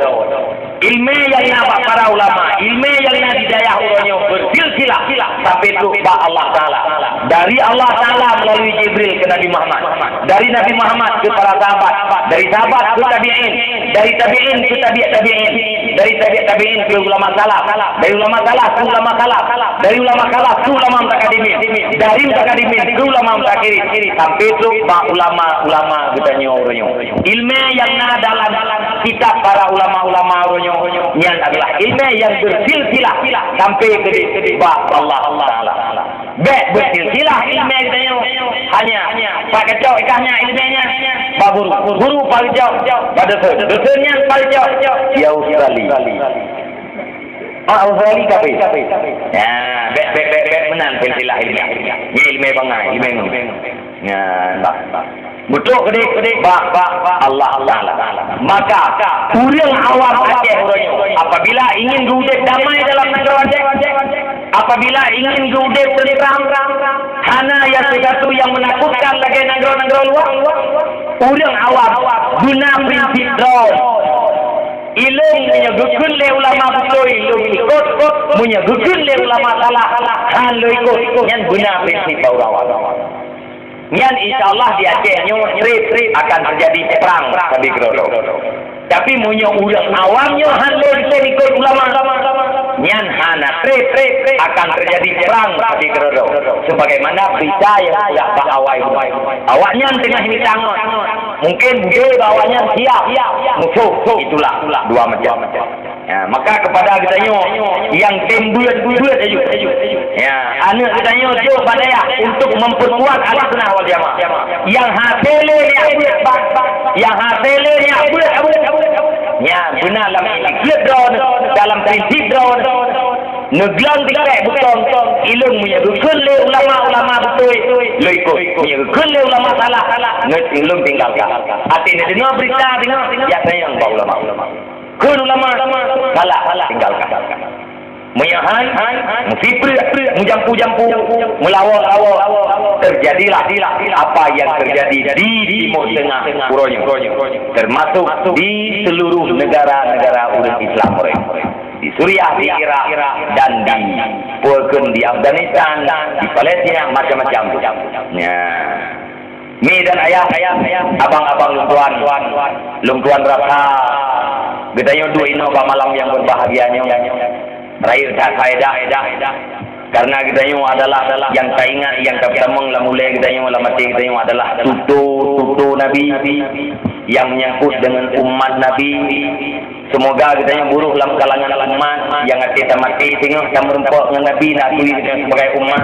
Ilmu yang nampak para ulama, ilmu yang nak didayah orangnya bersilsilah sampai itu Allah Ta'ala. Dari Allah Ta'ala melalui Jibril ke Nabi Muhammad. Dari Nabi Muhammad ke para sahabat. Dari sahabat ke tabi'in. Dari tabi'in ke tabi'in. Dari tabi'in ke ulama salaf. Dari ulama salaf ke ulama salaf. Dari ulama salaf ke ulama mutaqaddimin. Dari mutaqaddimin ke ulama mutakhirin. Sampai itu ulama katanya orangnya. Ilmu yang nak dalam kitab para ulama orangnya yang adalah ilmu yang bersilsilah sampai ke Allah Ta'ala. Bersilsilah ilmu katanya hanya Pak Kecau ikahnya ilmunya guru paling jauh pada dosennya paling jauh ya Australia Australia kape ya bet menang silsilah ilmu ni ilmu bangai ilmu ya betul kedek Allah Ta'ala. Maka urang awam Aceh apabila ingin gudeg damai dalam negara Aceh, apabila ingin gudeg tenteram, hana yang sesuatu yang menakutkan lagi negara-negara luar, urang awam guna prinsip drone. Ilung menyebutkan le ulama betul ilung ikut menyebutkan le ulama salah han lo ikut yang guna prinsip awam. Yang insyaAllah di Acehnya trip akan terjadi perang di Gerolo. Tapi punya urang awamnya hanlo bisa ikut ulama. Yang hana trip akan terjadi perang di Gerolo. Sebagaimana berita yang sudah awal. Awaknya tengah ini tangan. Mungkin budaya awaknya siap. Musuh. Itulah dua macam. Ya, maka kepada kita yang tembuat aja. Ya, anak kita jauh badaya untuk memperkuat Ahlussunnah wal Jamaah. Yang hasilnya ya benar dalam prinsip drone neglang dikek betul ilmu punya betul ulama betul lo ikut punya betul ulama salah ilmu tinggalkan hati ni dengar berita ya sayang ulama kun ulama salah tinggalkan menyahan, mensiprit, menjampu-jampu, melawak-lawak. Terjadilah apa yang terjadi di Timur Tengah Kuronya, termasuk di seluruh negara-negara umat Islam di Suriah, di Irak, dan di Afghanistan, di Palestina, macam-macam. Ya. Mi dan ayah, abang-abang lungtuan rasa, gedanya dua ino malam yang berbahagianya, raih tak faedah, karena gedanya adalah yang tak ingat, yang tak pertama lah mulai gedanya lah mati gedanya adalah tutur Nabi yang menyangkut dengan umat Nabi. Semoga gedanya buruh dalam kalangan umat yang hati tak mati tengok tak merempok dengan Nabi, nak akui gedanya sebagai umat,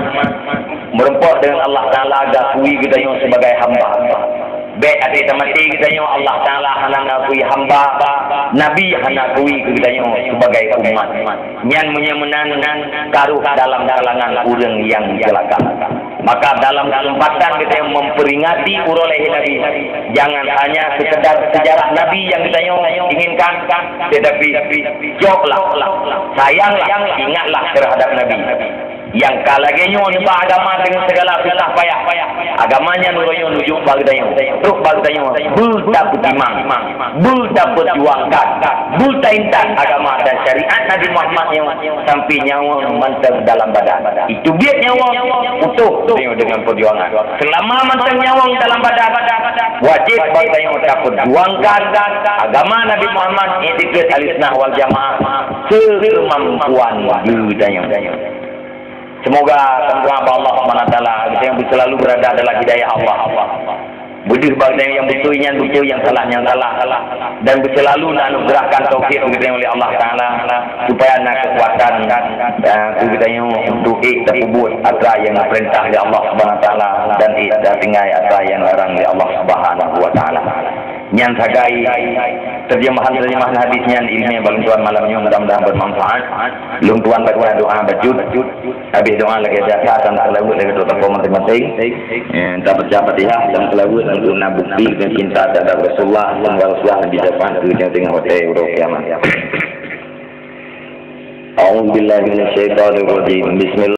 merempok dengan Allah Ta'ala, akui gedanya sebagai hamba. Baik hati tak mati gedanya Allah Ta'ala hendak akui hamba, Nabi hendak akui gedanya sebagai umat. Nyan menyemenan taruh dalam kalangan orang yang celaka. Maka dalam kesempatan kita yang memperingati urolehi Nabi, jangan hanya sekedar sejarah Nabi yang kita inginkan, tetapi jawablah, sayanglah, ingatlah terhadap Nabi. Yang kalagenya nyembah agama dengan segala susah payah. Agamanya nuroyo nujuk bagdayo. Terus bagdayo buta putimang, buta perjuangkan, buta intan agama dan syariat Nabi Muhammad yang sampai nyawa mantap dalam badan. Itu biar nyawa utuh dengan perjuangan. Selama mantap nyawa dalam badan, wajib bagdayo tak perjuangkan agama Nabi Muhammad itikat al-sunnah wal jamaah sekemampuan budaya. Semoga semua Allah SWT kita yang selalu berada dalam hidayah Allah. Buduh bagi yang betul, yang salahnya salah. Dan selalu nak anugerahkan taufik kita oleh Allah Ta'ala supaya nak kekuatan kita yang untuk tersebut atau yang perintah oleh Allah SWT dan tinggal atau yang larang oleh Allah Subhanahu Wa Ta'ala. Yang sagai terjemahan hadisnya ilmu bantuan malamnya mudah-mudahan bermanfaat. Lungtuan bagaimana doa bajud. Habis doa lagi jasa dan kelawut lagi doa tanggung masing-masing. Tak berjabat ya dan kelawut dan guna bukti dan cinta terhadap Rasulullah dan Rasulullah di depan tujuan dengan hotel Euro kiamat. A'udzubillahi minasyaitonirrajim. Bismillah.